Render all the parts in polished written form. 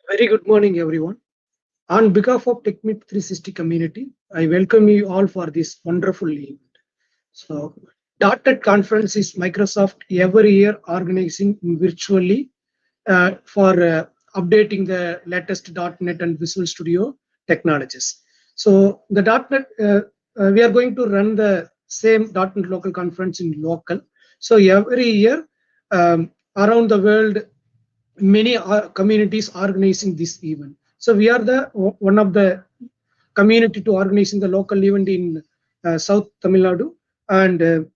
Very good morning, everyone. On behalf of TechMeet 360 community, I welcome you all for this wonderful event. So, .NET conference is Microsoft every year organizing virtually for updating the latest .NET and Visual Studio technologies. So, the .NET we are going to run the same .NET local conference in local. So, every year around the world many communities organizing this event. So we are the one of the community to organizing the local event in South Tamil Nadu, and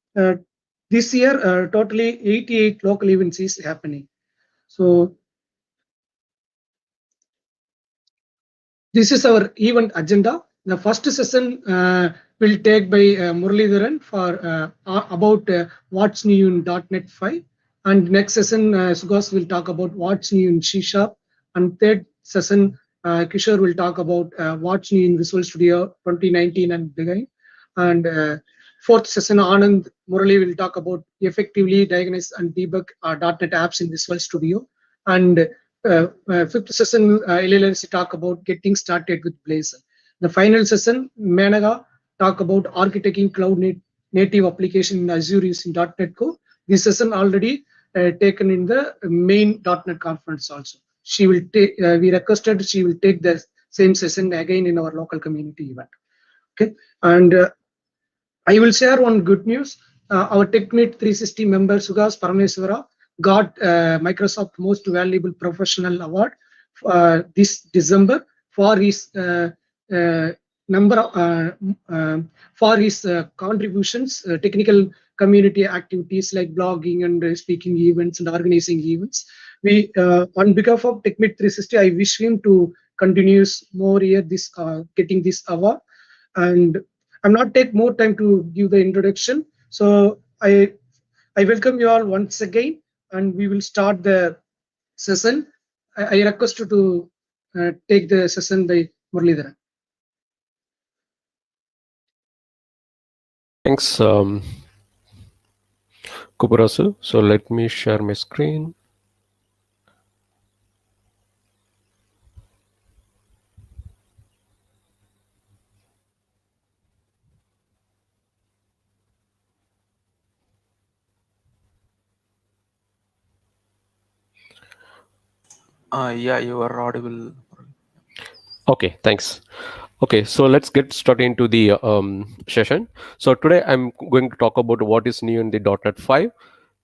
this year totally 88 local events is happening. So this is our event agenda. The first session will take by Muralidharan for about what's new in .NET 5. And next session, Sugas will talk about what's new in C Sharp. And third session, Kishore will talk about what's new in Visual Studio 2019 and beginning. And fourth session, Anand Murali will talk about effectively diagnose and debug .NET apps in Visual Studio. And fifth session, LLC talk about getting started with Blazor. The final session, Managa talk about architecting native application in Azure using .NET Core. This session already taken in the main .NET conference also. She will take. We requested she will take the same session again in our local community event. Okay, and I will share one good news. Our TechMeet 360 member Sugas Parameswara got Microsoft Most Valuable Professional Award this December for his number for his contributions, technical community activities like blogging and speaking events and organizing events. We on behalf of TechMeet 360, I wish him to continues more year this getting this award. And I'm not take more time to give the introduction. So I welcome you all once again, and we will start the session. I request you to take the session by Muralidharan. Thanks, Kuparasu. So let me share my screen. Yeah, you are audible. Okay, thanks. Okay, so let's get started into the session. So today I'm going to talk about what is new in the .NET 5.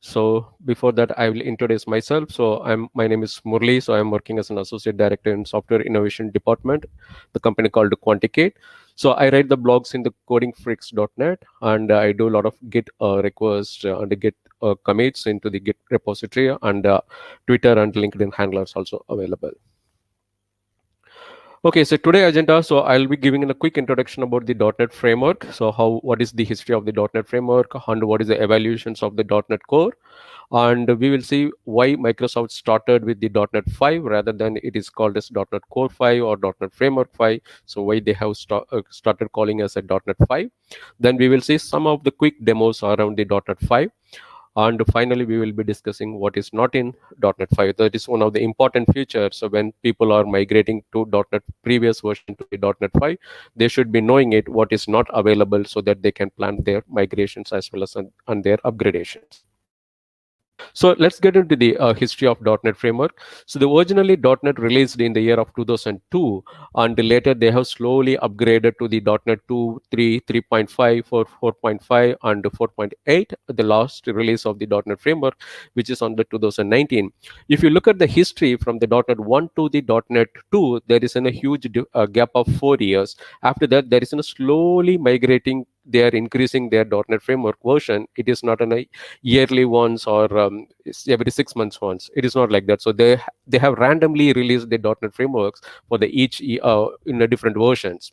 So before that, I will introduce myself. So my name is Murli. So I'm working as an associate director in software innovation department, the company called Quanticate. So I write the blogs in the codingfreaks.net, and I do a lot of Git requests and Git commits into the Git repository, and Twitter and LinkedIn handlers also available. Okay, so today agenda. So I'll be giving a quick introduction about the .NET framework. So what is the history of the .NET framework, and what is the evaluations of the .NET Core, and we will see why Microsoft started with the .NET 5 rather than it is called as .NET Core 5 or .NET Framework 5. So why they have started calling us a .NET 5. Then we will see some of the quick demos around the .NET 5. And finally, we will be discussing what is not in .NET 5. That is one of the important features. So when people are migrating to .NET previous version to the .NET 5, they should be knowing it, what is not available, so that they can plan their migrations as well as on their upgradations. So let's get into the history of .NET Framework. So the originally .NET released in the year of 2002, and later they have slowly upgraded to the .NET 2, 3, 3.5, 4.5, and 4.8, the last release of the .NET Framework, which is on the 2019. If you look at the history from the .NET 1 to the .NET 2, there is a huge gap of 4 years. After that, there is a slowly migrating. They are increasing their .NET Framework version. It is not a yearly once or every 6 months once. It is not like that. So they have randomly released the .NET frameworks for the each in a different versions.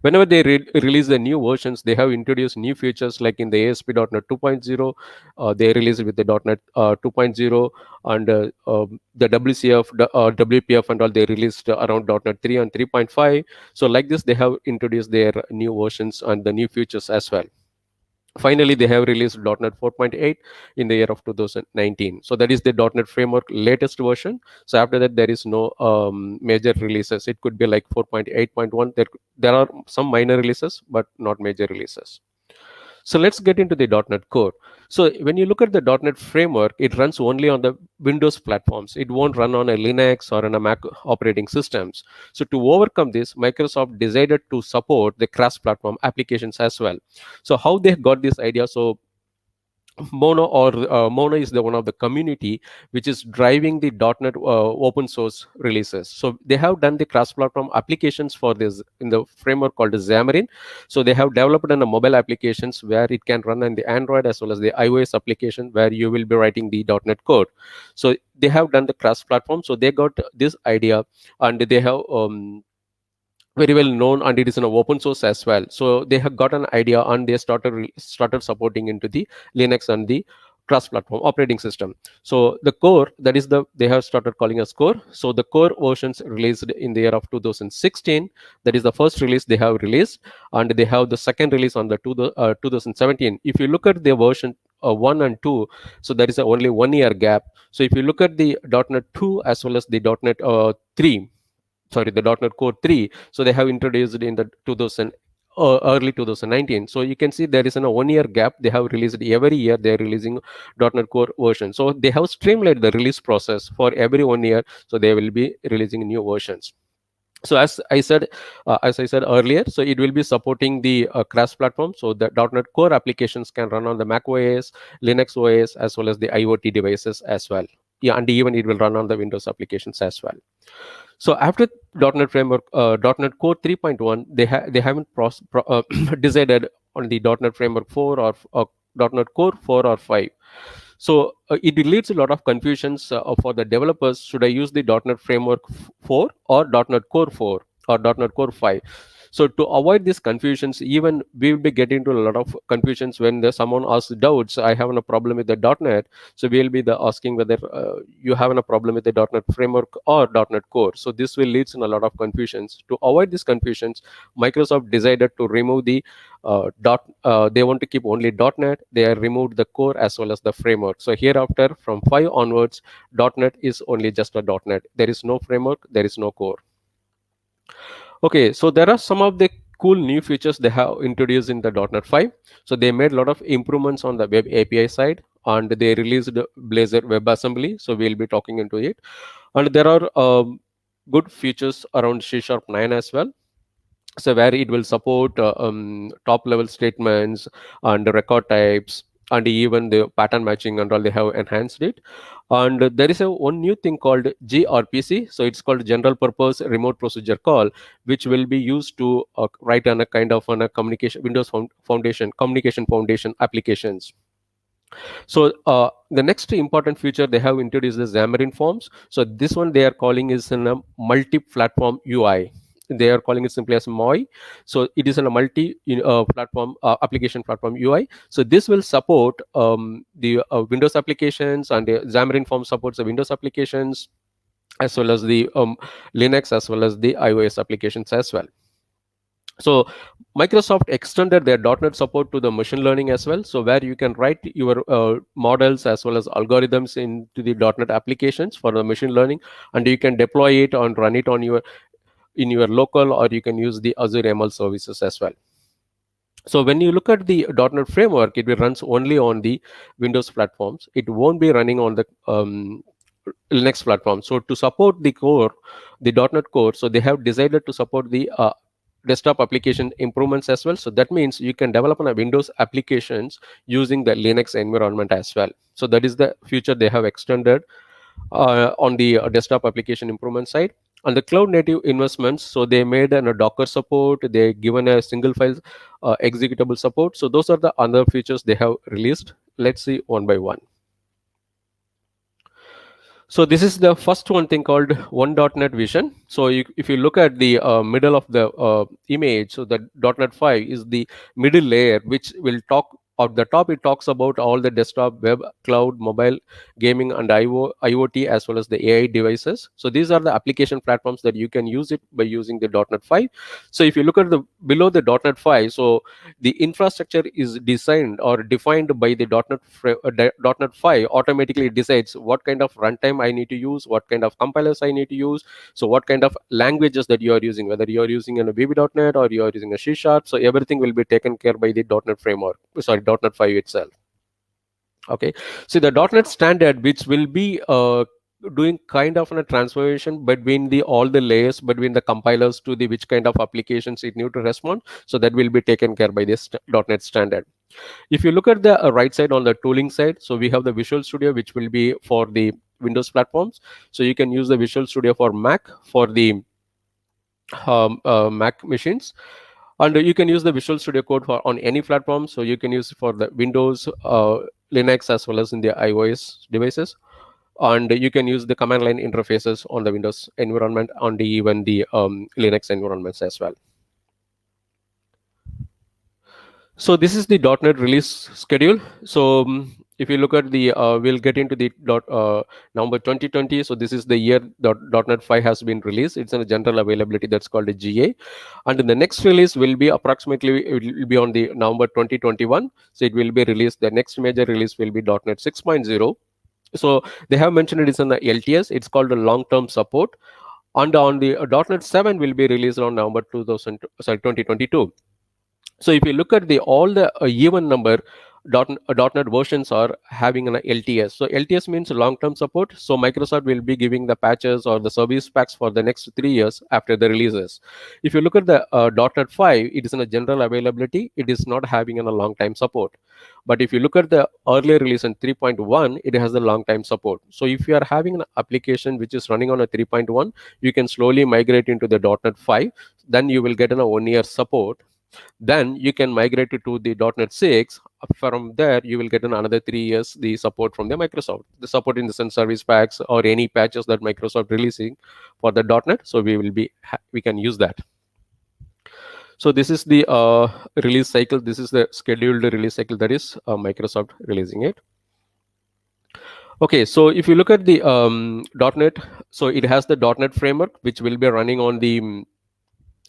Whenever they release the new versions, they have introduced new features, like in the ASP.NET 2.0, they released with the .NET 2.0, and the WCF, WPF and all, they released around .NET 3 and 3.5. So like this, they have introduced their new versions and the new features as well. Finally, they have released .NET 4.8 in the year of 2019. So that is the .NET Framework latest version. So after that, there is no major releases. It could be like 4.8.1. There are some minor releases, but not major releases. So let's get into the .NET Core. So when you look at the .NET Framework, it runs only on the Windows platforms. It won't run on a Linux or on a Mac operating systems. So to overcome this, Microsoft decided to support the cross-platform applications as well. So how they got this idea? So Mono is the one of the community which is driving the .NET open source releases. So they have done the cross-platform applications for this in the framework called Xamarin. So they have developed in the mobile applications where it can run on the Android as well as the iOS application where you will be writing the .NET code. So they have done the cross-platform. So they got this idea, and they have very well known, and it is an open source as well. So they have got an idea, and they started supporting into the Linux and the cross platform operating system. So the core, that is the they have started calling as core. So the core versions released in the year of 2016, that is the first release they have released, and they have the second release on the 2017. If you look at the version 1 and 2, so there is only 1 year gap. So if you look at the .NET 2 as well as the .NET 3, sorry, the .NET Core 3, so they have introduced it in the 2000 early 2019. So you can see there is a 1 year gap. They have released every year, they are releasing .NET Core version. So they have streamlined the release process for every 1 year, so they will be releasing new versions. So as I said earlier, so it will be supporting the cross platform, so the .NET Core applications can run on the Mac OS, Linux OS, as well as the IoT devices as well. Yeah, and even it will run on the Windows applications as well. So after .NET Framework, .NET Core 3.1, they haven't decided on the .NET Framework 4 or .NET Core 4 or 5. So it leads a lot of confusions for the developers. Should I use the .NET Framework 4 or .NET Core 4 or .NET Core 5? So to avoid these confusions, even we will be getting into a lot of confusions when someone asks doubts. I have a problem with the .NET, so we will be asking whether you have a problem with the .NET Framework or .NET Core. So this will lead to a lot of confusions. To avoid these confusions, Microsoft decided to remove the they want to keep only .NET. They have removed the core as well as the framework. So hereafter, from 5 onwards, .NET is only just a .NET. There is no framework, there is no core. Okay, so there are some of the cool new features they have introduced in the .NET 5. So they made a lot of improvements on the web API side, and they released Blazor WebAssembly. So we'll be talking into it. And there are good features around C# 9 as well. So where it will support top level statements and the record types, and even the pattern matching and all, they have enhanced it. And there is one new thing called grpc, so it's called general purpose remote procedure call, which will be used to write on a kind of on a communication Windows foundation communication foundation applications. So the next important feature they have introduced is Xamarin Forms. So this one they are calling is in a multi-platform UI. They are calling it simply as MOI. So it is in a multi-platform application platform UI. So this will support the Windows applications, and the Xamarin Forms supports the Windows applications as well as the Linux as well as the iOS applications as well. So Microsoft extended their .NET support to the machine learning as well. So where you can write your models as well as algorithms into the .NET applications for the machine learning, and you can deploy it and run it on in your local, or you can use the Azure ML services as well. So when you look at the .NET framework, it will runs only on the Windows platforms. It won't be running on the Linux platform. So to support the core, the .NET core, so they have decided to support the desktop application improvements as well. So that means you can develop on a Windows applications using the Linux environment as well. So that is the feature they have extended on the desktop application improvement side. On the cloud native investments, so they made a Docker support, they given a single file executable support. So those are the other features they have released. Let's see one by one. So this is the first one thing called one.NET Vision. So if you look at the middle of the image, so the .NET 5 is the middle layer, which will talk at the top it talks about all the desktop, web, cloud, mobile, gaming, and IoT, as well as the AI devices. So these are the application platforms that you can use it by using the .NET 5. So if you look at the below the .NET 5, so the infrastructure is designed or defined by the .NET 5. Automatically decides what kind of runtime I need to use, what kind of compilers I need to use, so what kind of languages that you are using, whether you are using a VB.NET or you are using a C Sharp. So everything will be taken care by the .NET framework, sorry, .NET 5 itself. Okay, so the .NET standard, which will be doing kind of a transformation between the all the layers between the compilers to the which kind of applications it need to respond. So that will be taken care by this .NET standard. If you look at the right side on the tooling side, so we have the Visual Studio, which will be for the Windows platforms. So you can use the Visual Studio for Mac, for the Mac machines, and you can use the Visual Studio Code for on any platform. So you can use it for the Windows, Linux, as well as in the iOS devices, and you can use the command line interfaces on the Windows environment, and even the Linux environments as well. So this is the .NET release schedule. So if you look at the, we'll get into the November 2020. So this is the year .NET 5 has been released. It's in a general availability that's called a GA. And the next release will be approximately, it will be on the November 2021. So it will be released. The next major release will be .NET 6.0. So they have mentioned it is in the LTS. It's called a long-term support. And on the .NET 7 will be released on November 2022. So if you look at the all the even number .NET versions are having an LTS. So LTS means long-term support. So Microsoft will be giving the patches or the service packs for the next 3 years after the releases. If you look at the .NET 5, it is in a general availability. It is not having a long time support. But if you look at the earlier release in 3.1, it has the long time support. So if you are having an application which is running on a 3.1, you can slowly migrate into the .NET 5. Then you will get a 1 year support. Then you can migrate it to the .NET 6. From there, you will get another 3 years the support from the Microsoft. The support in the sense service packs or any patches that Microsoft releasing for the .NET. So we can use that. So this is the release cycle. This is the scheduled release cycle, that is Microsoft releasing it. Okay, so if you look at the .NET, so it has the .NET framework, which will be running on the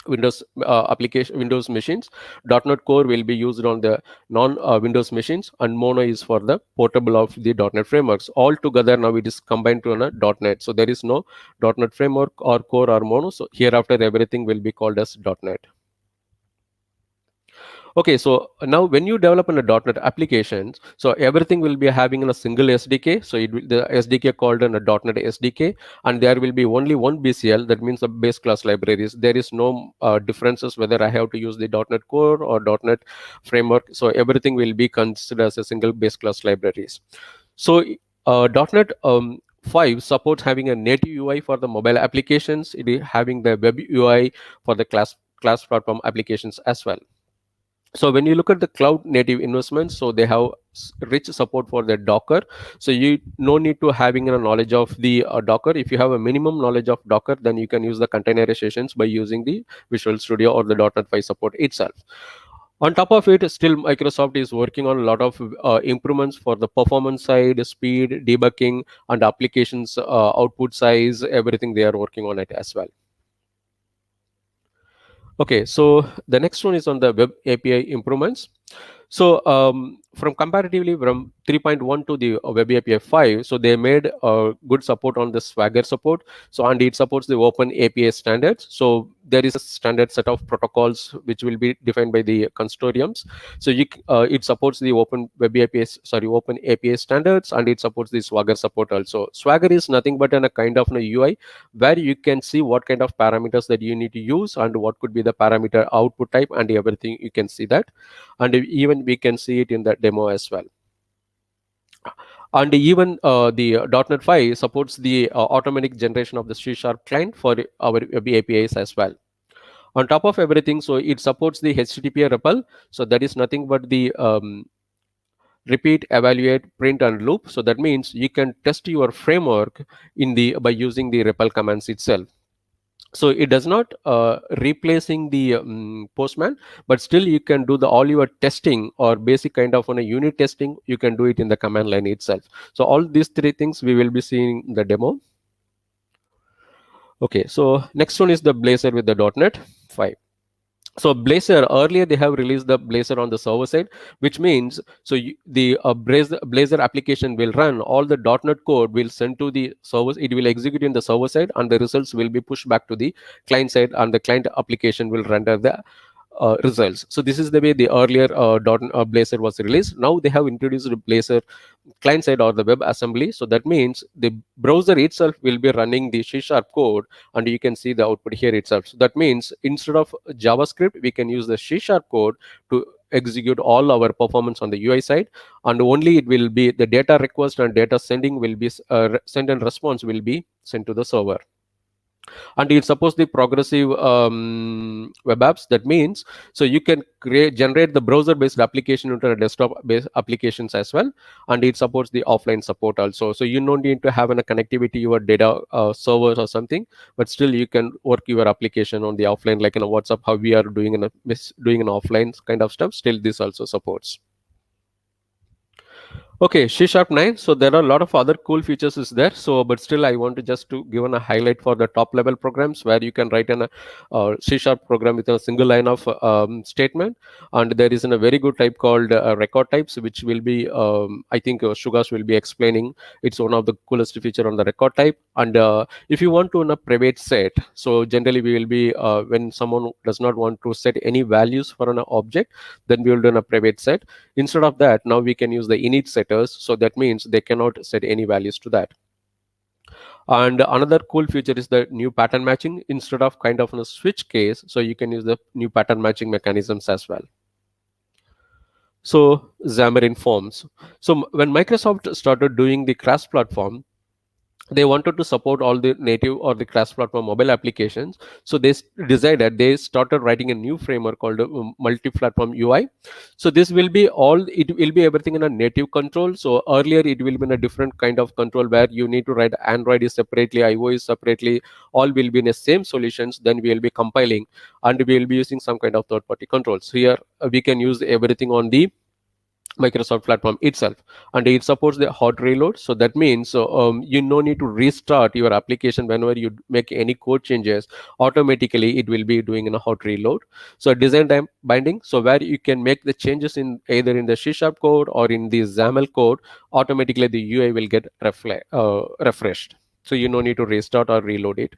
Windows Windows machines. .NET Core will be used on the non-Windows machines, and Mono is for the portable of the .NET frameworks. All together now it is combined to a .NET. So there is no .NET framework or Core or Mono. So hereafter everything will be called as .NET. Okay, so now when you develop in a .NET applications, so everything will be having in a single SDK. So the SDK called in a .NET SDK, and there will be only one BCL. That means the base class libraries. There is no differences whether I have to use the .NET Core or .NET framework. So everything will be considered as a single base class libraries. So .NET 5 supports having a native UI for the mobile applications. It is having the web UI for the class platform applications as well. So when you look at the cloud native investments, so they have rich support for the Docker. So you no need to having a knowledge of the Docker. If you have a minimum knowledge of Docker, then you can use the containerizations by using the Visual Studio or the .NET 5 support itself. On top of it, still Microsoft is working on a lot of improvements for the performance side, speed, debugging, and applications output size. Everything they are working on it as well. Okay, so the next one is on the web API improvements. So from comparatively from 3.1 to the web API 5, so they made good support on the Swagger support. So and it supports the open API standards. So there is a standard set of protocols which will be defined by the consortiums. So it supports the open web open API standards, and it supports the Swagger support also. Swagger is nothing but a kind of a UI where you can see what kind of parameters that you need to use and what could be the parameter output type, and everything you can see that. And even we can see it in the demo as well. And even the .NET 5 supports the automatic generation of the C# client for our web APIs as well. On top of everything, so it supports the HTTP REPL. So that is nothing but the repeat, evaluate, print, and loop. So that means you can test your framework by using the REPL commands itself. So it does not replacing the postman, but still you can do the all your testing or basic kind of on a unit testing, you can do it in the command line itself. So all these three things we will be seeing in the demo. Okay, so next one is the Blazor with the .NET 5. So Blazor, earlier they have released the Blazor on the server side, which means so the Blazor application will run all the .NET code will send to the servers. It will execute in the server side, and the results will be pushed back to the client side, and the client application will render the results. So this is the way the earlier Blazor was released. Now they have introduced Blazor client side or the web assembly. So that means the browser itself will be running the C# code, and you can see the output here itself. So that means instead of JavaScript, we can use the C# code to execute all our performance on the UI side, and only it will be the data request and data sending will be send and response will be sent to the server. And it supports the progressive web apps. That means so you can generate the browser based application into a desktop based applications as well, and it supports the offline support also. So you don't need to have a connectivity your data servers or something, but still you can work your application on the offline, like in a WhatsApp how we are doing doing an offline kind of stuff. Still this also supports. Okay, C# 9. So there are a lot of other cool features is there. So, but still, I want to just to give a highlight for the top level programs where you can write an C# program with a single line of statement, and there is a very good type called record types, which will be I think Sugas will be explaining. It's one of the coolest feature on the record type. And if you want to in a private set, so generally we will be when someone does not want to set any values for an object, then we will do a private set. Instead of that, now we can use the init setters. So that means they cannot set any values to that. And another cool feature is the new pattern matching. Instead of kind of in a switch case, so you can use the new pattern matching mechanisms as well. So Xamarin Forms. So when Microsoft started doing the cross-platform, they wanted to support all the native or the cross-platform mobile applications. So they started writing a new framework called multi-platform UI. So this will be it will be everything in a native control. So earlier it will be in a different kind of control where you need to write Android is separately, iOS separately, all will be in the same solutions. Then we will be compiling, and we will be using some kind of third-party controls. Here we can use everything on the Microsoft platform itself, and it supports the hot reload. So that means you no need to restart your application whenever you make any code changes. Automatically it will be doing in a hot reload. So design time binding, so where you can make the changes in either in the C# code or in the XAML code, automatically the UI will get refreshed. So you no need to restart or reload it.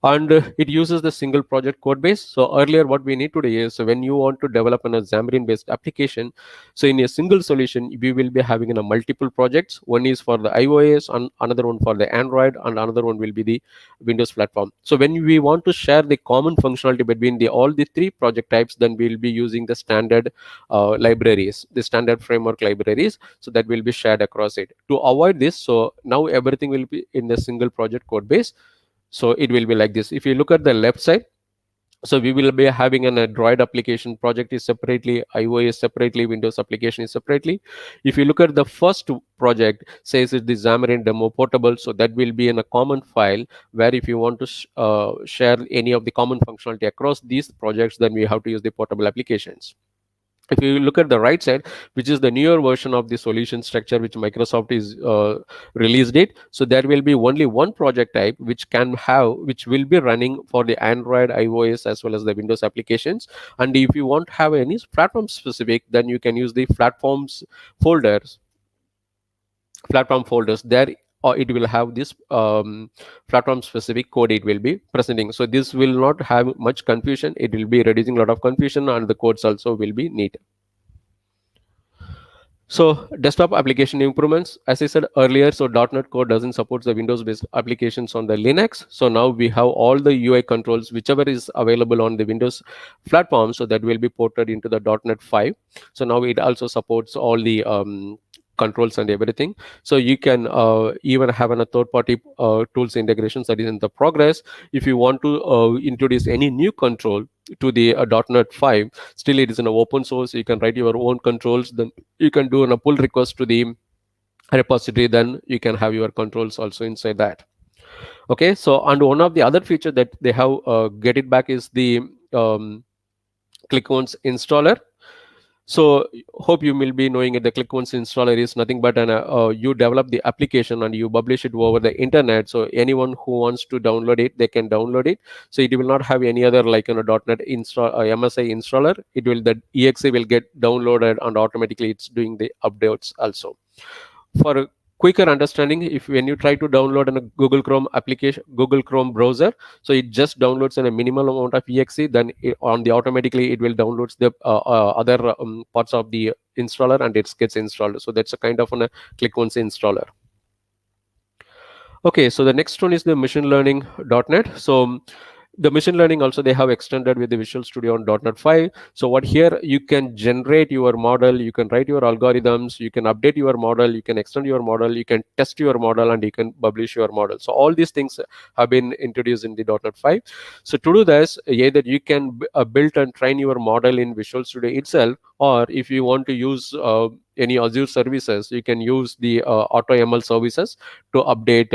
And it uses the single project code base. So earlier what we need to do is, so when you want to develop a Xamarin based application, so in a single solution we will be having in a multiple projects. One is for the iOS, and another one for the Android, and another one will be the Windows platform. So when we want to share the common functionality between all the three project types, then we'll be using the standard libraries, the standard framework libraries, so that will be shared across it. To avoid this, so now everything will be in the single project code base. So it will be like this. If you look at the left side, so we will be having an Android application project is separately, iOS separately, Windows application is separately. If you look at the first project, says it's the Xamarin demo portable, so that will be in a common file, where if you want to share any of the common functionality across these projects, then we have to use the portable applications. If you look at the right side, which is the newer version of the solution structure which Microsoft is released it, so there will be only one project type which will be running for the Android, iOS as well as the Windows applications. And if you want to have any platform specific, then you can use the folders platform folders there, or it will have this platform specific code it will be presenting. So this will not have much confusion, it will be reducing a lot of confusion, and the codes also will be neat. So desktop application improvements, as I said earlier, so .NET Core doesn't support the Windows based applications on the Linux. So now we have all the UI controls whichever is available on the Windows platform, so that will be ported into the .NET 5. So now it also supports all the controls and everything. So you can even have a third party tools integrations that is in the progress. If you want to introduce any new control to the .NET 5, still it is an open source, you can write your own controls, then you can do a pull request to the repository, then you can have your controls also inside that. Okay, so and one of the other feature that they have get it back is the um, click once installer. So hope you will be knowing it. The click once installer is nothing but you develop the application and you publish it over the internet. So anyone who wants to download it, they can download it. So it will not have any other like .NET install MSI installer. It will, the exe will get downloaded and automatically it's doing the updates also. For a quicker understanding, if when you try to download a Google Chrome application, Google Chrome browser, so it just downloads in a minimal amount of exe, then on the automatically it will downloads the other parts of the installer and it gets installed. So that's a kind of a click once installer. Okay, so the next one is the machine learning .NET. So the machine learning also they have extended with the Visual Studio on .NET 5. So what here you can generate your model, you can write your algorithms, you can update your model, you can extend your model, you can test your model, and you can publish your model. So all these things have been introduced in the .NET 5. So to do this, either you can build and train your model in Visual Studio itself, or if you want to use any Azure services, you can use the AutoML services to update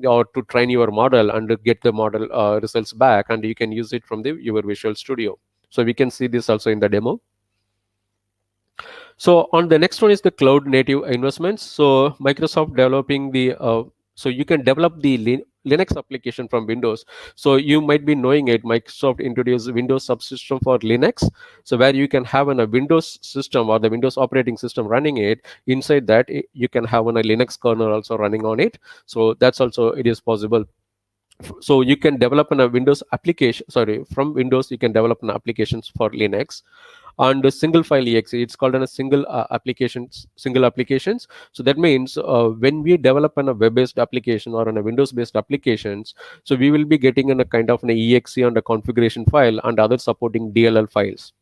or to train your model and to get the model results back, and you can use it from the your Visual Studio. So we can see this also in the demo. So on the next one is the cloud native investments. So Microsoft developing the so you can develop the Linux application from Windows. So you might be knowing it. Microsoft introduced Windows subsystem for Linux. So where you can have a Windows system or the Windows operating system running it. Inside that, you can have a Linux kernel also running on it. So that's also it is possible. So you can develop a Windows application. Sorry, from Windows you can develop an applications for Linux and a single file exe. It's called a single applications. So that means when we develop a web-based application or on a Windows-based applications, so we will be getting in a kind of an exe and a configuration file and other supporting DLL files.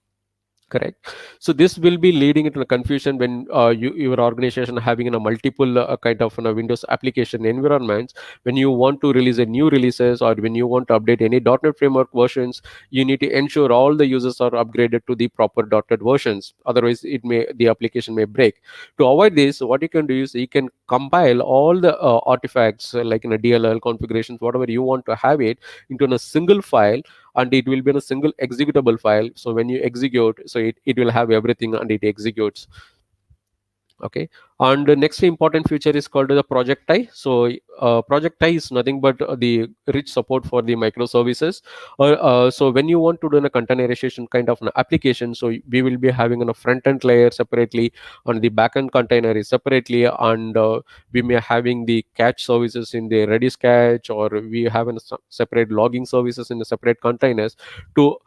Correct. So this will be leading into a confusion when your organization having a multiple kind of Windows application environments. When you want to release a new releases or when you want to update any .NET framework versions, you need to ensure all the users are upgraded to the proper .NET versions. Otherwise, the application may break. To avoid this, what you can do is you can compile all the artifacts like in a DLL configurations, whatever you want to have it into a single file, and it will be in a single executable file. So when you execute, so it will have everything and it executes. Okay, and the next important feature is called the project tie. So project tie is nothing but the rich support for the microservices. So when you want to do a containerization kind of an application, so we will be having a front end layer separately and the backend container is separately, and we may having the catch services in the Redis catch, or we have a separate logging services in the separate containers to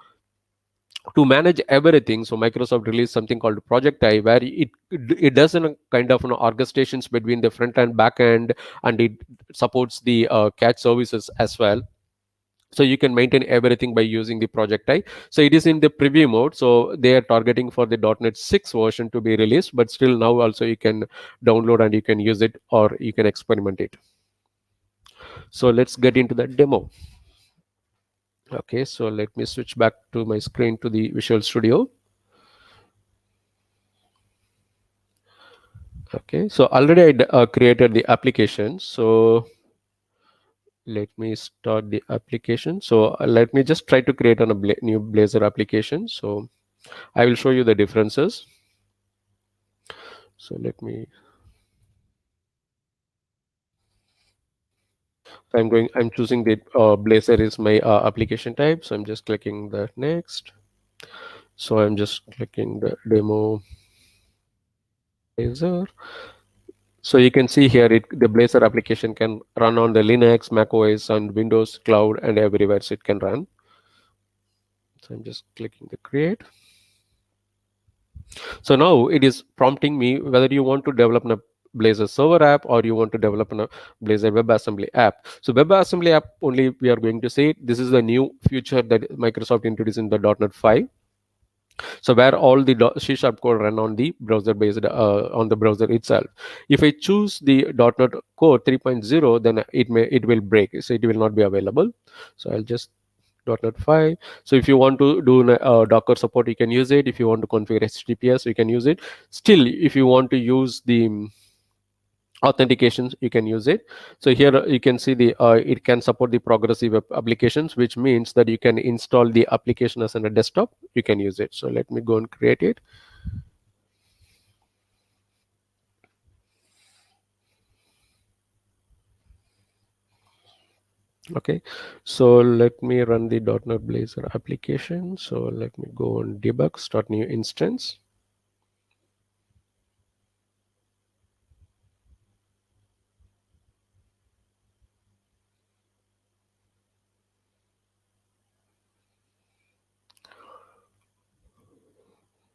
manage everything. So Microsoft released something called project eye, where it does a kind of orchestrations between the front and back end, and it supports the catch services as well. So you can maintain everything by using the project eye. So it is in the preview mode, so they are targeting for the .NET 6 version to be released, but still now also you can download and you can use it or you can experiment it. So let's get into the demo. Okay, so let me switch back to my screen to the Visual Studio. Okay, so already I created the application. So let me start the application. So let me just try to create on a new Blazor application. So I will show you the differences. So I'm choosing the Blazor is my application type. So I'm just clicking the next. So I'm just clicking the demo Blazor. So you can see here the Blazor application can run on the Linux, Mac OS, and Windows Cloud, and everywhere so it can run. So I'm just clicking the create. So now it is prompting me whether you want to develop a Blazor server app or you want to develop a Blazor WebAssembly app. So WebAssembly app only we are going to say this is the new feature that Microsoft introduced in the .NET 5. So where all the C# code run on the browser based on the browser itself. If I choose the .NET Core 3.0, then it will break, so it will not be available. So I'll just .NET 5. So if you want to do Docker support, you can use it. If you want to configure HTTPS, you can use it. Still, if you want to use the authentications, you can use it. So here you can see the it can support the progressive web applications, which means that you can install the application as on a desktop, you can use it. So let me go and create it. Okay, so let me run the .NET Blazor application. So let me go on debug, start new instance.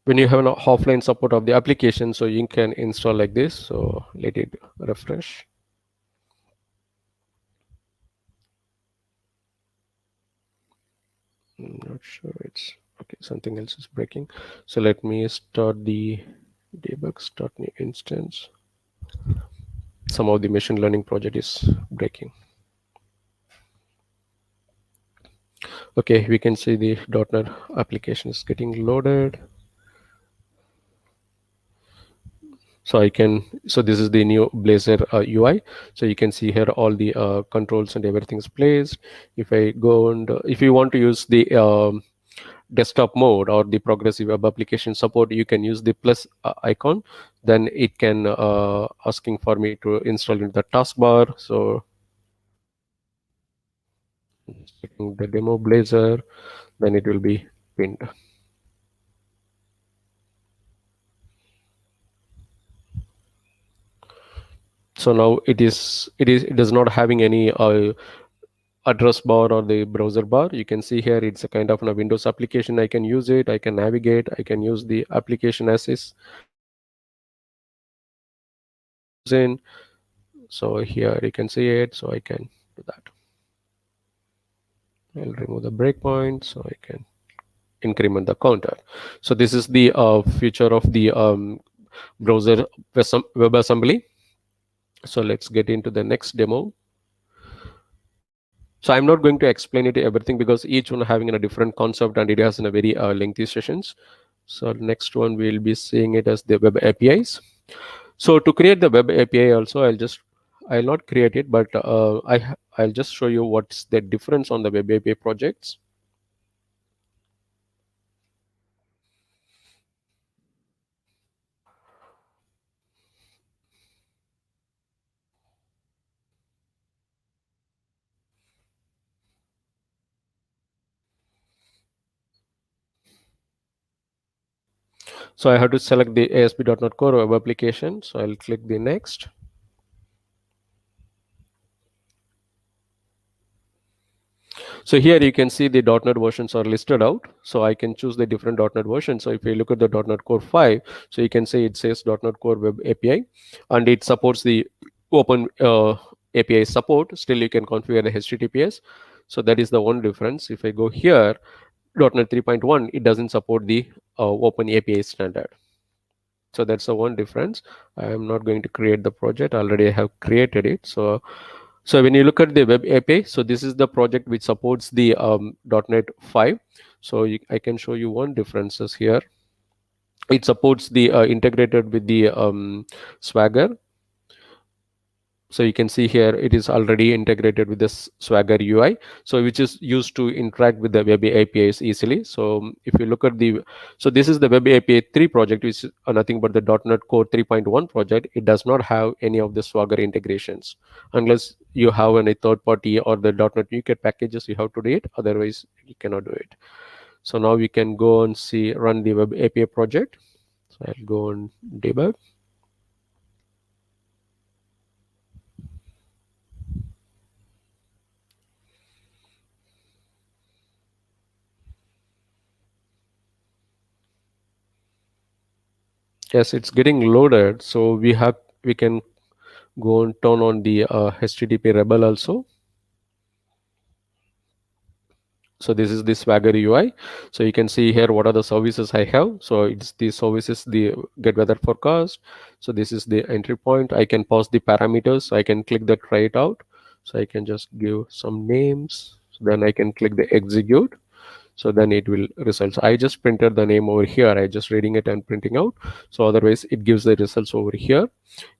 When you have an offline support of the application, so you can install like this. So let it refresh. I'm not sure it's okay, something else is breaking. So let me start the debug, start new instance. Some of the machine learning project is breaking. Okay, we can see the .NET application is getting loaded. So I can, so this is the new Blazor UI. So you can see here all the controls and everything is placed. If I go and if you want to use the desktop mode or the progressive web application support, you can use the plus icon. Then it can asking for me to install in the taskbar. So checking the demo Blazor, then it will be pinned. So now it is not having any address bar or the browser bar. You can see here it's a kind of a Windows application. I can use it, I can navigate, I can use the application as is. In so here you can see it, so I can do that. I'll remove the breakpoint so I can increment the counter. So this is the feature of the browser WebAssembly. So let's get into the next demo. So I'm not going to explain it everything because each one having a different concept and it has in a very lengthy sessions. So next one we'll be seeing it as the web APIs. So to create the web API also, I'll not create it, but I'll just show you what's the difference on the web API projects. So I have to select the ASP.NET Core web application. So I'll click the next. So here you can see the .NET versions are listed out. So I can choose the different .NET versions. So if you look at the .NET Core 5, so you can say it says .NET Core Web API, and it supports the open API support. Still, you can configure the HTTPS. So that is the one difference. If I go here, .NET 3.1, it doesn't support the open API standard. So that's the one difference. I am not going to create the project. Already I have created it. So when you look at the web API, so this is the project which supports the .NET 5. So I can show you one differences here. It supports the integrated with the Swagger. So you can see here it is already integrated with this Swagger UI, so which is used to interact with the web APIs easily. So if you look at the, so this is the web API 3 project, which is nothing but the .NET Core 3.1 project. It does not have any of the Swagger integrations unless you have any third party or the .NET UKit packages. You have to do it, otherwise you cannot do it. So now we can go and see run the web API project. So I'll go and debug. Yes, it's getting loaded. So we can go and turn on the HTTP Rebel also. So this is the Swagger UI. So you can see here what are the services I have. So it's the services, the get weather forecast. So this is the entry point. I can pass the parameters. So I can click the try it out. So I can just give some names. So then I can click the execute. So then it will result. So I just printed the name over here. I just reading it and printing out. So otherwise it gives the results over here.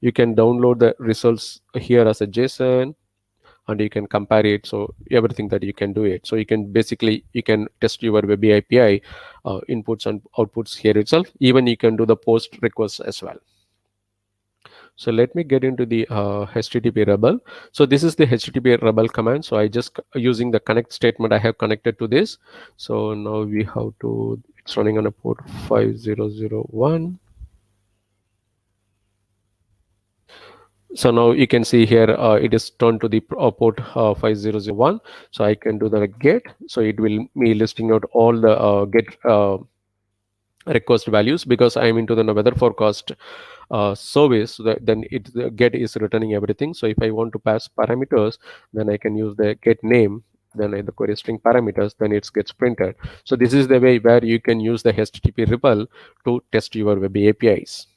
You can download the results here as a JSON, and you can compare it. So everything that you can do it. So you can basically you can test your web API inputs and outputs here itself. Even you can do the post requests as well. So let me get into the HTTP rebel. So this is the HTTP rebel command. So I just using the connect statement I have connected to this. So now we have to, it's running on a port 5001. So now you can see here it is turned to the port 5001. So I can do the get. So it will be listing out all the get request values, because I am into the weather forecast service. So that then it the get is returning everything. So if I want to pass parameters, then I can use the get name, then the query string parameters, then it gets printed. So this is the way where you can use the HTTP rebel to test your web APIs.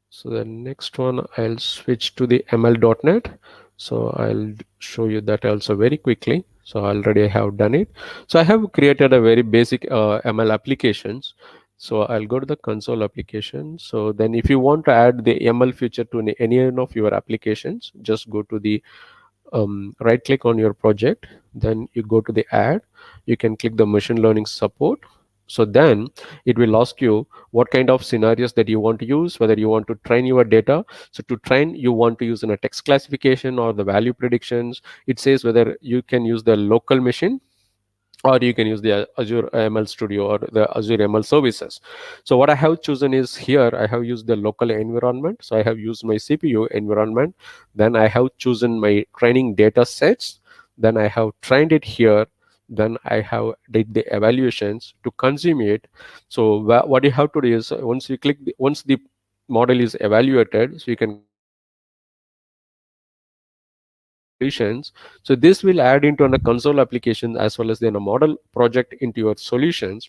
So the next one, I'll switch to the ML.NET. So I'll show you that also very quickly. So already I have done it. So I have created a very basic ML applications. So I'll go to the console application. So then if you want to add the ML feature to any of your applications, just go to the right click on your project, then you go to the add, you can click the machine learning support. So then it will ask you what kind of scenarios that you want to use, whether you want to train your data. So to train, you want to use in a text classification or the value predictions. It says whether you can use the local machine, or you can use the Azure ML Studio or the Azure ML services. So what I have chosen is, here I have used the local environment. So I have used my CPU environment. Then I have chosen my training data sets. Then I have trained it here. Then I have did the evaluations to consume it. So what you have to do is, once you click once the model is evaluated, so you can go to the solutions. So this will add into a console application as well as then a model project into your solutions,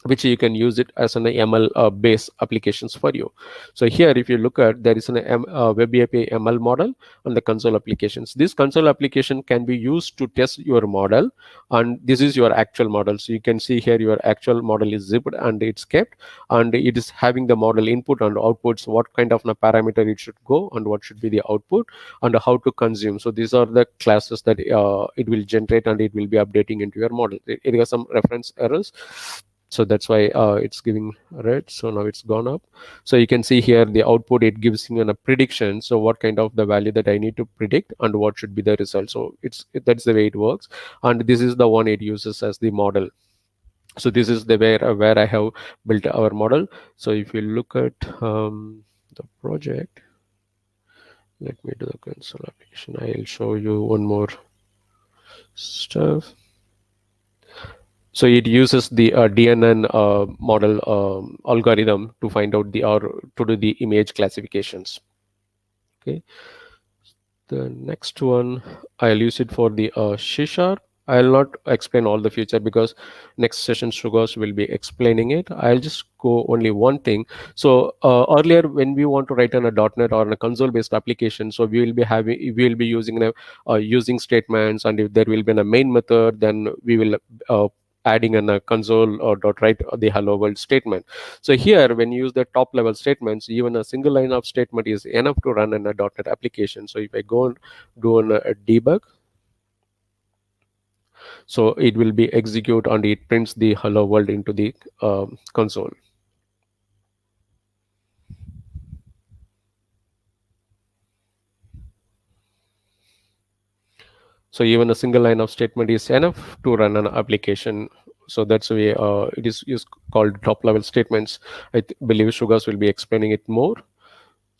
which you can use it as an ML base applications for you. So here, if you look at, there is an web API ML model on the console applications. This console application can be used to test your model, and this is your actual model. So you can see here your actual model is zipped and it's kept, and it is having the model input and outputs, what kind of a parameter it should go, and what should be the output, and how to consume. So these are the classes that it will generate, and it will be updating into your model. It has some reference errors, so that's why it's giving red. So now it's gone up. So you can see here the output, it gives me a prediction, so what kind of the value that I need to predict and what should be the result. So that's the way it works, and this is the one it uses as the model. So this is the where I have built our model. So if you look at the project, let me do the console application. I'll show you one more stuff. So it uses the DNN model algorithm to find out the, or to do the image classifications. Okay. The next one, I'll use it for the C#. I'll not explain all the feature because next session Sugars will be explaining it. I'll just go only one thing. So earlier, when we want to write on a .NET or on a console-based application, so we will be using using statements, and if there will be a main method, then we will adding in a console or dot write the hello world statement. So here, when you use the top level statements, even a single line of statement is enough to run in a .NET application. So if I go and do a debug, so it will be execute and it prints the hello world into the console. So even a single line of statement is enough to run an application. So that's the way it is called top level statements. I believe Sugars will be explaining it more.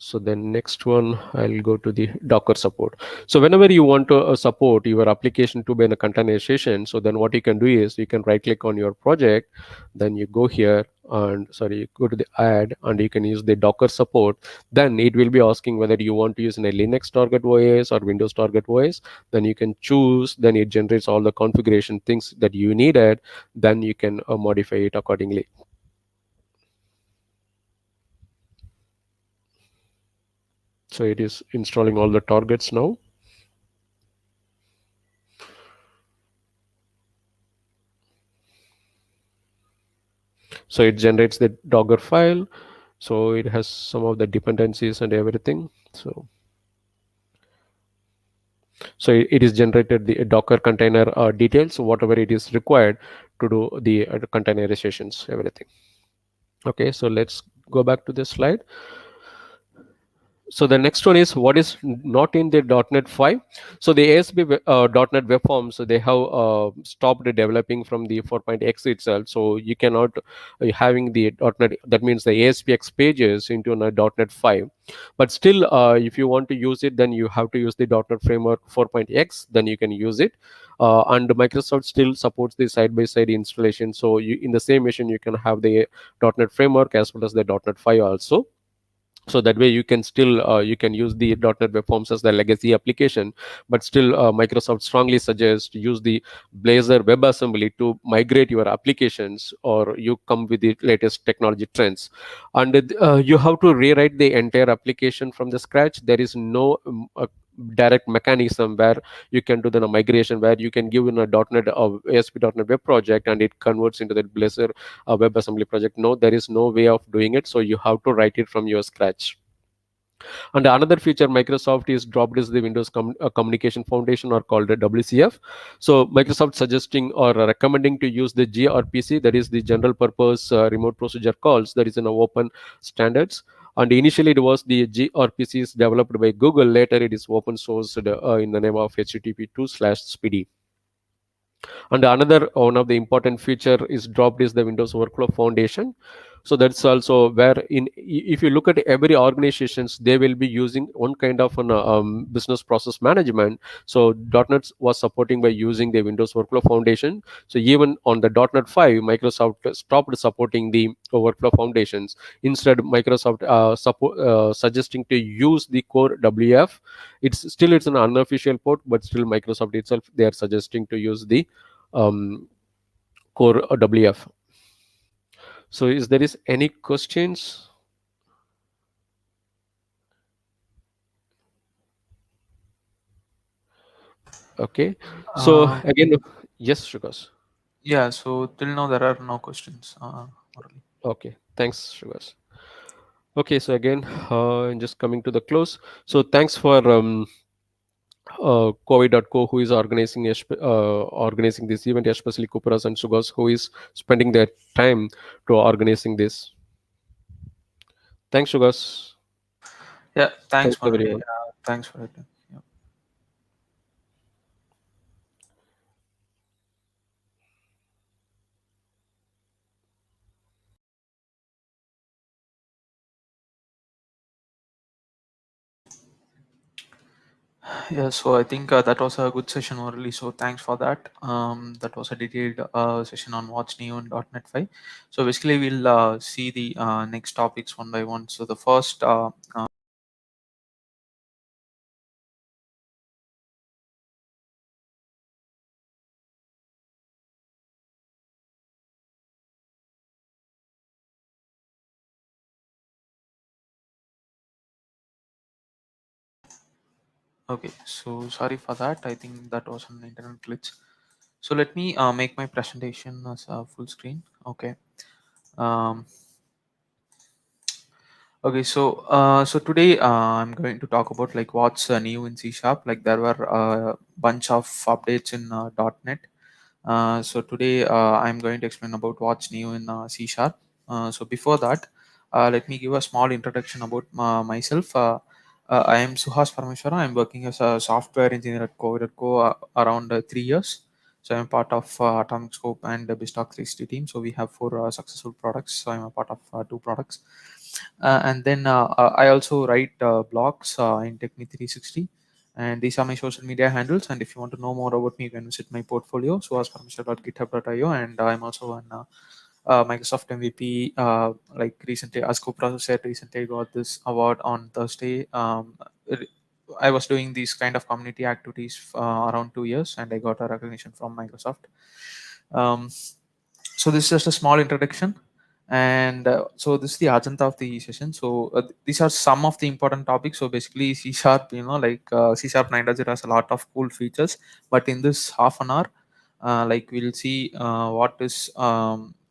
So then next one, I'll go to the Docker support. So whenever you want to support your application to be in a containerization, so then what you can do is you can right click on your project, then you go here and you go to the add, and you can use the Docker support. Then it will be asking whether you want to use in a Linux target OS or Windows target OS. Then you can choose, then it generates all the configuration things that you needed. Then you can modify it accordingly. So it is installing all the targets now. So it generates the Docker file. So it has some of the dependencies and everything. So it is generated the Docker container details, whatever it is required to do the containerizations, everything. Okay, so let's go back to this slide. So the next one is what is not in the .NET 5. So the .NET web forms, so they have stopped developing from the 4.x itself. So you cannot having the .NET, that means the ASPX pages into a .NET 5. But still, if you want to use it, then you have to use the .NET Framework 4.x. Then you can use it. And Microsoft still supports the side-by-side installation. So in the same machine, you can have the .NET Framework as well as the .NET 5 also. So that way you can still you can use the .NET Web Forms as the legacy application, but still Microsoft strongly suggests use the Blazor WebAssembly to migrate your applications, or you come with the latest technology trends. And you have to rewrite the entire application from the scratch. There is no direct mechanism where you can do the migration, where you can give in a .NET ASP.NET web project and it converts into the Blazor WebAssembly project. No, there is no way of doing it. So you have to write it from your scratch. And another feature Microsoft is dropped is the Windows Communication Foundation, or called the WCF. So Microsoft suggesting or recommending to use the gRPC, that is the general purpose remote procedure calls, that is in open standards. And initially it was the gRPC is developed by Google. Later it is open sourced in the name of HTTP2/SPDY. And another one of the important feature is dropped is the Windows Workflow Foundation. So that's also where if you look at every organizations, they will be using one kind of an business process management. So .NET was supporting by using the Windows Workflow Foundation. So even on the .NET 5, Microsoft stopped supporting the workflow foundations. Instead, Microsoft suggesting to use the core WF. It's an unofficial port, but still Microsoft itself, they are suggesting to use the core WF. So is there is any questions? Okay, so again, yes, Shugas. Yeah, so till now there are no questions. Murali. Okay, thanks, Shugas. Okay, so again, just coming to the close. So thanks for Covid.co, who is organizing this event, especially Kuparas and Sugas, who is spending their time to organizing this. Thanks, Sugas. Yeah, thanks, Thanks Murali. everyone. Thanks for it. Yeah. Yeah, so I think that was a good session, Murali. So thanks for that. That was a detailed session on what's new in .NET 5. So basically, we'll see the next topics one by one. So the first okay, so sorry for that. I think that was an internet glitch. So let me make my presentation as a full screen. Okay. Um, okay, so today I'm going to talk about like what's new in C Sharp. Like there were a bunch of updates in .NET. So today I'm going to explain about what's new in C Sharp. So before that, let me give a small introduction about myself. I am Suhas Parameshwara. I'm working as a software engineer at Coimbatore around 3 years. So I'm part of Atomic Scope and the Bistock 360 team. So we have four successful products. So I'm a part of two products. And then I also write blogs in Techni 360, and these are my social media handles. And if you want to know more about me, you can visit my portfolio, suhasparmeshwar.github.io. And I'm also an Microsoft MVP. Like recently, as co-processor said, recently I got this award on Thursday. I was doing these kind of community activities around 2 years, and I got a recognition from Microsoft. Um, so this is just a small introduction, and so this is the agenda of the session. So these are some of the important topics. So basically, C Sharp, like C Sharp 9.0 has a lot of cool features, but in this half an hour, like we'll see what is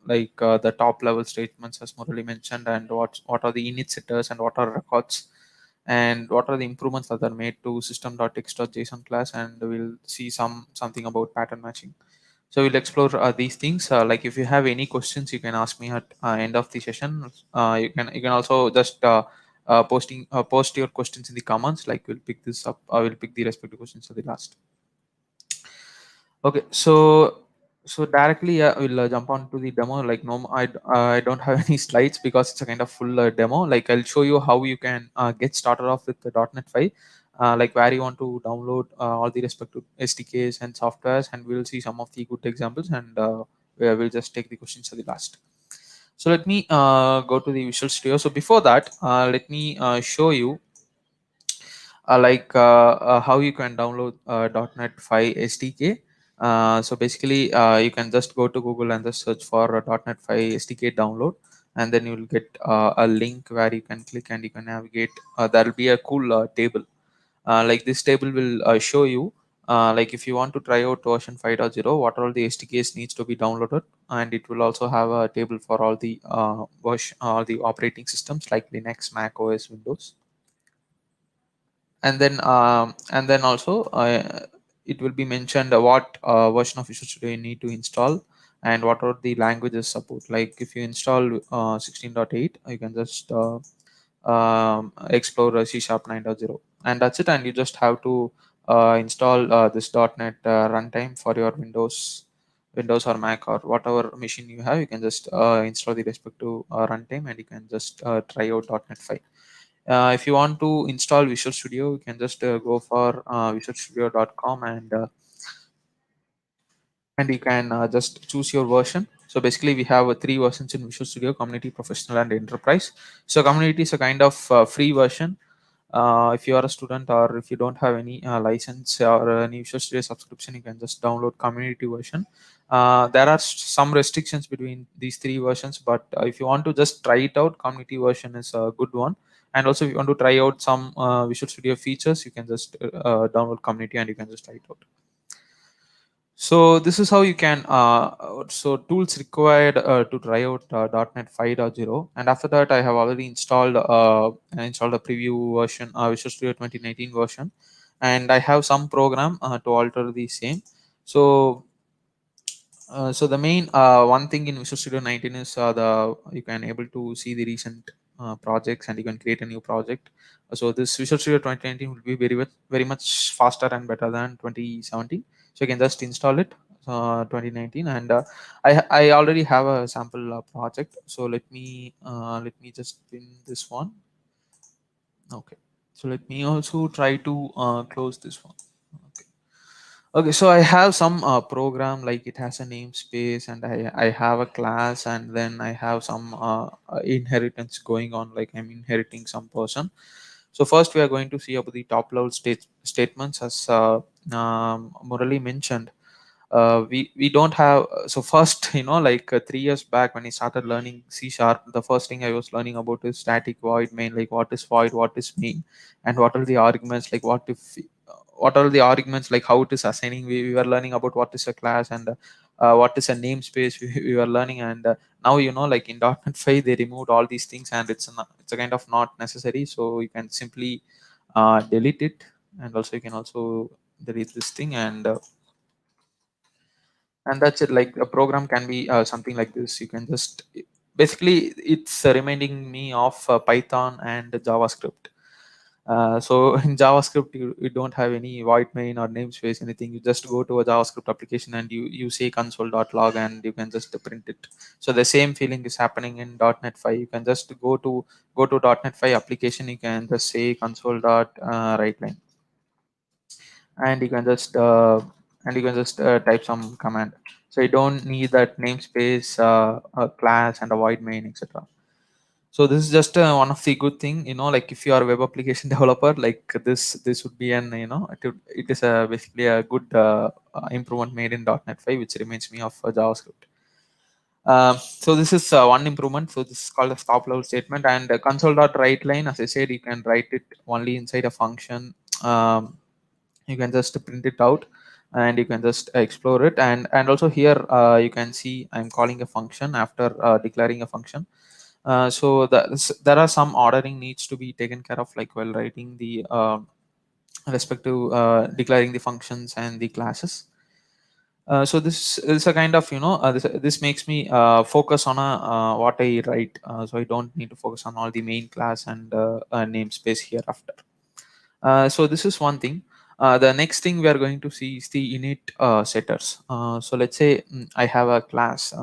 the top level statements as Murali mentioned, and what are the init setters and what are records, and what are the improvements that are made to system.text.json class, and we'll see something about pattern matching. So we'll explore these things. Like if you have any questions, you can ask me at end of the session. You can also just post your questions in the comments. Like we'll pick this up. I will pick the respective questions at the last. Okay, so directly we'll jump on to the demo. Like no, I don't have any slides because it's a kind of full demo. Like I'll show you how you can get started off with the .NET 5, like where you want to download all the respective SDKs and softwares, and we'll see some of the good examples, and we'll just take the questions at the last. So let me go to the Visual Studio. So before that, let me show you how you can download .NET 5 SDK. So basically, you can just go to Google and just search for .NET 5 SDK download, and then you will get a link where you can click and you can navigate. There will be a cool table. Like this table will show you like if you want to try out version 5.0, what all the SDKs needs to be downloaded, and it will also have a table for all the the operating systems like Linux, Mac OS, Windows. And then also it will be mentioned what version of Visual Studio you need to install, and what are the languages support. Like if you install 16.8, you can just explore C# 9.0, and that's it. And you just have to install this .NET runtime for your Windows or Mac or whatever machine you have. You can just install the respective runtime, and you can just try out .NET 5. If you want to install Visual Studio, you can just go for visualstudio.com, and you can just choose your version. So basically, we have three versions in Visual Studio: Community, Professional, and Enterprise. So Community is a kind of free version. If you are a student or if you don't have any license or any Visual Studio subscription, you can just download Community version. There are some restrictions between these three versions, but if you want to just try it out, Community version is a good one. And also, if you want to try out some Visual Studio features, you can just download Community and you can just try it out. So this is how you can so tools required to try out .NET 5.0, and after that I have already installed a preview version, Visual Studio 2019 version, and I have some program to alter the same. So the main one thing in Visual Studio 19 is the you can able to see the recent projects, and you can create a new project. So this Visual Studio 2019 will be very much faster and better than 2017. So you can just install it 2019, and I already have a sample project. So let me just pin this one. Okay. So let me also try to close this one. Okay. Okay, so I have some program, like it has a namespace, and I have a class, and then I have some inheritance going on, like I'm inheriting some person. So first we are going to see about the top level statements, as Murali mentioned. We don't have, so first like 3 years back when I started learning C#, the first thing I was learning about is static void main, like what is void, what is main, and what are the arguments, like what are the arguments, like how it is assigning. We were learning about what is a class, and what is a namespace. We were learning, and now like in .NET 5 they removed all these things, and it's a kind of not necessary, so you can simply delete it. And also you can also delete this thing, and that's it. Like a program can be something like this. You can just basically, it's reminding me of Python and JavaScript. So in JavaScript, you don't have any void main or namespace, anything. You just go to a JavaScript application and you say console.log, and you can just print it. So the same feeling is happening in .NET 5. You can just go to .NET 5 application. You can just say console.writeline, and you can just type some command. So you don't need that namespace, a class, and a void main, etc. So this is just one of the good thing, like if you are a web application developer, like this would be an it is a basically a good improvement made in .NET 5, which reminds me of JavaScript. So this is one improvement. So this is called a top level statement, and console.writeline, as I said, you can write it only inside a function. You can just print it out. and you can just explore it. And also here you can see I'm calling a function after declaring a function. So there are some ordering needs to be taken care of, like while writing the respective declaring the functions and the classes. So this is a kind of, this makes me focus on what I write, so I don't need to focus on all the main class and namespace hereafter. So this is one thing. The next thing we are going to see is the init setters. So let's say I have a class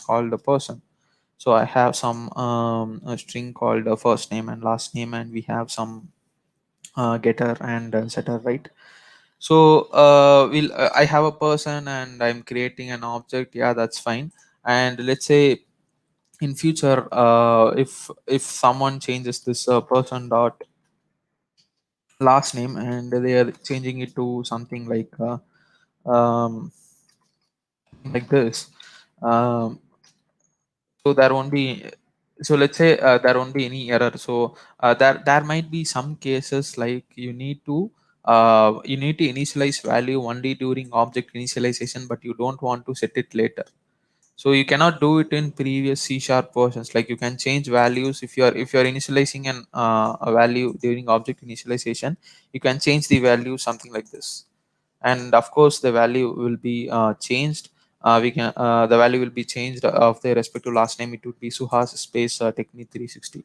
called the person. So I have some a string called first name and last name, and we have some getter and setter, right? So I have a person and I'm creating an object. Yeah, that's fine. And let's say in future, if someone changes this person dot last name and they are changing it to something um, like this, um, so there won't be, so let's say there won't be any error. So there might be some cases like you need to initialize value only during object initialization, but you don't want to set it later. So you cannot do it in previous C sharp versions. Like you can change values if you're initializing a value during object initialization, you can change the value something like this, and of course the value will be changed. We can The value will be changed of the respective last name. It would be Suhas space Technique 360.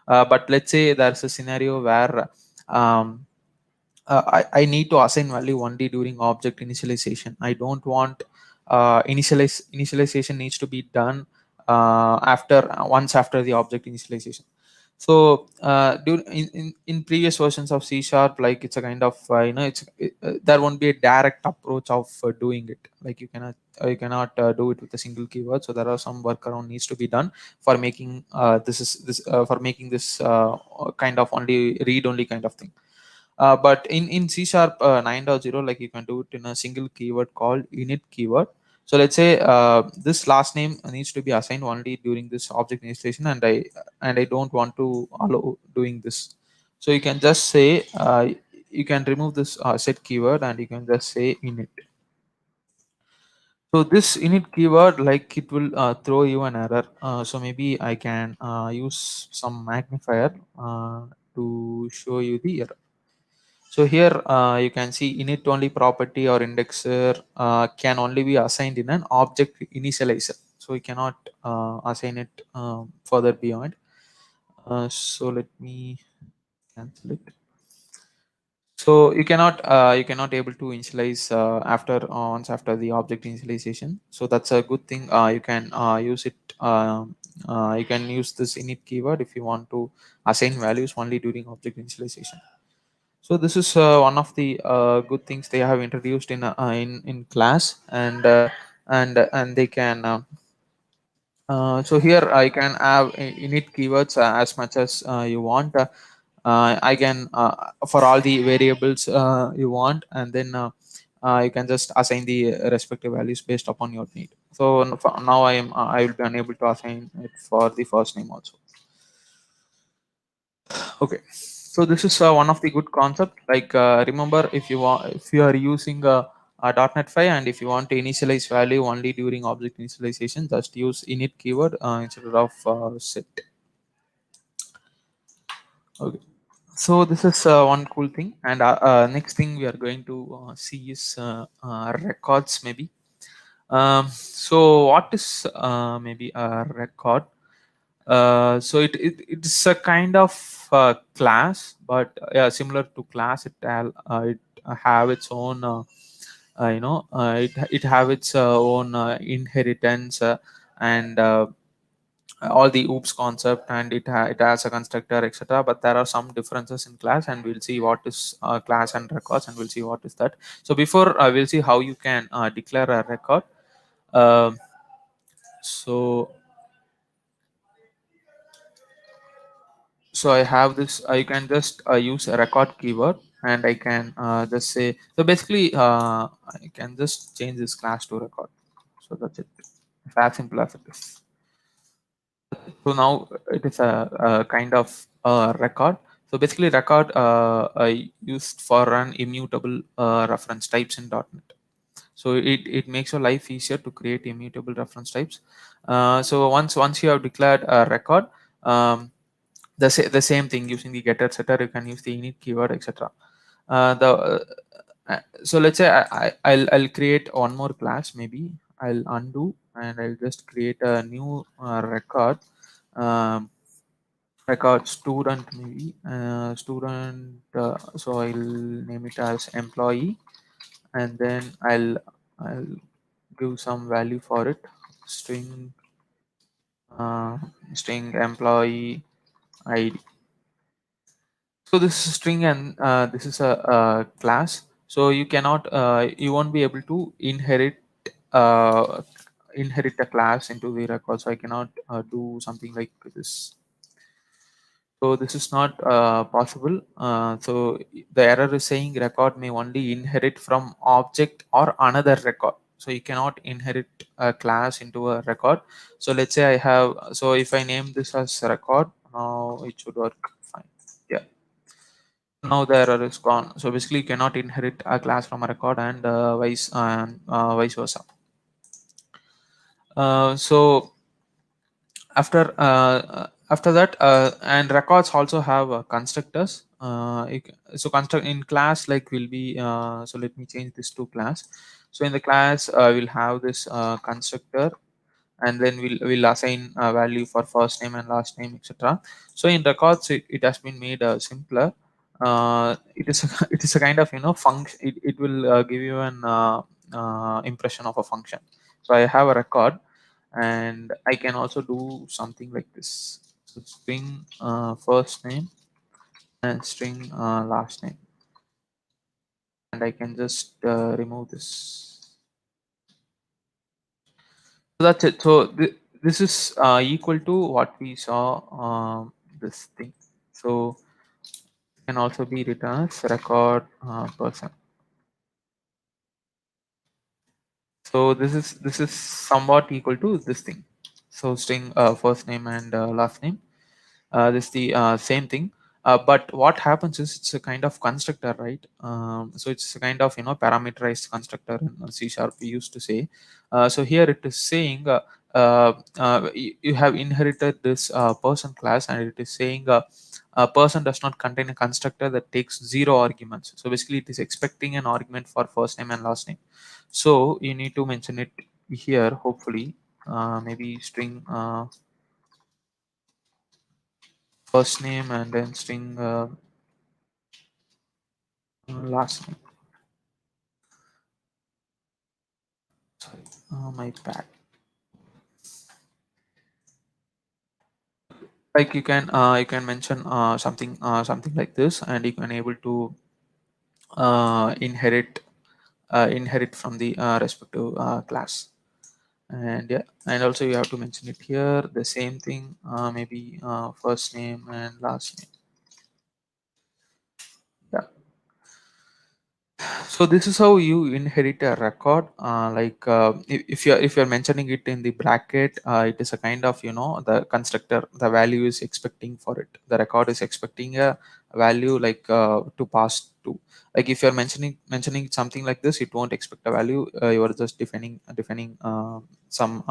But let's say there's a scenario where I need to assign value only during object initialization. I don't want initialization needs to be done after once after the object initialization. So in previous versions of C sharp, like it's a kind of there won't be a direct approach of doing it. Like you cannot do it with a single keyword. So there are some workaround needs to be done for making for making this kind of only read only kind of thing. But in C sharp 9.0, like you can do it in a single keyword called init keyword. So let's say this last name needs to be assigned only during this object initialization, and I don't want to allow doing this. So you can just say you can remove this set keyword and you can just say init. So this init keyword, like it will throw you an error. So maybe I can use some magnifier to show you the error. So here you can see init only property or indexer can only be assigned in an object initializer. So we cannot assign it further beyond. So let me cancel it. So you cannot able to initialize after once after the object initialization. So that's a good thing. You can use it. You can use this init keyword if you want to assign values only during object initialization. So this is one of the good things they have introduced in class, and they can. So here I can have init keywords as much as you want. I can for all the variables you want, and then you can just assign the respective values based upon your need. So for now I will be unable to assign it for the first name also. Okay, so this is one of the good concept. Like remember, if you are using a .NET 5 and if you want to initialize value only during object initialization, just use init keyword instead of set. Okay, so this is one cool thing, and next thing we are going to see is records maybe. So what is maybe a record? So it's a kind of class, but yeah, similar to class, it have its own it have its own inheritance and all the oops concept, and it has a constructor, etc. But there are some differences in class, and we'll see what is class and records, and we'll see what is that. So before we'll see how you can declare a record. Um so so I have this. You can just use a record keyword, and I can just say. So basically, I can just change this class to record. So that's it. It's as simple as it is. So now it is a kind of record. So basically, record I used for run immutable reference types in .NET. So it makes your life easier to create immutable reference types. So once you have declared a record, the same thing, using the getter setter, you can use the init keyword, etc. The So let's say I'll create one more class. Maybe I'll undo and I'll just create a new record, um, record student, maybe student. So I'll name it as employee, and then I'll give some value for it, string uh, string employee ID. So this is string, and this is a class. So you won't be able to uh, inherit a class into the record. So I cannot do something like this. So this is not possible. So the error is saying record may only inherit from object or another record. So you cannot inherit a class into a record. So let's say I have. So if I name this as record, now it should work fine. Yeah. Now the error is gone. So basically, you cannot inherit a class from a record, and vice versa. So after that, and records also have constructors. So construct in class, like, will be so let me change this to class. So in the class, we'll have this constructor, and then we'll assign a value for first name and last name, etc. So in records, it has been made simpler. It is it is a kind of, function. It will give you an impression of a function. So I have a record, and I can also do something like this. So string first name and string last name, and I can just remove this. So that's it. So this is equal to what we saw, this thing. So it can also be written as record person. So this is somewhat equal to this thing. So string first name and last name. This is the same thing. But what happens is, it's a kind of constructor, right? So it's a kind of, parameterized constructor in C sharp, we used to say. So here it is saying, you have inherited this person class, and it is saying a person does not contain a constructor that takes 0 arguments. So basically, it is expecting an argument for first name and last name. So you need to mention it here, hopefully. Maybe string first name, and then string last name. Sorry, my bad. Like, you can mention something like this, and you can able to inherit from the respective class. And yeah, and also you have to mention it here, the same thing, maybe first name and last name. Yeah. So this is how you inherit a record. Like, if you're mentioning it in the bracket, it is a kind of, the constructor, the value is expecting for it. The record is expecting a value, like, to pass to. Like, if you're mentioning something like this, it won't expect a value. You are just defining some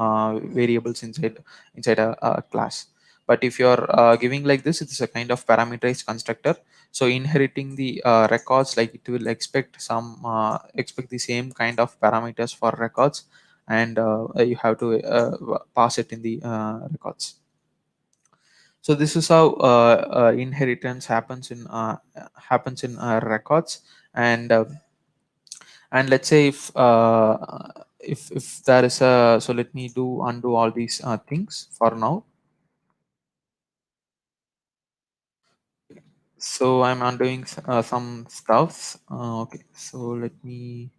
variables inside a class. But if you're giving like this, it is a kind of parameterized constructor. So inheriting the records, like, it will expect the same kind of parameters for records, and you have to pass it in the records. So this is how inheritance happens in records. And and let's say, if there is a, so let me undo all these things for now. So I'm undoing some stuffs. Okay, so let me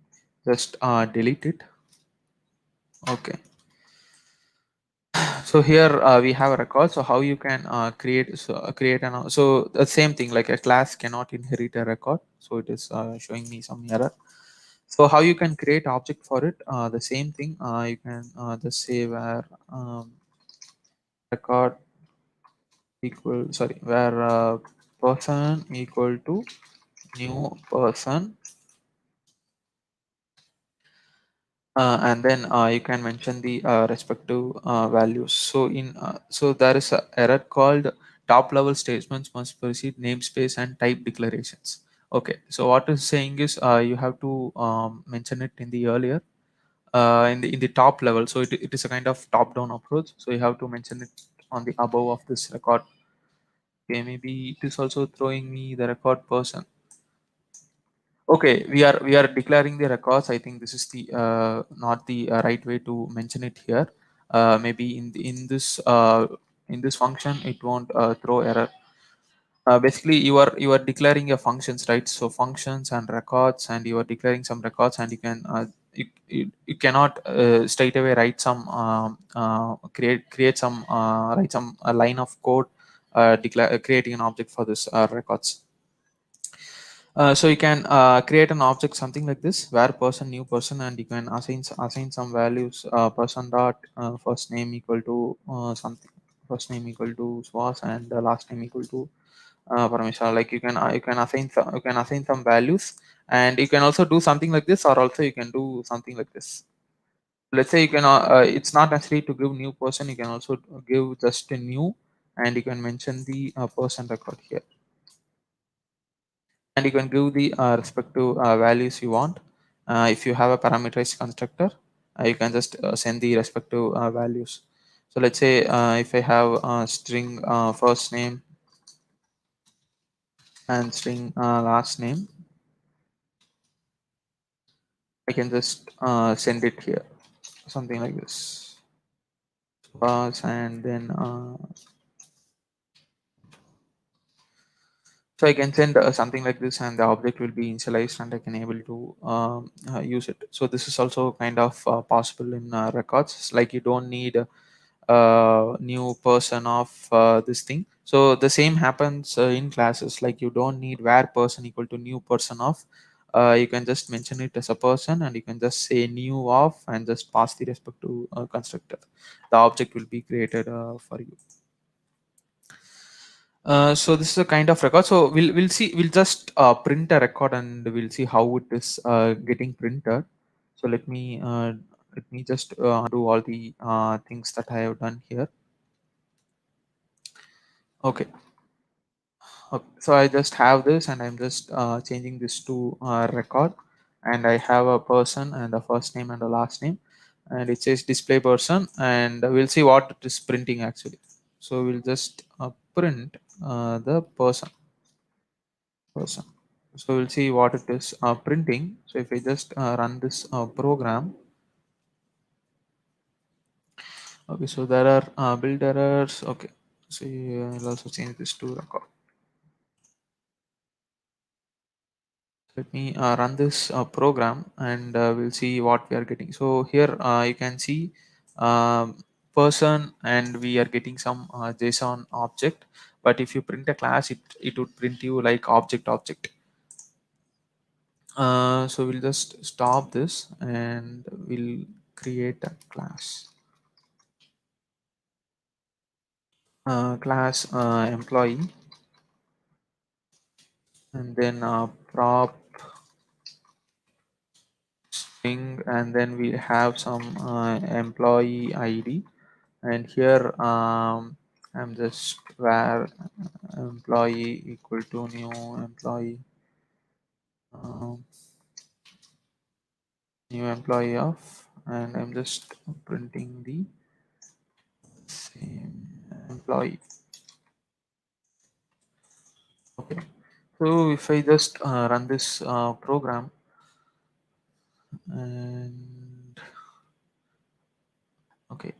just delete it. Okay, so here we have a record. So how you can create an, so the same thing, like, a class cannot inherit a record, so it is showing me some error. So how you can create object for it, the same thing, you can just say where record equal, sorry, where person equal to new person, and then you can mention the respective values. So so there is a error called top level statements must precede namespace and type declarations. Okay, so what is saying is you have to mention it in the earlier in the top level. So it is a kind of top down approach. So you have to mention it on the above of this record. Okay, maybe it is also throwing me the record person. Okay, we are declaring the records. I think this is the not the right way to mention it here. Maybe in this function it won't throw error. Basically, you are declaring your functions, right? So functions and records, and you are declaring some records, and you can you cannot straight away write some create some write some a line of code declare creating an object for this records. So you can create an object something like this where person new person, and you can assign some values person dot first name equal to something, first name equal to Swas, and last name equal to Parmeshwar. Like you can assign you can assign some values, and you can also do something like this, or also you can do something like this. Let's say you can it's not necessary to give new person, you can also give just a new, and you can mention the person record here, and you can give the respective values you want. If you have a parameterized constructor, you can just send the respective values. So let's say if I have string first name and string last name, I can just send it here, something like this. And then so I can send something like this, and the object will be initialized, and I can able to use it. So this is also kind of possible in records. Like you don't need new person of this thing. So the same happens in classes. Like you don't need where person equal to new person of. You can just mention it as a person, and you can just say new of, and just pass the respective constructor. The object will be created for you. So this is a kind of record. So we'll see. We'll just print a record, and we'll see how it is getting printed. So let me just do all the things that I have done here. Okay. Okay. So I just have this, and I'm just changing this to record, and I have a person and a first name and a last name, and it says display person, and we'll see what it is printing actually. So we'll just print the person. So we'll see what it is printing. So if I just run this program, okay, so there are build errors. Okay, so I'll also change this to record. Let me run this program, and we'll see what we are getting. So here you can see person, and we are getting some JSON object. But if you print a class, it would print you like object. So we'll just stop this, and we'll create a class. Class employee, and then prop string, and then we have some employee ID, and here I'm just where employee equal to new employee, um, new employee of, and I'm just printing the same employee. Okay, so if I just run this program, and okay.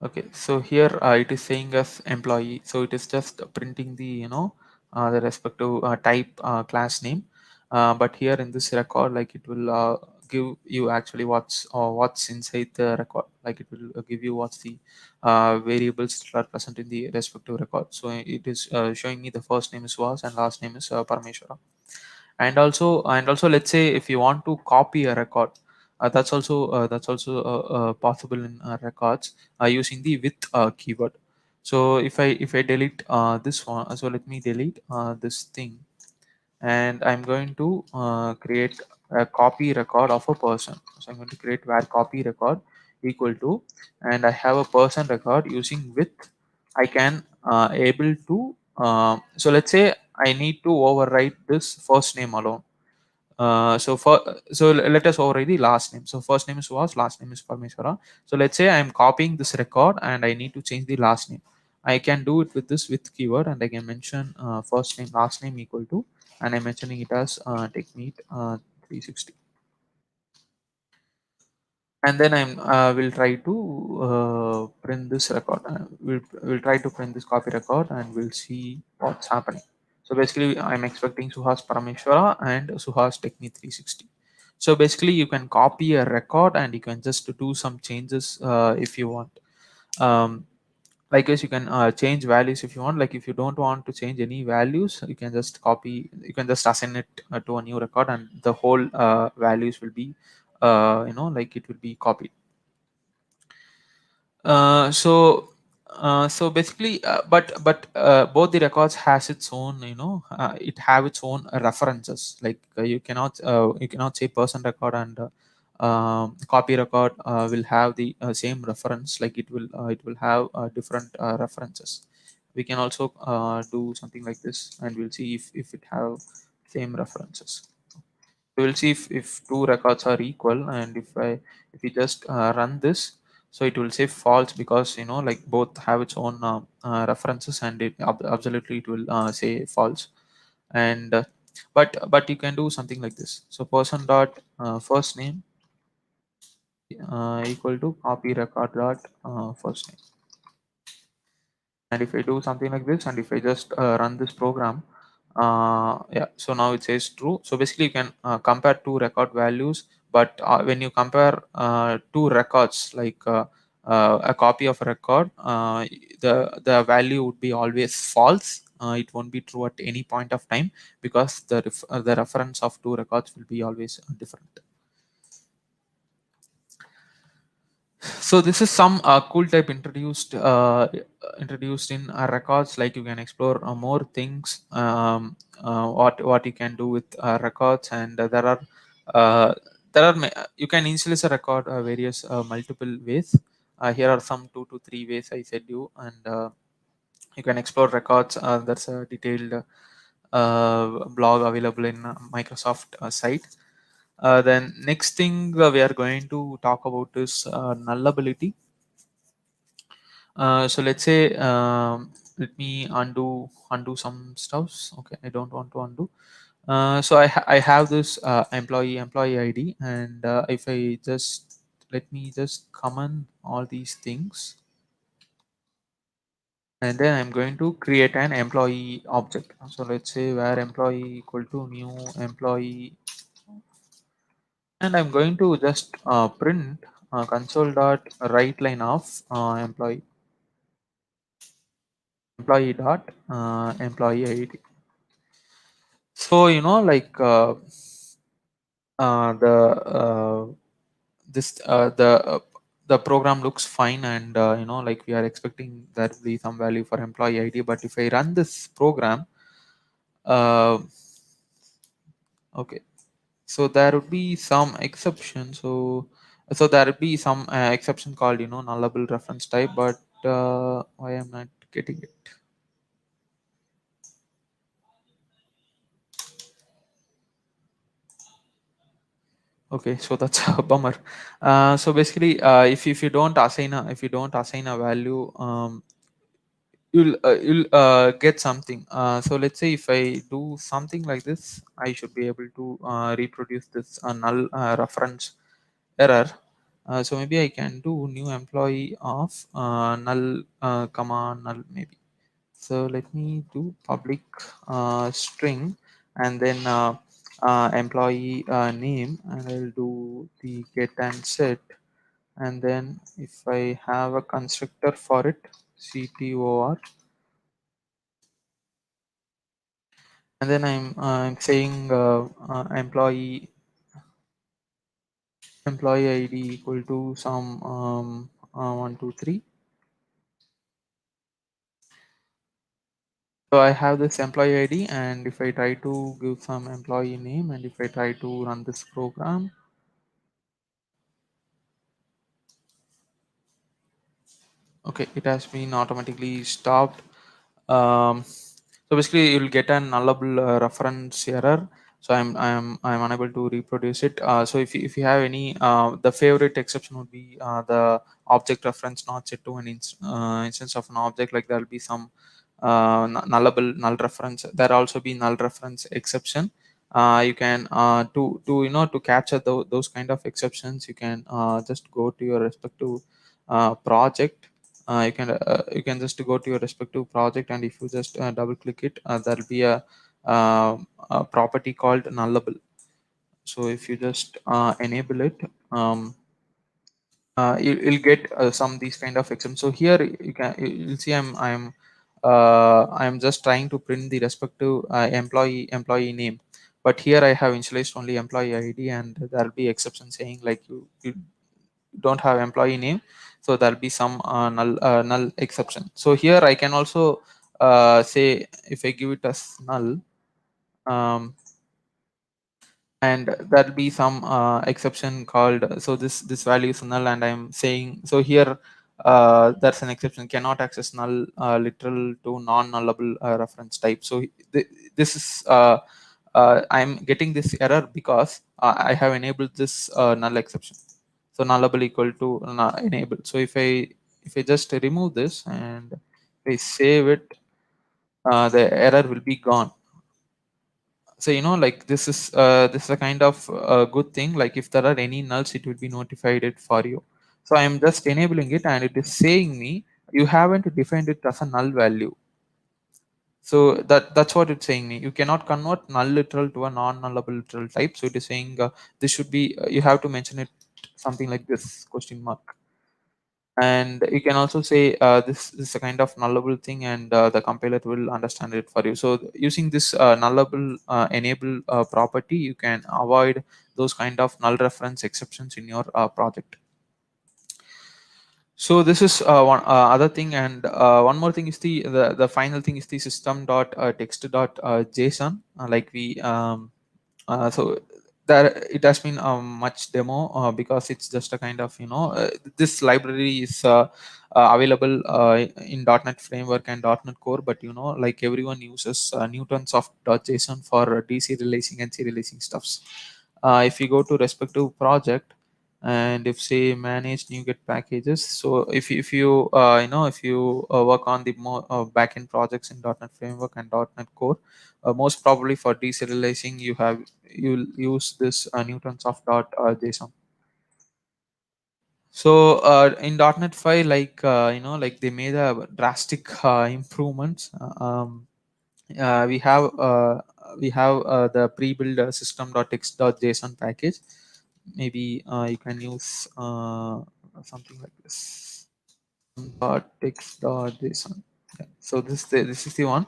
Okay, so here it is saying as employee, so it is just printing the the respective type class name, but here in this record, like it will give you actually what's inside the record, like it will give you what's the variables that are present in the respective record. So it is showing me the first name is Was and last name is Parameshwara. And also let's say if you want to copy a record, that's also possible in records using the with keyword. So if I delete this one, so let me delete this thing, and I'm going to create a copy record of a person. So I'm going to create var copy record equal to, and I have a person record using with I can able to. So let's say I need to overwrite this first name alone. Let us override the last name. So first name is Suhas, last name is Parmeshwara. So let's say I am copying this record and I need to change the last name. I can do it with this with keyword, and I can mention first name last name equal to, and I'm mentioning it as techmeet 360. And then I'm will try to print this record. We'll try to print this copy record, and we'll see what's happening. So basically, I'm expecting Suhas Parameshwara and Suhas Techni 360. So basically, you can copy a record and you can just do some changes if you want. Um, Likewise, you can change values if you want. Like if you don't want to change any values, you can just copy. You can just assign it to a new record, and the whole values will be, like it will be copied. So basically, both the records has its own, it have its own references. Like you cannot say person record and copy record will have the same reference. Like it will have different references. We can also do something like this, and we'll see if it have same references. We will see if two records are equal, and if we just run this, so it will say false, because like both have its own references, and absolutely it will say false. And but you can do something like this. So person dot first name equal to copy record dot first name. And if I do something like this, and if I just run this program, yeah, so now it says true. So basically you can compare two record values, but when you compare two records, like a copy of a record, the value would be always false. It won't be true at any point of time, because the reference of two records will be always different. So this is some cool type introduced in records. Like you can explore more things, what you can do with records. And uh, you can initialize a record various multiple ways. Here are some 2 to 3 ways I said you. And you can explore records. That's a detailed blog available in Microsoft site. Then next thing we are going to talk about is nullability. So let's say, let me undo some stuffs. Okay, I don't want to undo. So I have this employee ID, and if I just let me just comment all these things, and then I'm going to create an employee object. So let's say where employee equal to new employee, and I'm going to just print console dot write line of employee dot employee ID. So like the this the program looks fine, and like we are expecting there will be some value for employee ID. But if I run this program, uh, okay, so there would be some exception. So there would be some exception called nullable reference type. But why I'm not getting it? Okay, so that's a bummer. So basically, if you don't assign a value, you'll get something. So let's say if I do something like this, I should be able to reproduce this null reference error. So maybe I can do new employee of null comma null maybe. So let me do public string, and then employee name, and I'll do the get and set. And then if I have a constructor for it, ctor, and then I'm saying employee ID equal to some 1 2 3. So I have this employee ID, and if I try to give some employee name, and if I try to run this program, okay, it has been automatically stopped. So basically, you'll get a nullable reference error. So I'm unable to reproduce it. So if you have any, the favorite exception would be the object reference not set to an instance of an object. Like there'll be some nullable null reference. There also be null reference exception. You can to to capture those kind of exceptions. You can just go to your respective project. You can just go to your respective project, and if you just double click it, there'll be a property called nullable. So if you just enable it, you'll get some these kind of exceptions. So here you'll see I'm just trying to print the respective employee name, but here I have initialized only employee ID, and there'll be exception saying like you don't have employee name, so there'll be some null exception. So here I can also say, if I give it as null, um, and there'll be some exception called, so this value is null, and I'm saying, so here there's an exception, cannot access null literal to non-nullable reference type. So this is I'm getting this error because I have enabled this null exception. So nullable equal to enable. So if I just remove this and if I save it, the error will be gone. So like this is a kind of good thing. Like if there are any nulls, it will be notified it for you. So I am just enabling it, and it is saying me you haven't defined it as a null value. So that's what it's saying me. You cannot convert null literal to a non-nullable literal type. So it is saying this should be you have to mention it something like this question mark. And you can also say this is a kind of nullable thing, and the compiler will understand it for you. So using this nullable enable property, you can avoid those kind of null reference exceptions in your project. So this is one other thing, and one more thing is the final thing is the system dot text dot json, like we so there it has been much demo because it's just a kind of this library is available in .NET framework and .NET core, but like everyone uses newtons of .json for deserializing and serializing stuffs. If you go to respective project, and if say manage NuGet packages, so if you if you work on the more backend projects in .NET framework and .NET core, most probably for deserializing you'll use this newtonsoft json. So in .NET 5, like like they made a drastic improvements. We have the pre-built system.x.json package. Maybe you can use something like this, .x.json. Yeah. So this is the one.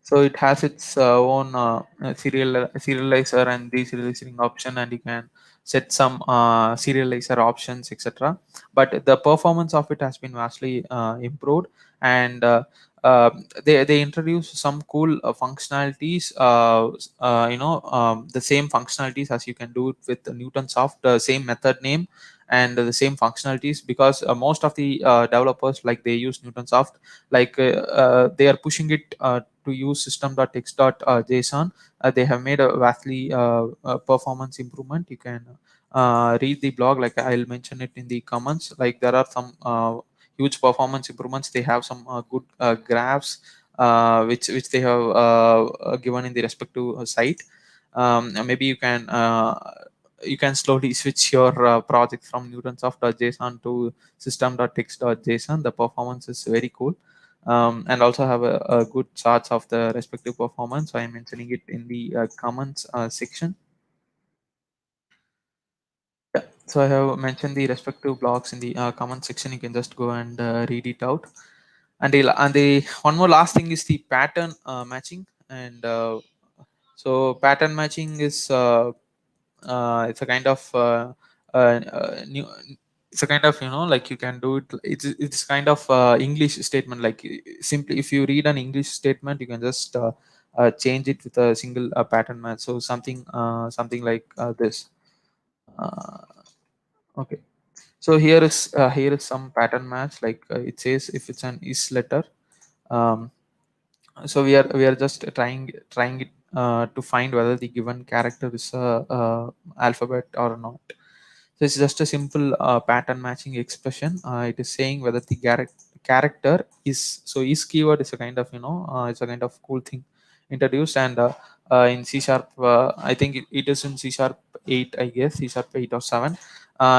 So it has its own serializer and deserializing option, and you can set some serializer options, etc. But the performance of it has been vastly improved, and uh, they introduce some cool functionalities. The same functionalities as you can do it with the Newtonsoft, the same method name and the same functionalities, because most of the developers, like they use Newtonsoft, like they are pushing it to use system.x.json. They have made a vastly performance improvement. You can read the blog, like I'll mention it in the comments. Like there are some huge performance improvements. They have some good graphs which they have given in the respective site. Maybe you can slowly switch your project from newtonsoft.json to system.x.json. The performance is very cool, and also have a good charts of the respective performance. So I'm mentioning it in the comments section. Yeah. So I have mentioned the respective blocks in the comment section. You can just go and read it out. And the one more last thing is the pattern matching. And so pattern matching is it's a kind of new. it's a kind of, like you can do it. It's kind of English statement, like simply if you read an English statement, you can just change it with a single pattern match. So something like this. uh, okay, so here is some pattern match, like it says if it's an is letter. um, so we are just trying it to find whether the given character is a alphabet or not. So it's just a simple pattern matching expression. It is saying whether the character is, so is keyword is a kind of, it's a kind of cool thing introduced. And in C sharp, I think it is in C sharp 8, I guess C sharp 8 or 7.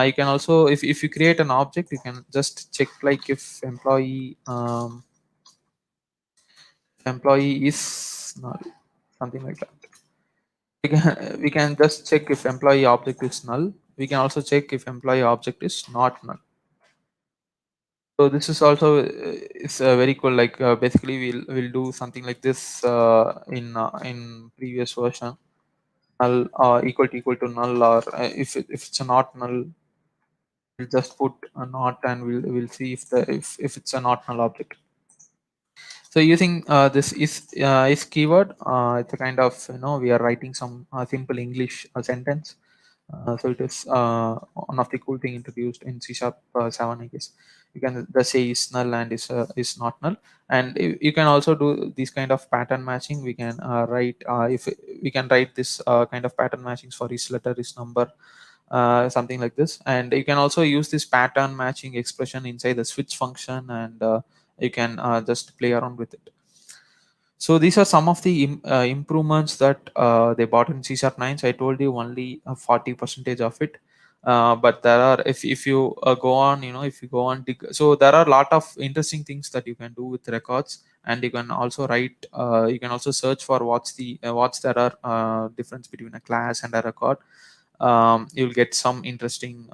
You can also, if you create an object, you can just check like if employee is null, something like that. We can just check if employee object is null. We can also check if employee object is not null. So this is also is very cool. Like basically, we'll do something like this in previous version. Null equal to null, or if it's a not null, we'll just put a not, and we'll see if it's a not null object. So using this is keyword, it's a kind of, we are writing some simple English sentence. So it is one of the cool thing introduced in C sharp 7, I guess. You can just say is null and is not null, and you can also do this kind of pattern matching. We can write if we can write this kind of pattern matchings for is letter, is number, something like this. And you can also use this pattern matching expression inside the switch function, and you can just play around with it. So these are some of the improvements that they bought in C Sharp 9. So I told you only 40 percentage of it. But there are, if you go on, if you go on, so there are a lot of interesting things that you can do with records. And you can also write, you can also search for what's there are difference between a class and a record. You'll get some interesting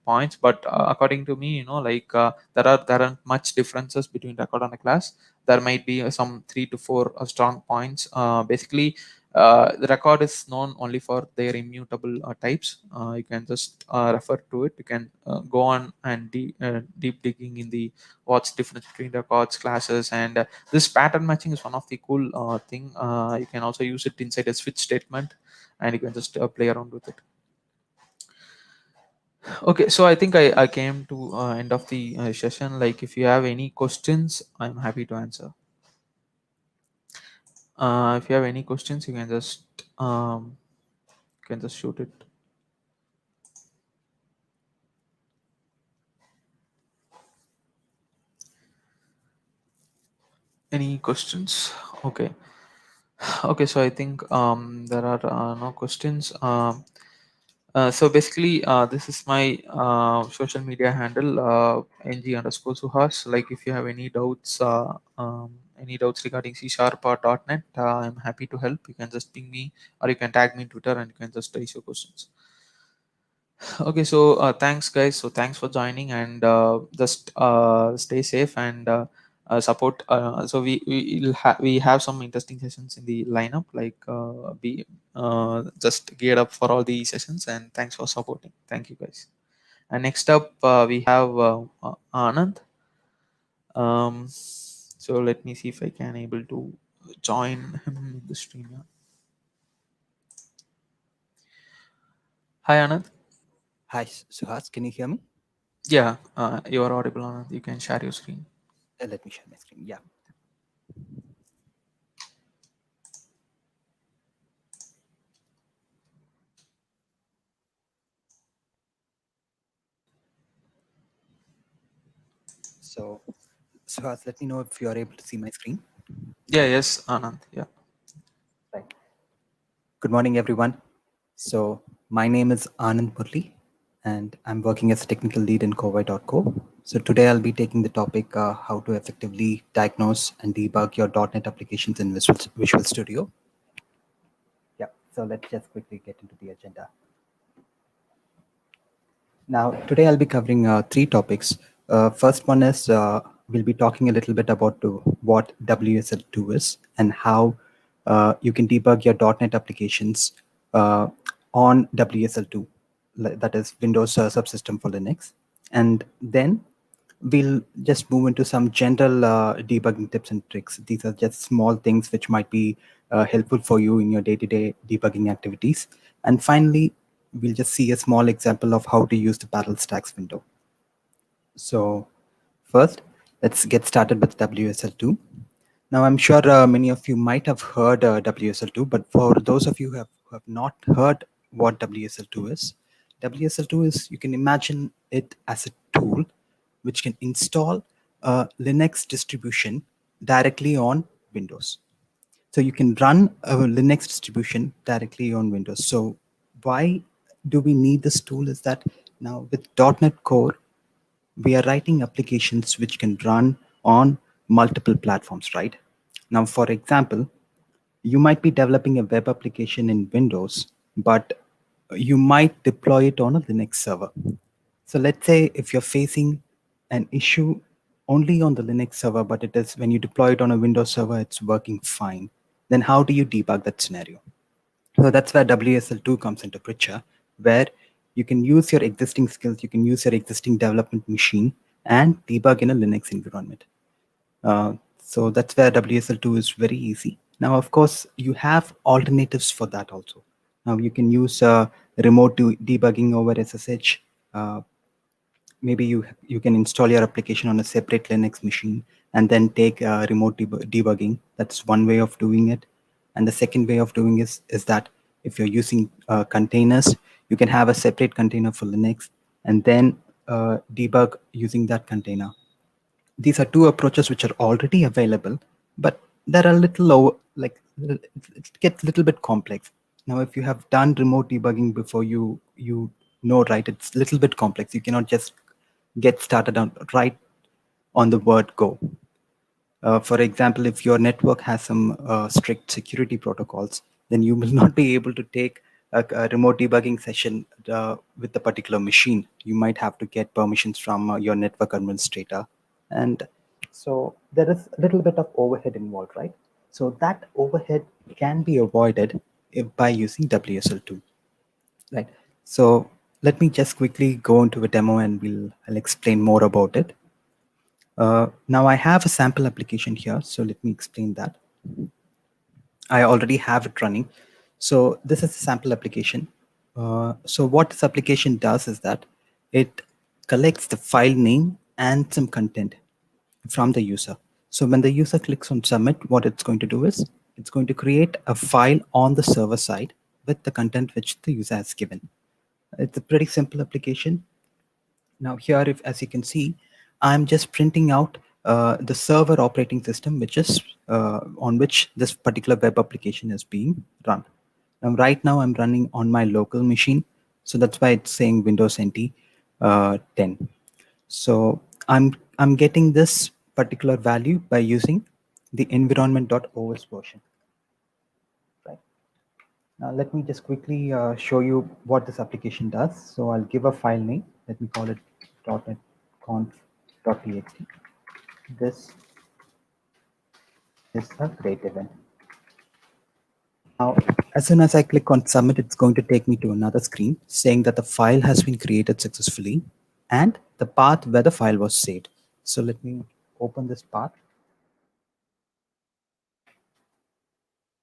points. But according to me, like there aren't much differences between record and a class. There might be some 3 to 4 strong points. Basically, the record is known only for their immutable types. You can just refer to it. You can go on and deep digging in the what's difference between records, classes. And this pattern matching is one of the cool thing. You can also use it inside a switch statement, and you can just play around with it. Okay, so I think I came to end of the session. Like if you have any questions, I'm happy to answer. If you have any questions, you can just shoot it. Any questions? Okay. Okay, so I think there are no questions. So basically, this is my social media handle, ng_suhas. Like if you have any doubts regarding C sharp or .NET, I'm happy to help. You can just ping me, or you can tag me in Twitter, and you can just raise your questions. Okay, so thanks guys. So thanks for joining, and just stay safe and support. So we have some interesting sessions in the lineup. Like be just geared up for all the sessions, and thanks for supporting. Thank you guys. And next up we have Anand. So let me see if I can able to join him in the stream. Yeah. Hi Anand. Hi, Suhas, can you hear me? Yeah, you are audible, Anand. You can share your screen. Let me share my screen. Yeah. So, Suhas, let me know if you are able to see my screen. Yeah, yes, Anand. Yeah. Right. Good morning, everyone. So, my name is Anand Murli, and I'm working as a technical lead in Coimbatore. So, today I'll be taking the topic how to effectively diagnose and debug your .NET applications in Visual Studio. Yeah, so let's just quickly get into the agenda. Now, today I'll be covering 3 topics. First one is we'll be talking a little bit about what WSL2 is and how you can debug your .NET applications on WSL2, that is Windows Subsystem for Linux. And then we'll just move into some general debugging tips and tricks. These are just small things which might be helpful for you in your day-to-day debugging activities. And finally, we'll just see a small example of how to use the parallel stacks window. So first, let's get started with WSL2. Now, I'm sure many of you might have heard WSL2, but for those of you who have not heard what WSL2 is, WSL2 is, you can imagine it as a tool which can install a Linux distribution directly on Windows. So you can run a Linux distribution directly on Windows. So why do we need this tool is that now with .NET Core, we are writing applications which can run on multiple platforms, right? Now, for example, you might be developing a web application in Windows, but you might deploy it on a Linux server. So let's say if you're facing an issue only on the Linux server, but it is when you deploy it on a Windows server, it's working fine. Then how do you debug that scenario? So that's where WSL2 comes into picture, where you can use your existing skills, you can use your existing development machine and debug in a Linux environment. So that's where WSL2 is very easy. Now, of course, you have alternatives for that also. Now you can use remote debugging over SSH. Uh, Maybe you can install your application on a separate Linux machine and then take remote debugging. That's one way of doing it. And the second way of doing is that if you're using containers, you can have a separate container for Linux and then debug using that container. These are two approaches which are already available, but they're a little low, like it gets a little bit complex. Now, if you have done remote debugging before, you know, right, it's a little bit complex. You cannot just get started on right on the word go. For example, if your network has some strict security protocols, then you will not be able to take a remote debugging session with a particular machine. You might have to get permissions from your network administrator. And so there is a little bit of overhead involved, right? So that overhead can be avoided by using WSL2, right? So let me just quickly go into a demo and I'll explain more about it. Now I have a sample application here, so let me explain that. I already have it running. So this is a sample application. So what this application does is that it collects the file name and some content from the user. So when the user clicks on submit, what it's going to do is it's going to create a file on the server side with the content which the user has given. It's a pretty simple application. Now here, as you can see, I'm just printing out the server operating system, which is on which this particular web application is being run. Now, right now I'm running on my local machine. So that's why it's saying Windows NT 10. So I'm getting this particular value by using the environment.os version. Right. Now let me just quickly show you what this application does. So I'll give a file name. Let me call it .NET conf.txt. This is a great event. Now, as soon as I click on submit, it's going to take me to another screen saying that the file has been created successfully and the path where the file was saved. So let me open this path.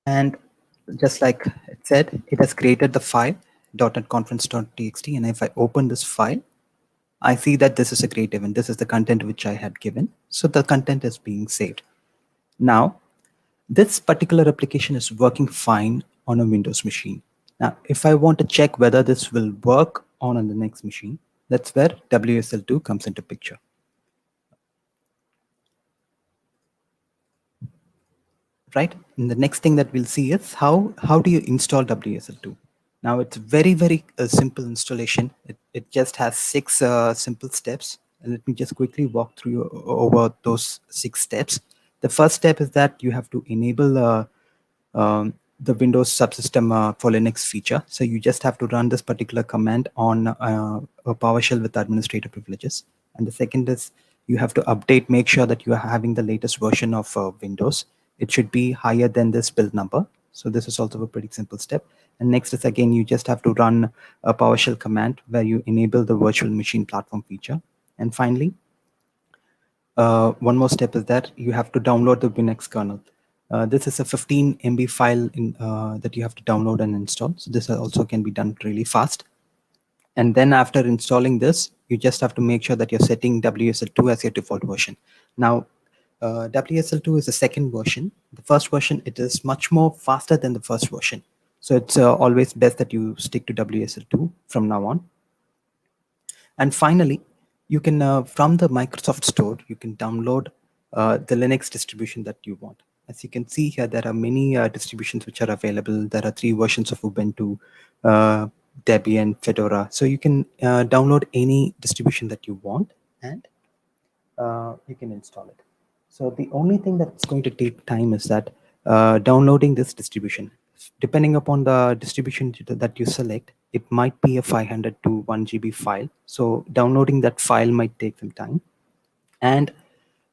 And just like it said, it has created the file .NET-conference.txt. And if I open this file, I see that this is a great event. This is the content which I had given. So the content is being saved. Now, this particular application is working fine on a Windows machine. Now, if I want to check whether this will work on a Linux machine, that's where WSL2 comes into picture. Right? And the next thing that we'll see is how do you install WSL2? Now, it's very simple installation. It just has 6 simple steps. And let me just quickly walk through over those 6 steps. The first step is that you have to enable the Windows subsystem for Linux feature. So you just have to run this particular command on a PowerShell with administrator privileges. And the second is you have to make sure that you are having the latest version of Windows. It should be higher than this build number. So this is also a pretty simple step. And next is again, you just have to run a PowerShell command where you enable the virtual machine platform feature. And finally, one more step is that you have to download the Linux kernel. This is a 15 MB file that you have to download and install. So this also can be done really fast. And then after installing this, you just have to make sure that you're setting WSL2 as your default version. Now, WSL2 is the second version. The first version, it is much more faster than the first version. So it's always best that you stick to WSL2 from now on. And finally, you can, from the Microsoft Store, you can download the Linux distribution that you want. As you can see here, there are many distributions which are available. There are 3 versions of Ubuntu, Debian, Fedora. So you can download any distribution that you want, and you can install it. So the only thing that's going to take time is that downloading this distribution. Depending upon the distribution that you select, it might be a 500 to 1 GB file. So downloading that file might take some time. And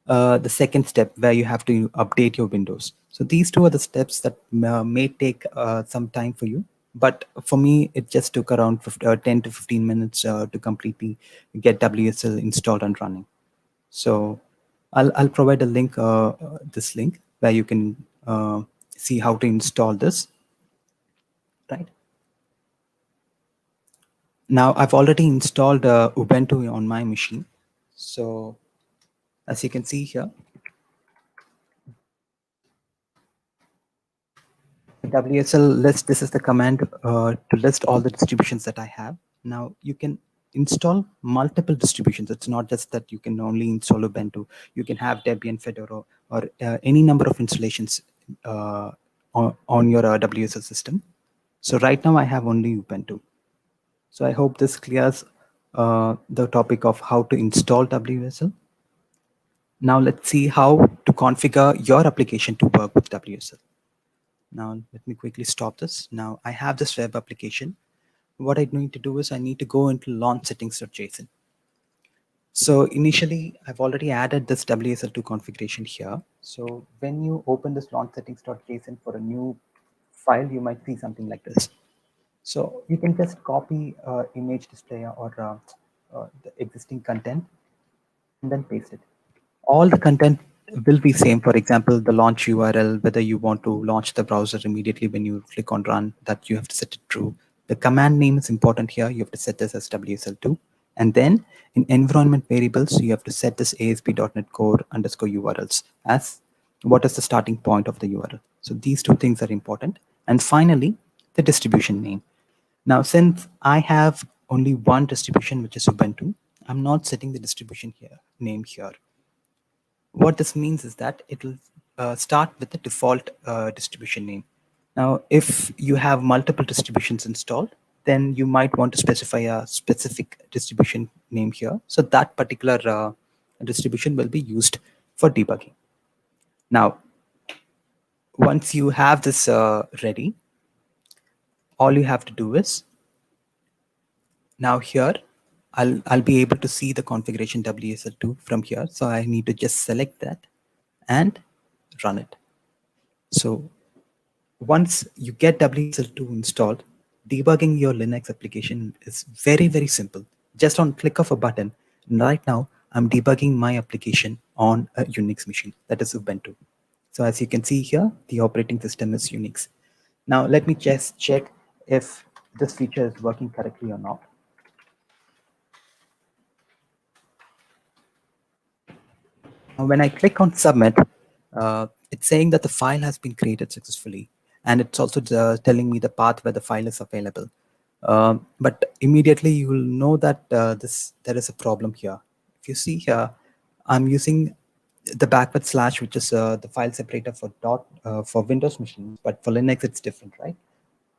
the second step, where you have to update your Windows. So these 2 are the steps that may take some time for you. But for me, it just took around 10 to 15 minutes to completely get WSL installed and running. So I'll provide a link, this link, where you can see how to install this, right? Now I've already installed Ubuntu on my machine. So as you can see here, the WSL list, this is the command to list all the distributions that I have. Now you can install multiple distributions. It's not just that you can only install Ubuntu. You can have Debian, Fedora, or any number of installations on your WSL system. So right now I have only Ubuntu. So I hope this clears the topic of how to install WSL. Now let's see how to configure your application to work with WSL. Now let me quickly stop this. Now I have this web application. What I need to do is I need to go into launch settings.json. So initially I've already added this WSL2 configuration here. So when you open this launch settings.json for a new file, you might see something like this. So you can just copy image display or the existing content and then paste it. All the content will be same. For example, the launch URL, whether you want to launch the browser immediately when you click on run, that you have to set it true. The command name is important here. You have to set this as WSL2. And then in environment variables, you have to set this ASP.NET Core underscore URLs as what is the starting point of the URL. So these 2 things are important. And finally, the distribution name. Now, since I have only one distribution, which is Ubuntu, I'm not setting the distribution name here. What this means is that it will start with the default distribution name. Now, if you have multiple distributions installed, then you might want to specify a specific distribution name here. So that particular distribution will be used for debugging. Now, once you have this ready, all you have to do is, now here, I'll be able to see the configuration WSL2 from here. So I need to just select that and run it. So once you get WSL2 installed, debugging your Linux application is very, very simple. Just on click of a button. Right now, I'm debugging my application on a Unix machine, that is Ubuntu. So as you can see here, the operating system is Unix. Now let me just check if this feature is working correctly or not. Now, when I click on submit, it's saying that the file has been created successfully. And it's also telling me the path where the file is available. But immediately you will know that there is a problem here. If you see here, I'm using the // which is the file separator for Windows machines, but for Linux it's different, right?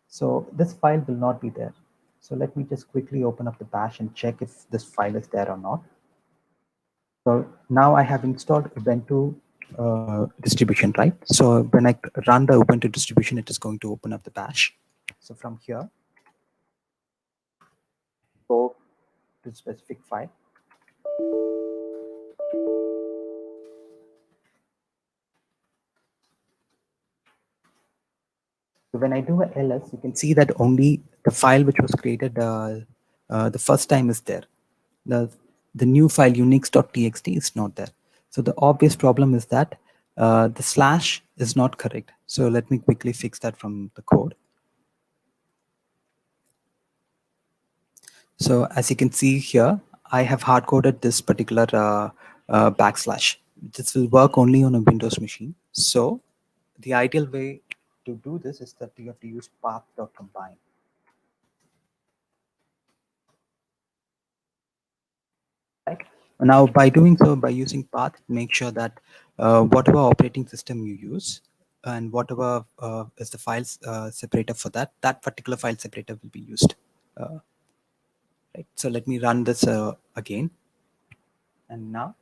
So this file will not be there. So let me just quickly open up the bash and check if this file is there or not. So now I have installed Ubuntu distribution, right? So when I run the Ubuntu distribution, it is going to open up the bash. So from here, go to the specific file. So when I do a ls, you can see that only the file which was created the first time is there. the new file unix.txt is not there. So the obvious problem is that the slash is not correct. So let me quickly fix that from the code. So as you can see here, I have hard coded this particular backslash. This will work only on a Windows machine. So the ideal way to do this is that you have to use path.combine. Right. Now, by doing so, by using path, make sure that whatever operating system you use and whatever is the files separator for that, that particular file separator will be used. Right. So let me run this again. And now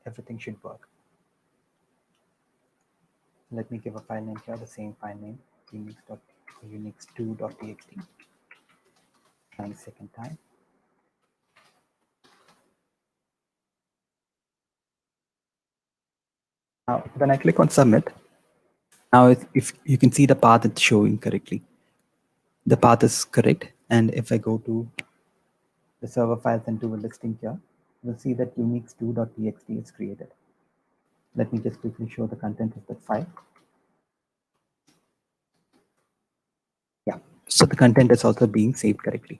everything should work. Let me give a file name here, the same file name, unix2.txt. Try the second time. Now, when I click on submit, now if you can see the path it's showing correctly. The path is correct. And if I go to the server files and do a listing here, you'll see that unix2.txt is created. Let me just quickly show the content of that file. Yeah, so the content is also being saved correctly.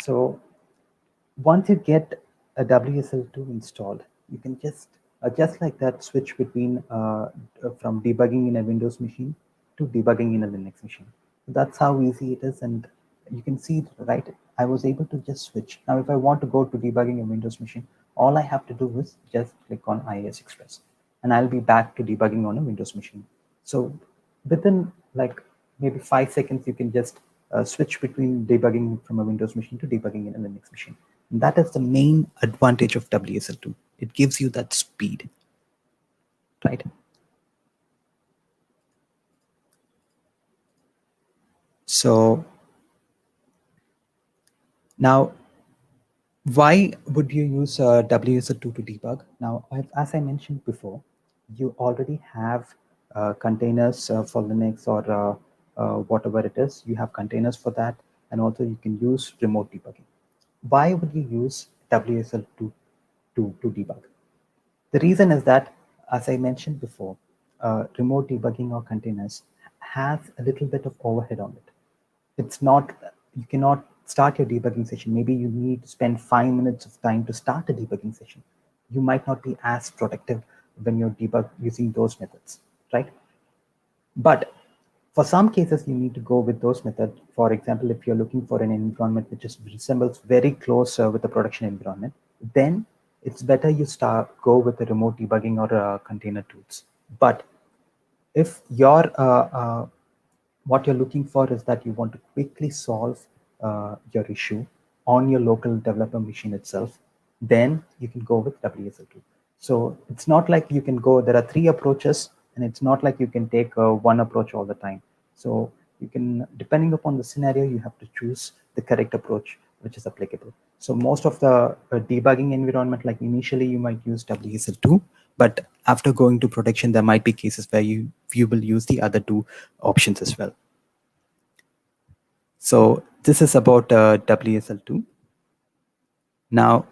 So once you get a WSL2 installed, you can just like that switch between from debugging in a Windows machine to debugging in a Linux machine. That's how easy it is, and you can see, right, I was able to just switch. Now, if I want to go to debugging a Windows machine, all I have to do is just click on IIS Express, and I'll be back to debugging on a Windows machine. So within like maybe 5 seconds, you can just switch between debugging from a Windows machine to debugging in a Linux machine. And that is the main advantage of WSL2. It gives you that speed, right? So now, why would you use WSL2 to debug? Now, as I mentioned before, you already have containers for Linux or whatever it is. You have containers for that, and also you can use remote debugging. Why would you use WSL2 to debug? The reason is that, as I mentioned before, remote debugging or containers has a little bit of overhead on it. It's not, you cannot start your debugging session. Maybe you need to spend 5 minutes of time to start a debugging session. You might not be as productive when you're debug using those methods, right? But for some cases, you need to go with those methods. For example, if you're looking for an environment which resembles very close with the production environment, then it's better you go with the remote debugging or container tools. But if what you're looking for is that you want to quickly solve your issue on your local developer machine itself, then you can go with WSL2. So it's not like you can go, there are 3 approaches, and it's not like you can take one approach all the time. So you can, depending upon the scenario, you have to choose the correct approach which is applicable. So most of the debugging environment, like initially you might use WSL2, but after going to production, there might be cases where you will use the other 2 options as well. So this is about WSL2. Now,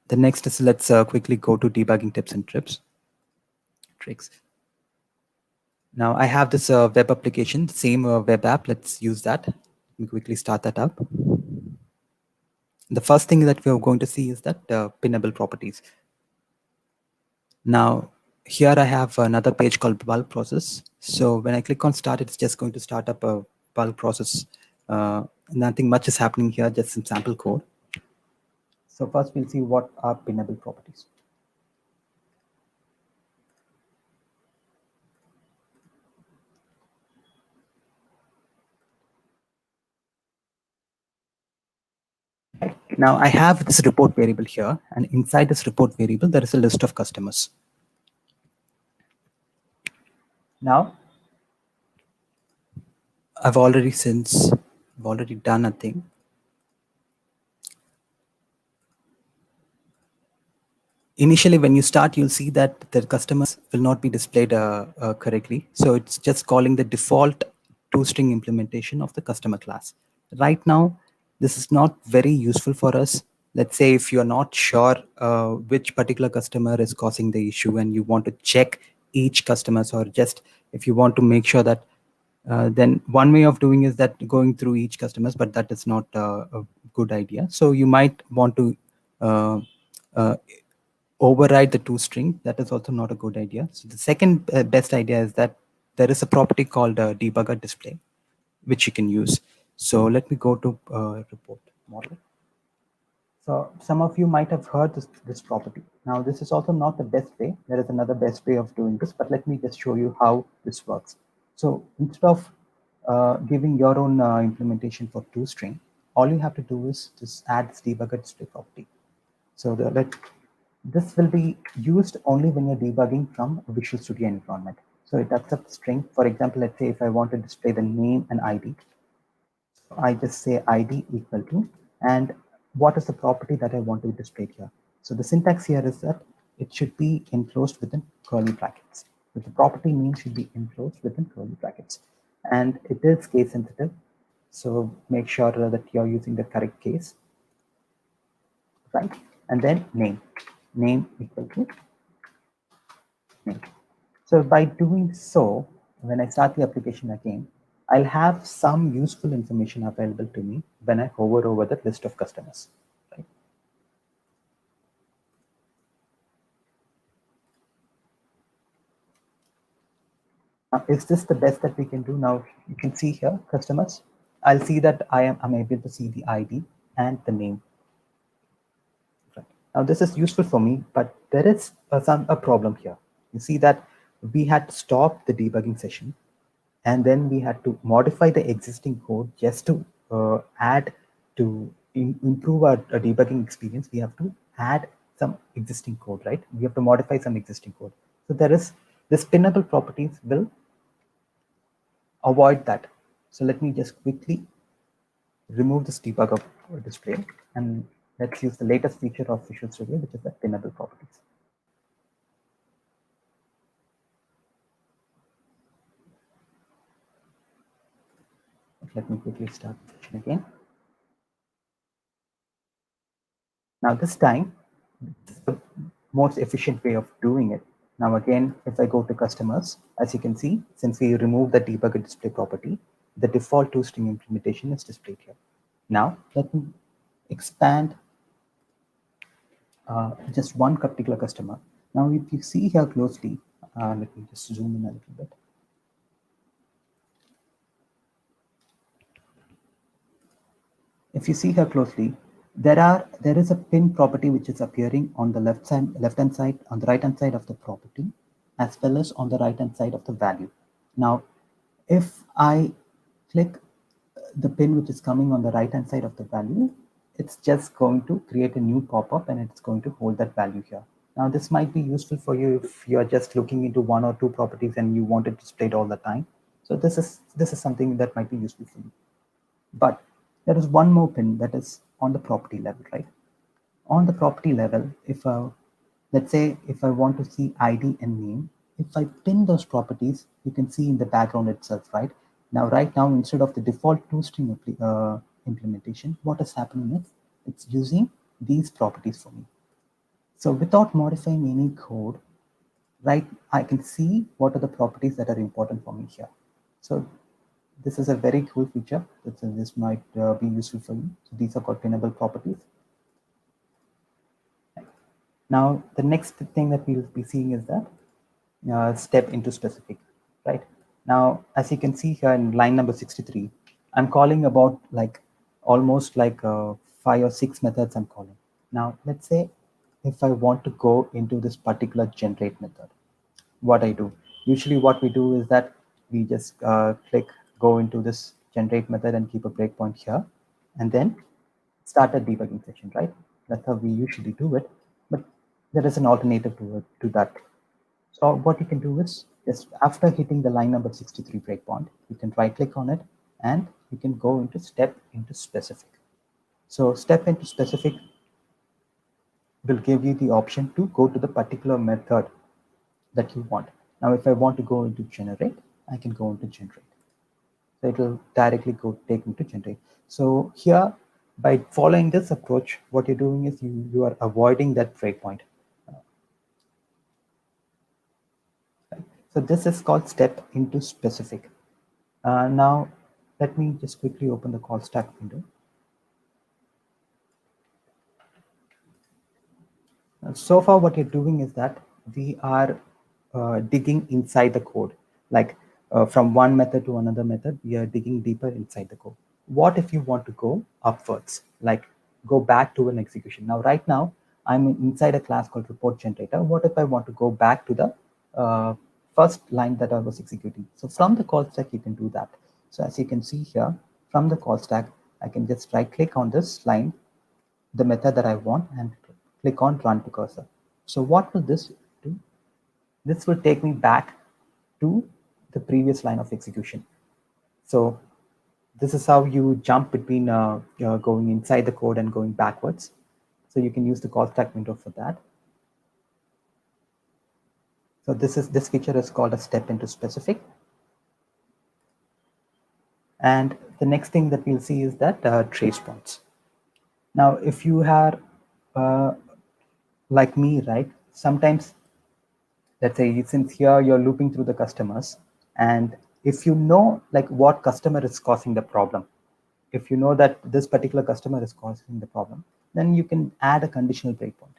the next is, let's quickly go to debugging tips and tricks. Now I have this web application, the same web app. Let's use that. Let me quickly start that up. The first thing that we're going to see is that pinnable properties. Now, here I have another page called bulk process. So when I click on start, it's just going to start up a bulk process. Nothing much is happening here, just some sample code. So first we'll see what are pinnable properties. Now I have this report variable here, and inside this report variable, there is a list of customers. Now, I've already done a thing. Initially, when you start, you'll see that the customers will not be displayed correctly. So it's just calling the default toString implementation of the customer class. Right now, this is not very useful for us let's say if you're not sure which particular customer is causing the issue and you want to check each customer, or just if you want to make sure that then one way of doing is that going through each customers, but that is not a good idea. So you might want to uh, uh, override the toString. That is also not a good idea. So the second best idea is that there is a property called debugger display, which you can use. So let me go to report model. So some of you might have heard this property. Now this is also not the best way. There is another best way of doing this, but let me just show you how this works. So instead of giving your own implementation for toString, all you have to do is just add this debugger display property. So this will be used only when you're debugging from a Visual Studio environment. So it accepts string. For example, let's say if I want to display the name and ID, I just say ID equal to, and what is the property that I want to display here? So the syntax here is that it should be enclosed within curly brackets. So the property name should be enclosed within curly brackets. And it is case sensitive. So make sure that you're using the correct case, right? And then name equal to name. So by doing so, when I start the application again, I'll have some useful information available to me when I hover over the list of customers. Right? Now, is this the best that we can do? Now you can see here customers. I'll see that I'm able to see the ID and the name. Right. Now this is useful for me, but there is a problem here. You see that we had to stop the debugging session, and then we had to modify the existing code just to add to improve our debugging experience. We have to add some existing code, right? We have to modify some existing code. So there is this pinnable properties will avoid that. So let me just quickly remove this debugger display, and let's use the latest feature of Visual Studio, which is the pinnable properties. Let me quickly start the session again. Now this time, this is the most efficient way of doing it. Now again, if I go to customers, as you can see, since we removed the debugger display property, the default toString implementation is displayed here. Now let me expand just one particular customer. Now if you see here closely, let me just zoom in a little bit. If you see here closely, there is a pin property which is appearing on the left hand side, on the right hand side of the property, as well as on the right hand side of the value. Now, if I click the pin which is coming on the right hand side of the value, it's just going to create a new pop-up and it's going to hold that value here. Now, this might be useful for you if you're just looking into one or two properties and you want it displayed all the time. So this is something that might be useful for you. But there is one more pin that is on the property level, right? On the property level, if let's say if I want to see ID and name, if I pin those properties, you can see in the background itself, right? Right now, instead of the default toString implementation, what is happening is it's using these properties for me. So without modifying any code, right, I can see what are the properties that are important for me here. So this is a very cool feature. This might be useful for you. So these are called pinnable properties. Now, the next thing that we'll be seeing is that step into specific, right? Now, as you can see here in line number 63, I'm calling about like almost like 5 or 6 methods I'm calling. Now, let's say if I want to go into this particular generate method, what I do. Usually what we do is that we just go into this generate method and keep a breakpoint here, and then start a debugging session, right? That's how we usually do it, but there is an alternative to that. So what you can do is just after hitting the line number 63 breakpoint, you can right click on it and you can go into step into specific. So step into specific will give you the option to go to the particular method that you want. Now, if I want to go into generate, I can go into generate. So it will directly take me to generate. So here, By following this approach, what you're doing is you are avoiding that breakpoint. So this is called step into specific. Now, let me just quickly open the call stack window. So far, what you're doing is that we are digging inside the code, like from one method to another method, we are digging deeper inside the code. What if you want to go upwards, like go back to an execution? Now, right now, I'm inside a class called report generator. What if I want to go back to the first line that I was executing? So from the call stack, you can do that. So as you can see here, from the call stack, I can just right click on this line, the method that I want, and click on run to cursor. So what will this do? This will take me back to the previous line of execution. So this is how you jump between going inside the code and going backwards. So you can use the call stack window for that. So this feature is called a step into specific. And the next thing that we'll see is that trace points. Now, if you are like me, right? Sometimes, let's say, since here you're looping through the customers, and if you know like what customer is causing the problem, if you know that this particular customer is causing the problem, then you can add a conditional breakpoint,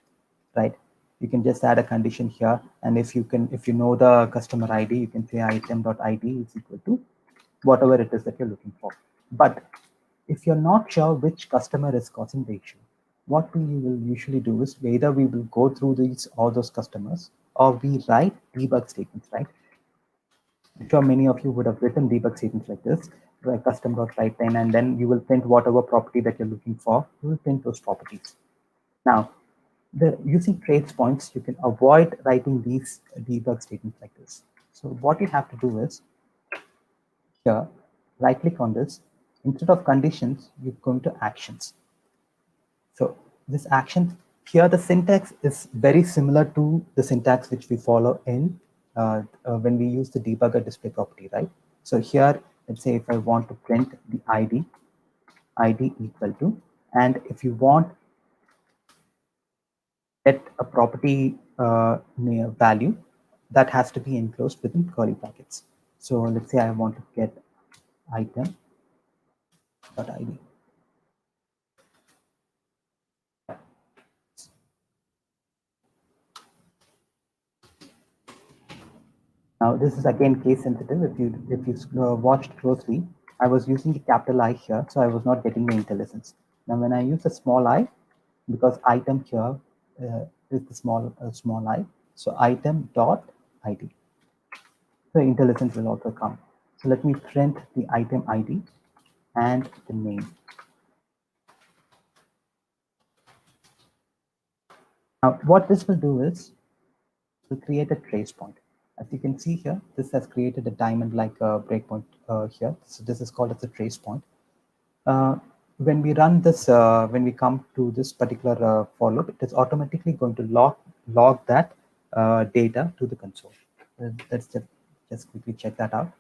right? You can just add a condition here, and if you know the customer ID, you can say item.id is equal to whatever it is that you're looking for. But if you're not sure which customer is causing the issue, what we will usually do is either we will go through all those customers, or we write debug statements, right? I'm sure many of you would have written debug statements like this, like custom.write10, and then you will print whatever property that you're looking for. You will print those properties. Now, using trace points, you can avoid writing these debug statements like this. So what you have to do is here, right click on this. Instead of conditions, you go into actions. So this action here, the syntax is very similar to the syntax which we follow in when we use the debugger display property, right? So here, let's say if I want to print the ID equal to, and if you want get a property value, that has to be enclosed within curly brackets. So let's say I want to get item.id. Now this is again case sensitive. If you watched closely, I was using the capital I here, so I was not getting the IntelliSense. Now when I use a small I, because item here is the small I, so item dot ID. So IntelliSense will also come. So let me print the item ID and the name. Now what this will do is to create a trace point. As you can see here, this has created a diamond-like breakpoint here. So this is called as a trace point. When we run this, when we come to this particular for loop, it is automatically going to log that data to the console. Let's just quickly check that out.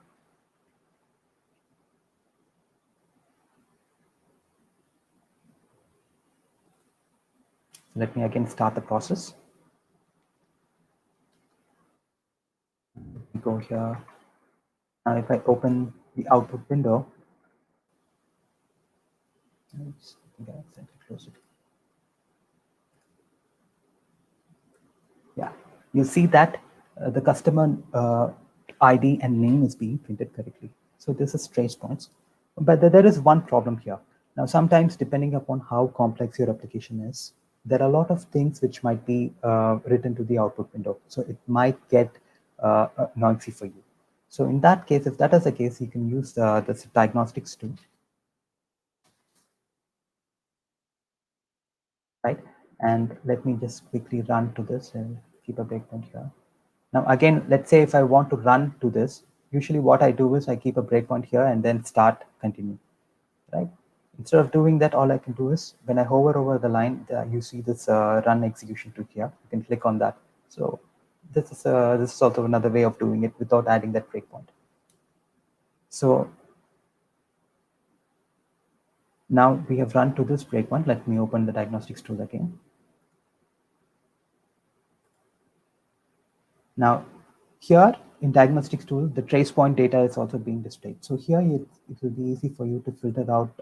Let me again start the process. Go here. Now, if I open the output window, oops, I think I accidentally closed it. Yeah, you see that the customer ID and name is being printed correctly. So this is trace points. But there is one problem here. Now, sometimes depending upon how complex your application is, there are a lot of things which might be written to the output window. So it might get noisy for you. So in that case, if that is the case, you can use this diagnostics tool, right? And let me just quickly run to this and keep a breakpoint here. Now, again, let's say if I want to run to this, usually what I do is I keep a breakpoint here and then start continue, right? Instead of doing that, all I can do is when I hover over the line, you see this run execution to here. You can click on that. So this is also another way of doing it without adding that breakpoint. So Now we have run to this breakpoint. Let me open the diagnostics tool again. Now here in diagnostics tool, the trace point data is also being displayed. So here it will be easy for you to filter out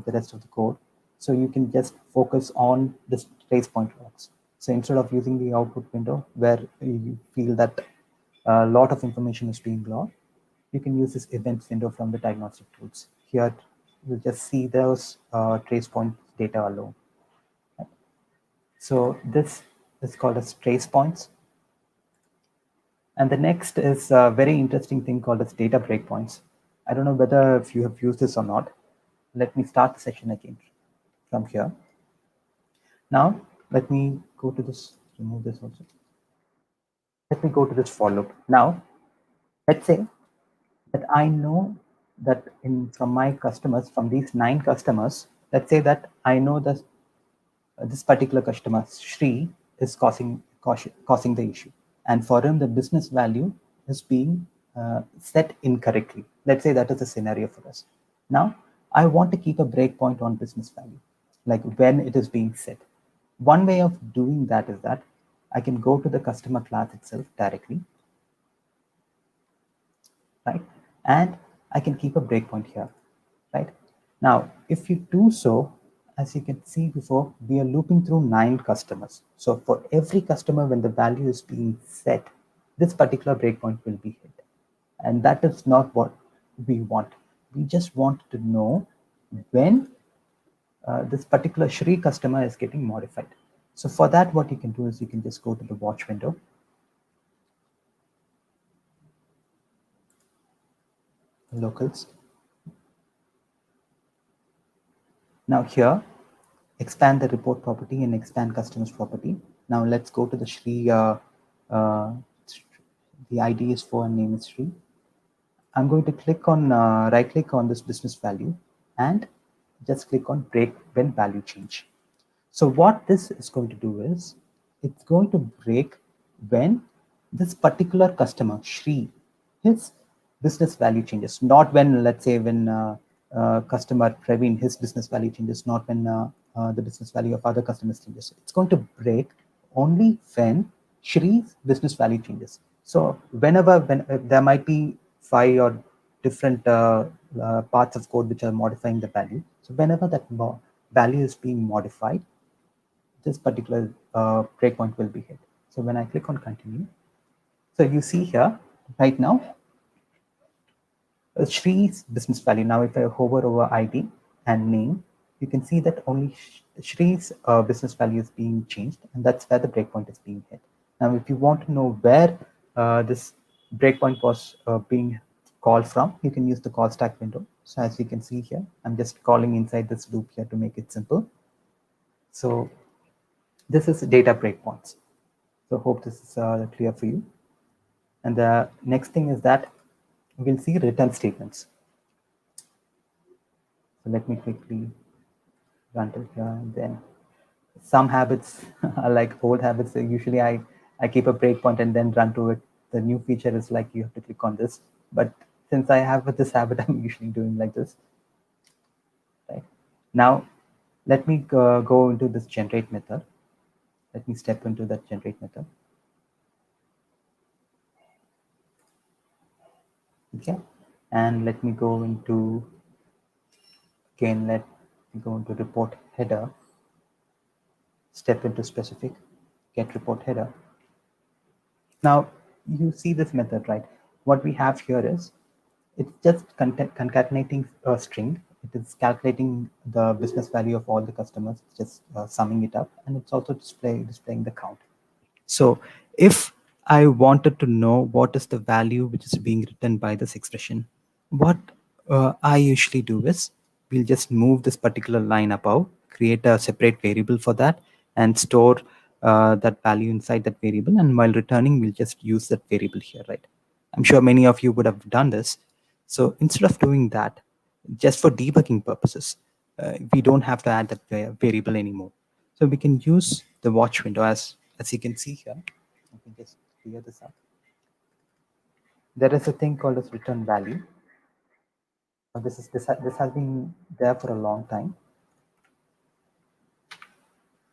the rest of the code. So you can just focus on this trace point logs. So instead of using the output window where you feel that a lot of information is being logged, you can use this events window from the diagnostic tools. Here you'll just see those trace point data alone. So this is called as trace points. And the next is a very interesting thing called as data breakpoints. I don't know whether if you have used this or not. Let me start the session again from here. Now, let me go to this, remove this also. Let me go to this for loop. Now, let's say that I know that from my customers, from these 9 customers, let's say that I know that this particular customer, Shri, is causing the issue. And for him, the business value is being set incorrectly. Let's say that is a scenario for us. Now, I want to keep a breakpoint on business value, like when it is being set. One way of doing that is that I can go to the customer class itself directly, right? And I can keep a breakpoint here, right? Now, if you do so, as you can see before, we are looping through 9 customers. So for every customer, when the value is being set, this particular breakpoint will be hit. And that is not what we want. We just want to know when this particular Shri customer is getting modified. So for that, what you can do is you can just go to the watch window. Locals. Now here, expand the report property and expand customers property. Now let's go to the Shri, the ID is 4 and name is Shri. I'm going to click on, right click on this business value and just click on break when value change. So what this is going to do is, it's going to break when this particular customer, Shri, his business value changes, not when, let's say, when customer Praveen, his business value changes, not when the business value of other customers changes. It's going to break only when Shri's business value changes. So whenever there might be 5 or different parts of code which are modifying the value. So whenever that value is being modified, this particular breakpoint will be hit. So when I click on continue, so you see here right now, Shri's business value. Now, if I hover over ID and name, you can see that only Shri's business value is being changed, and that's where the breakpoint is being hit. Now, if you want to know where this breakpoint was being called from, you can use the call stack window. So as you can see here, I'm just calling inside this loop here to make it simple. So this is data breakpoints. So hope this is clear for you. And the next thing is that we'll see return statements. So let me quickly run to here, and then some habits are like old habits. So usually I keep a breakpoint and then run to it. The new feature is like you have to click on this. But since I have this habit, I'm usually doing like this. Right. Now, let me go into this generate method. Let me step into that generate method. Okay. And let me go into, again, let me go into report header, step into specific, get report header. Now you see this method, right? What we have here is, it's just concatenating a string. It is calculating the business value of all the customers, just summing it up, and it's also displaying the count. So if I wanted to know what is the value which is being written by this expression, what I usually do is, we'll just move this particular line above, create a separate variable for that, and store that value inside that variable. And while returning, we'll just use that variable here, right? I'm sure many of you would have done this. So instead of doing that, just for debugging purposes, we don't have to add that variable anymore. So we can use the watch window as you can see here. I can just clear this up. There is a thing called as return value. This has been there for a long time.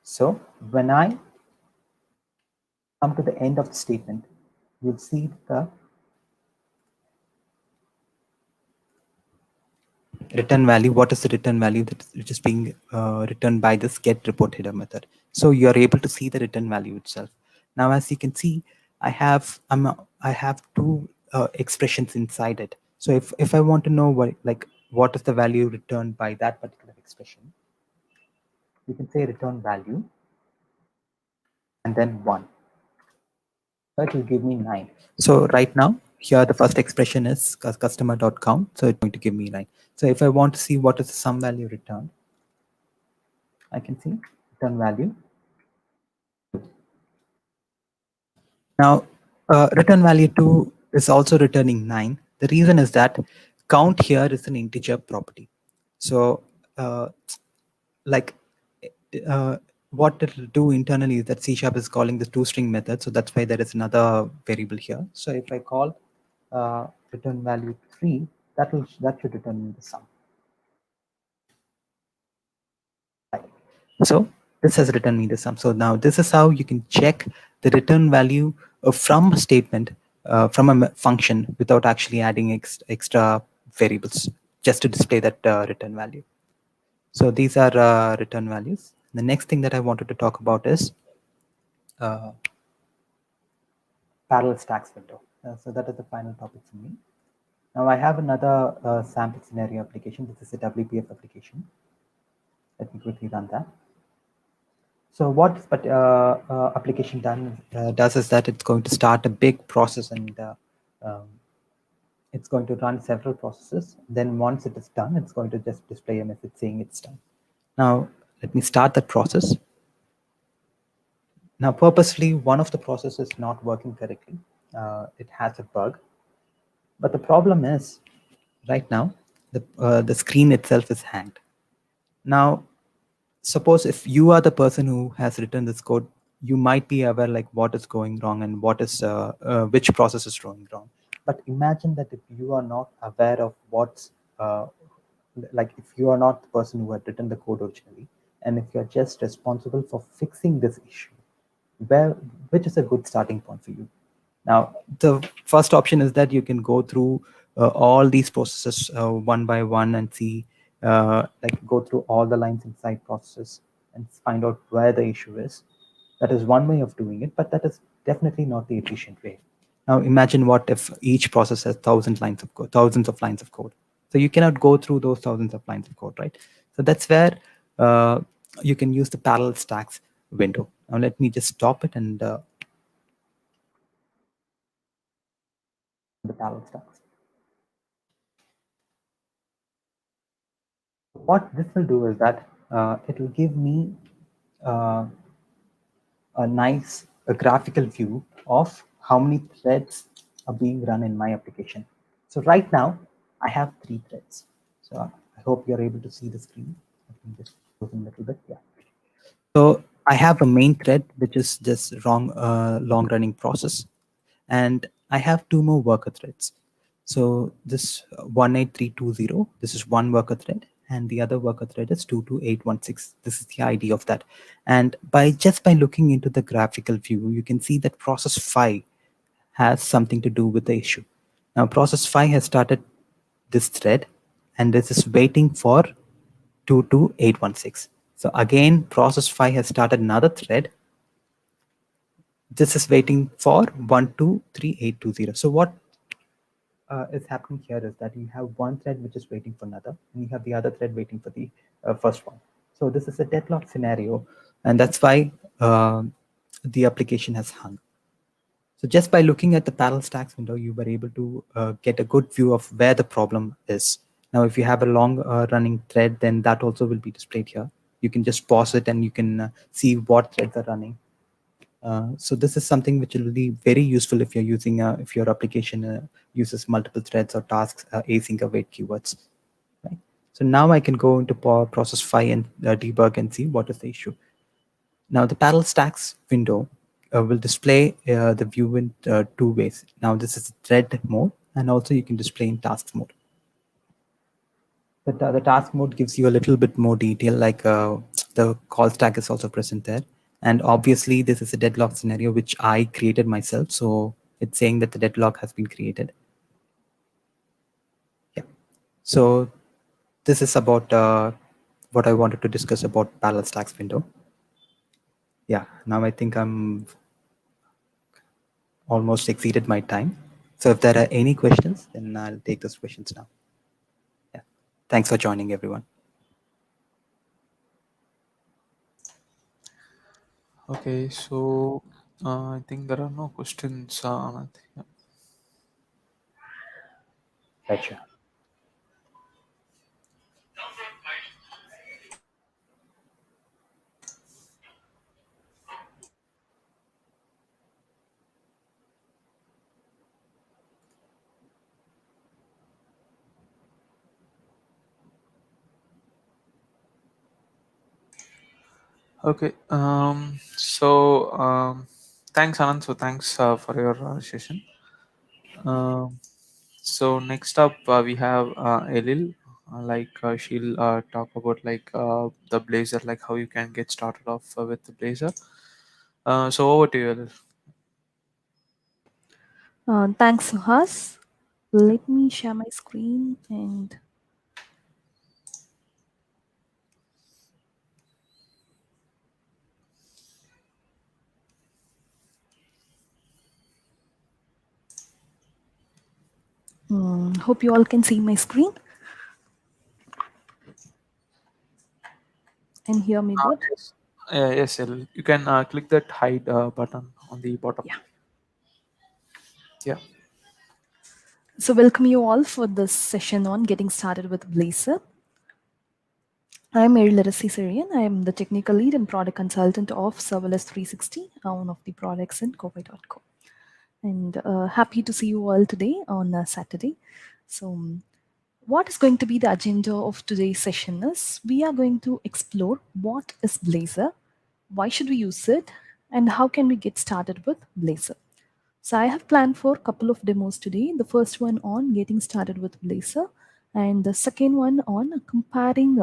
So when I come to the end of the statement, you'll see the return value. What is the return value that which is being returned by this get report header method? So you are able to see the return value itself. Now, as you can see, I have two expressions inside it. So if I want to know what is the value returned by that particular expression, you can say return value and then 1. So it will give me 9. So right now, here the first expression is customer.count. So it's going to give me 9. So if I want to see what is the sum value returned, I can see return value. Now, return value 2 is also returning 9. The reason is that count here is an integer property. So like what it will do internally is that C# is calling the toString method. So that's why there is another variable here. So if I call return value 3, that should return me the sum. Right. So this has returned me the sum. So now this is how you can check the return value from a statement, from a function, without actually adding extra variables, just to display that return value. So these are return values. The next thing that I wanted to talk about is parallel stacks window. So that is the final topic for me. Now I have another sample scenario application. This is a WPF application. Let me quickly run that. So what this application does is that it's going to start a big process, and it's going to run several processes. Then once it is done, it's going to just display a message saying it's done. Now let me start that process. Now purposely, one of the processes is not working correctly. It has a bug. But the problem is, right now, the screen itself is hanged. Now, suppose if you are the person who has written this code, you might be aware like what is going wrong and what is which process is going wrong. But imagine that if you are not aware of what's like if you are not the person who had written the code originally, and if you're just responsible for fixing this issue, which is a good starting point for you. Now, the first option is that you can go through all these processes one by one and see, like go through all the lines inside processes and find out where the issue is. That is one way of doing it, but that is definitely not the efficient way. Now, imagine what if each process has thousands of lines of code. So you cannot go through those thousands of lines of code, right? So that's where you can use the parallel stacks window. Now, let me just stop it and the parallel stacks. What this will do is that it will give me uh, a nice graphical view of how many threads are being run in my application. So right now, I have 3 threads. So I hope you're able to see the screen. Let me just close in a little bit. Yeah. So I have a main thread, which is just long running process. And I have 2 more worker threads. So this 18320, this is one worker thread, and the other worker thread is 22816. This is the ID of that. And just by looking into the graphical view, you can see that process 5 has something to do with the issue. Now process 5 has started this thread, and this is waiting for 22816. So again, process 5 has started another thread. This is waiting for 1238820. So what is happening here is that you have one thread which is waiting for another, and you have the other thread waiting for the first one. So this is a deadlock scenario, and that's why the application has hung. So just by looking at the parallel stacks window, you were able to get a good view of where the problem is. Now, if you have a long running thread, then that also will be displayed here. You can just pause it and you can see what threads are running. So this is something which will be very useful if you're using if your application uses multiple threads or tasks, async await keywords. Right? So now I can go into process 5 and debug and see what is the issue. Now the parallel stacks window will display the view in 2 ways. Now this is thread mode, and also you can display in tasks mode. But the task mode gives you a little bit more detail, like the call stack is also present there. And obviously, this is a deadlock scenario which I created myself. So it's saying that the deadlock has been created. Yeah. So this is about what I wanted to discuss about parallel stacks window. Yeah. Now I think I'm almost exceeded my time. So if there are any questions, then I'll take those questions now. Yeah. Thanks for joining, everyone. Okay, so I think there are no questions. Anand. Yeah. Gotcha. Okay. Thanks, Anand. So thanks for your session. Um, so next up we have Elil. She'll talk about the Blazor, like how you can get started off with the Blazor. So over to you, Elil. Thanks, Suhas. Let me share my screen and hope you all can see my screen and hear me good. Yes. Yes, Elil. You can click that hide button on the bottom. Yeah. Yeah. So welcome you all for this session on getting started with Blazor. I'm Mary Literacy Syrian. I am the technical lead and product consultant of Serverless 360, one of the products in Coimbatore. And happy to see you all today on Saturday. So what is going to be the agenda of today's session is we are going to explore what is Blazor, why should we use it, and how can we get started with Blazor. So I have planned for a couple of demos today. The first one on getting started with Blazor, and the second one on comparing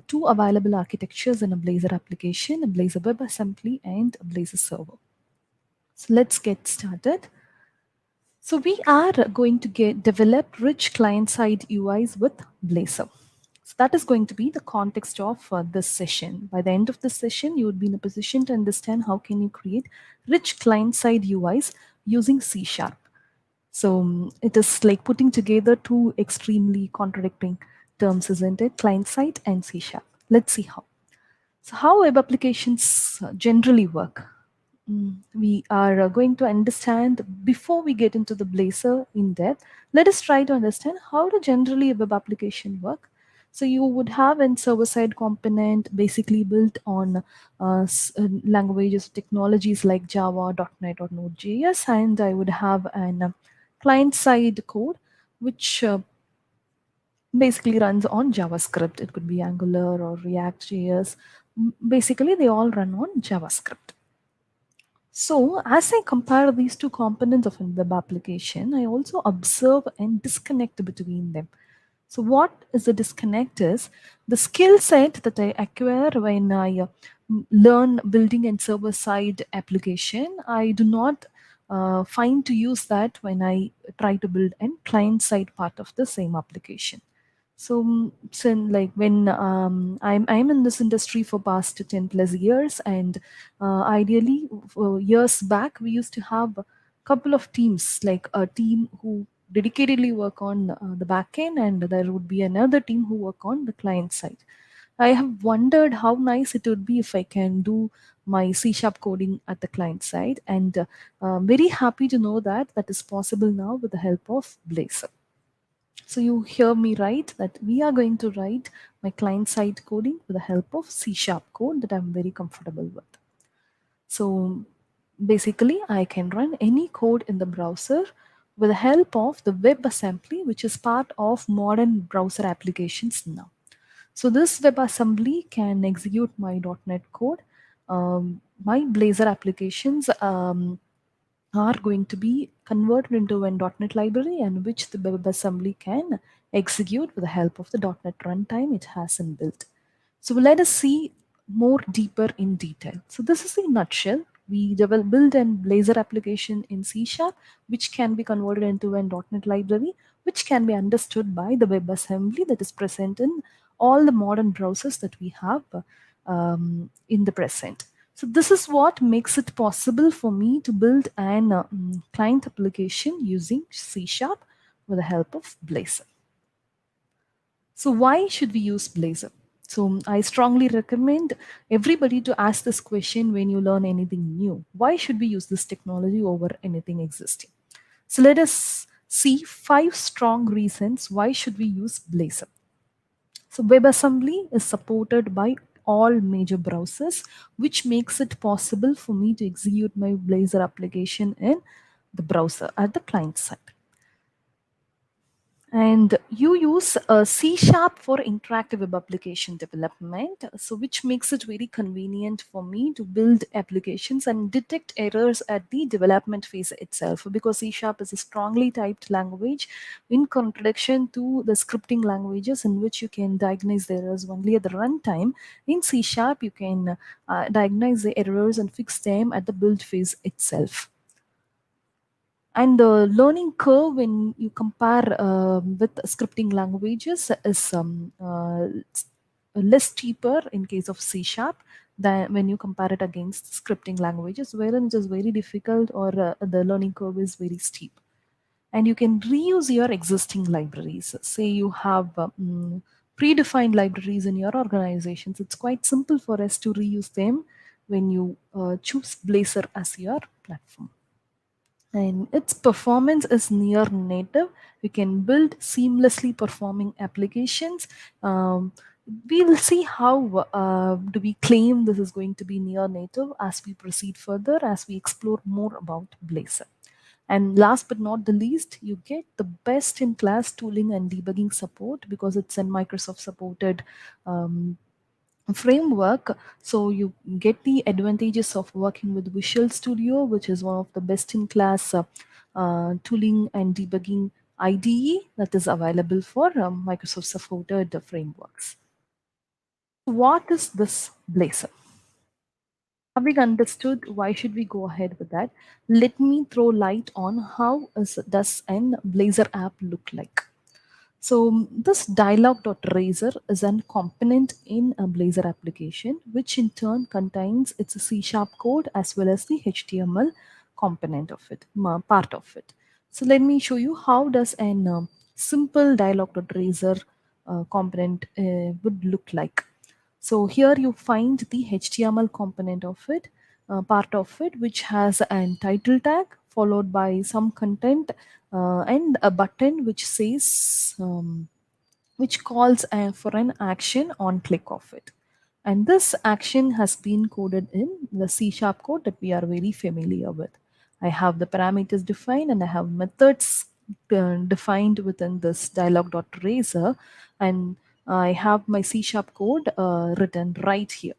two available architectures in a Blazor application, a Blazor WebAssembly and a Blazor server. So let's get started. So we are going to develop rich client-side UIs with Blazor. So that is going to be the context of this session. By the end of this session, you would be in a position to understand how can you create rich client-side UIs using C#. So it is like putting together two extremely contradicting terms, isn't it? Client-side and C#. Let's see how. So how web applications generally work. We are going to understand before we get into the Blazor in depth. Let us try to understand how do generally a web application work. So you would have a server-side component basically built on languages, technologies like Java, .NET, or Node.js, and I would have an client-side code which basically runs on JavaScript. It could be Angular or React.js. Basically, they all run on JavaScript. So as I compare these two components of a web application, I also observe and disconnect between them. So what is the disconnect is the skill set that I acquire when I learn building and server-side application. I do not find to use that when I try to build a client-side part of the same application. So, like when I'm in this industry for past 10 plus years, and ideally years back we used to have a couple of teams, like a team who dedicatedly work on the back end, and there would be another team who work on the client side. I have wondered how nice it would be if I can do my C# coding at the client side, and I'm very happy to know that that is possible now with the help of Blazor. So you hear me right, that we are going to write my client-side coding with the help of C# code that I'm very comfortable with. So basically, I can run any code in the browser with the help of the WebAssembly, which is part of modern browser applications now. So this WebAssembly can execute my .NET code, my Blazor applications, are going to be converted into a .NET library and which the WebAssembly can execute with the help of the .NET runtime it has inbuilt. So let us see more deeper in detail. So this is the nutshell. We build a Blazor application in C#, which can be converted into a .NET library, which can be understood by the WebAssembly that is present in all the modern browsers that we have in the present. So this is what makes it possible for me to build an client application using C# with the help of Blazor. So why should we use Blazor? So I strongly recommend everybody to ask this question when you learn anything new. Why should we use this technology over anything existing? So let us see 5 strong reasons why should we use Blazor. So WebAssembly is supported by all major browsers, which makes it possible for me to execute my Blazor application in the browser at the client side. And you use C# for interactive web application development, so which makes it very convenient for me to build applications and detect errors at the development phase itself, because C# is a strongly typed language in contradiction to the scripting languages in which you can diagnose the errors only at the runtime. In C# you can diagnose the errors and fix them at the build phase itself. And the learning curve when you compare with scripting languages is less steeper in case of C# than when you compare it against scripting languages, wherein it is very difficult or the learning curve is very steep. And you can reuse your existing libraries. Say you have predefined libraries in your organizations. It's quite simple for us to reuse them when you choose Blazor as your platform. And its performance is near native. We can build seamlessly performing applications. We will see how do we claim this is going to be near native as we proceed further, as we explore more about Blazor. And last but not the least, you get the best in class tooling and debugging support because it's a Microsoft supported framework. So you get the advantages of working with Visual Studio, which is one of the best in class tooling and debugging IDE that is available for Microsoft supported frameworks. What is this Blazor? Having understood why should we go ahead with that, let me throw light on how does an Blazor app look like. So this dialog.razor is a component in a Blazor application, which in turn contains its C# code as well as the HTML component of it, part of it. So let me show you how does an simple dialog.razor component would look like. So here you find the HTML component of it, part of it, which has a title tag followed by some content and a button which says, which calls for an action on click of it. And this action has been coded in the C# code that we are very familiar with. I have the parameters defined and I have methods defined within this dialog.razor, and I have my C# code written right here.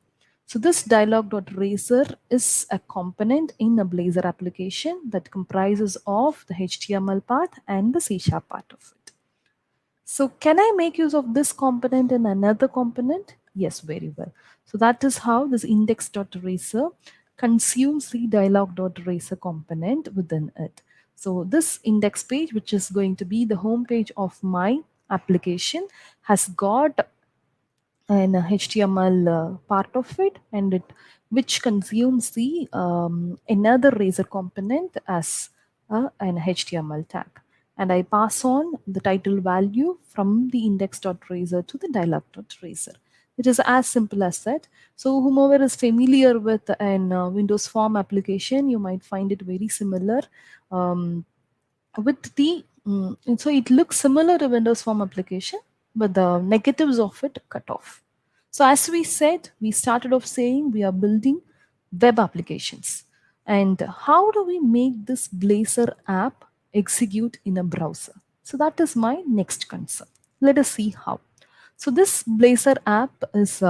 So this dialog.razor is a component in a Blazor application that comprises of the HTML part and the C# part of it. So can I make use of this component in another component? Yes, very well. So that is how this index.razor consumes the dialog.razor component within it. So this index page, which is going to be the home page of my application, has got an HTML part of it, and it which consumes the another razor component as an HTML tag. And I pass on the title value from the index.razor to the dialog.razor. It is as simple as that. So whomever is familiar with an Windows Form application, you might find it very similar with the so it looks similar to Windows Form application, but the negatives of it cut off. So as we said, we started off saying we are building web applications. And how do we make this Blazor app execute in a browser? So that is my next concern. Let us see how. So this Blazor app is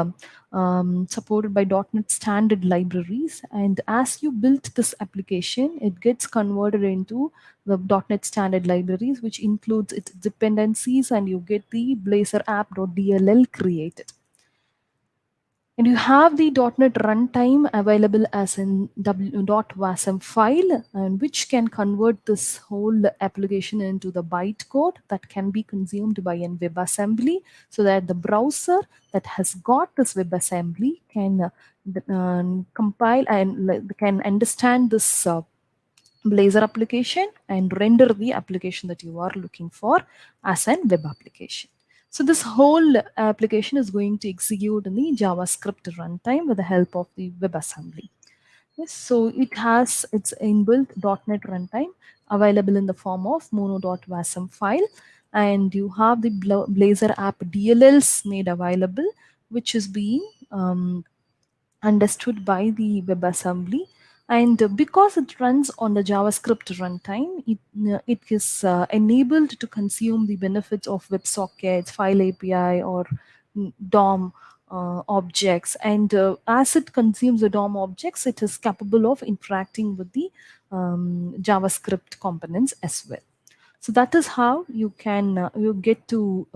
supported by .NET standard libraries, and as you build this application, it gets converted into the .NET standard libraries, which includes its dependencies, and you get the Blazor app.dll created. And you have the .NET runtime available as in .wasm file, and which can convert this whole application into the bytecode that can be consumed by an WebAssembly, so that the browser that has got this WebAssembly can compile and can understand this Blazor application and render the application that you are looking for as an web application. So this whole application is going to execute in the JavaScript runtime with the help of the WebAssembly. Yes, so it has its inbuilt .NET runtime available in the form of mono.wasm file, and you have the Blazor app DLLs made available, which is being understood by the WebAssembly. And because it runs on the JavaScript runtime, it is enabled to consume the benefits of WebSockets, File API, or DOM objects. And as it consumes the DOM objects, it is capable of interacting with the JavaScript components as well. So that is how you can you get to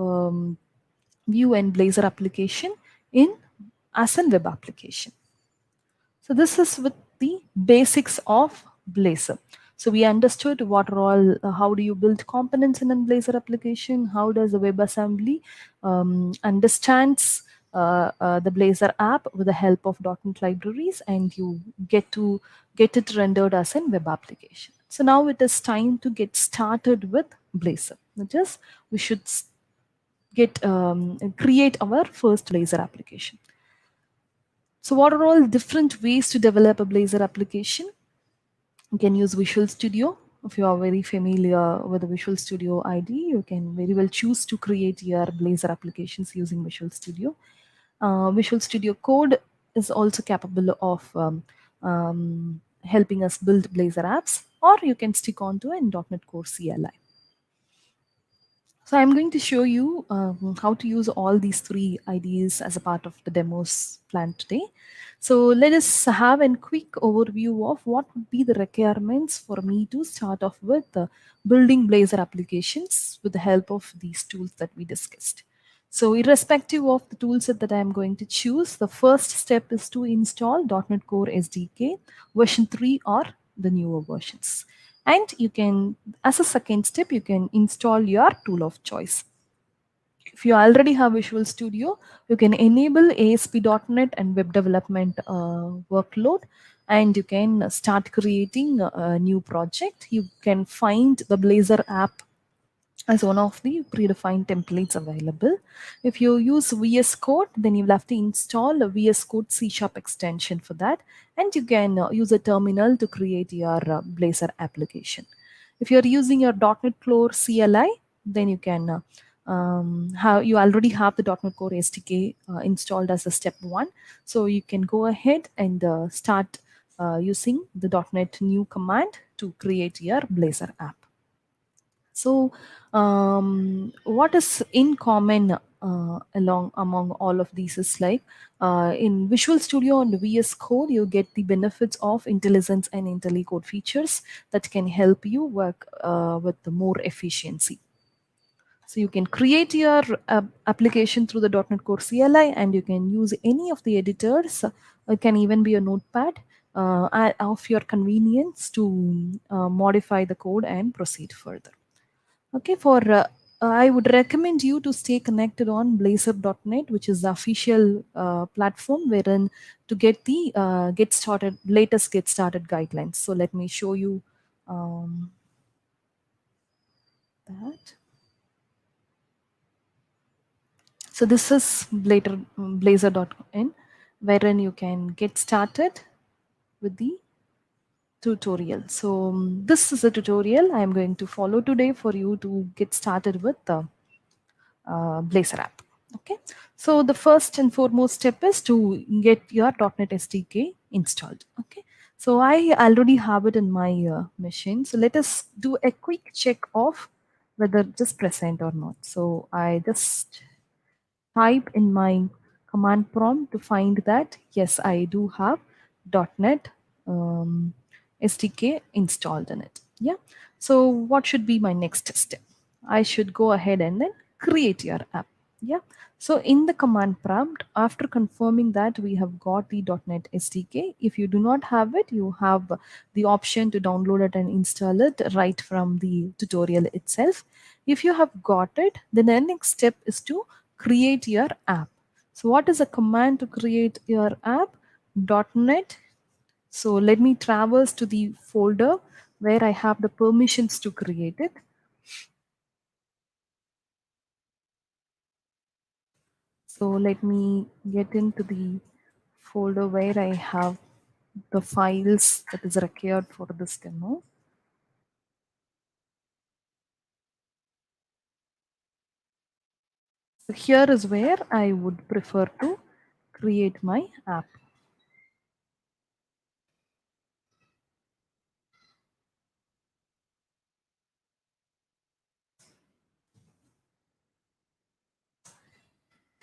view and Blazor application in as a web application. So this is with the basics of Blazor. So we understood what are all, how do you build components in a Blazor application? How does the WebAssembly understands the Blazor app with the help of .NET libraries, and you get it rendered as a web application. So now it is time to get started with Blazor. That is, we should create our first Blazor application. So what are all different ways to develop a Blazor application? You can use Visual Studio. If you are very familiar with the Visual Studio ID, you can very well choose to create your Blazor applications using Visual Studio. Visual Studio Code is also capable of helping us build Blazor apps, or you can stick on to a .NET Core CLI. So I'm going to show you how to use all these three IDEs as a part of the demos planned today. So let us have a quick overview of what would be the requirements for me to start off with building Blazor applications with the help of these tools that we discussed. So irrespective of the toolset that I'm going to choose, the first step is to install .NET Core SDK version 3 or the newer versions. And you can, as a second step, you can install your tool of choice. If you already have Visual Studio, you can enable ASP.NET and web development workload, and you can start creating a new project. You can find the Blazor app as one of the predefined templates available. If you use VS Code, then you will have to install a VS Code C# extension for that, and you can use a terminal to create your Blazor application. If you're using your .NET Core CLI, then you can you already have the .NET Core SDK installed as a step 1. So you can go ahead and start using the .NET new command to create your Blazor app. So what is in common among all of these is like in Visual Studio and VS Code, you get the benefits of IntelliSense and IntelliCode features that can help you work with the more efficiency. So you can create your application through the .NET Core CLI, and you can use any of the editors. It can even be a notepad of your convenience to modify the code and proceed further. Okay, I would recommend you to stay connected on Blazor.net, which is the official platform wherein to get the latest get started guidelines. So let me show you that. So this is Blazor.in, wherein you can get started with the tutorial. So this is a tutorial I am going to follow today for you to get started with the Blazor app. Okay, so the first and foremost step is to get your .NET SDK installed. Okay, so I already have it in my machine. So let us do a quick check of whether it is present or not. So I just type in my command prompt to find that yes, I do have .NET SDK installed in it. Yeah. So what should be my next step? I should go ahead and then create your app. Yeah. So in the command prompt, after confirming that we have got the .NET SDK, if you do not have it, you have the option to download it and install it right from the tutorial itself. If you have got it, then the next step is to create your app. So what is a command to create your app? .NET. So let me traverse to the folder where I have the permissions to create it. So let me get into the folder where I have the files that is required for this demo. So here is where I would prefer to create my app.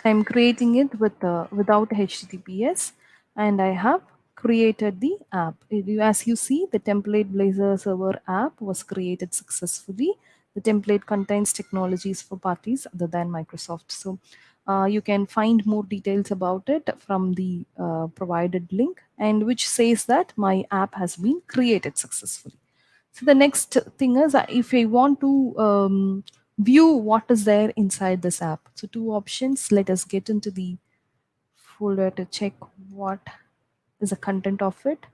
I'm creating it with without HTTPS, and I have created the app. As you see, the template Blazor server app was created successfully. The template contains technologies for parties other than Microsoft. So you can find more details about it from the provided link, and which says that my app has been created successfully. So the next thing is if I want to view what is there inside this app. So two options. Let us get into the folder to check what is the content of it.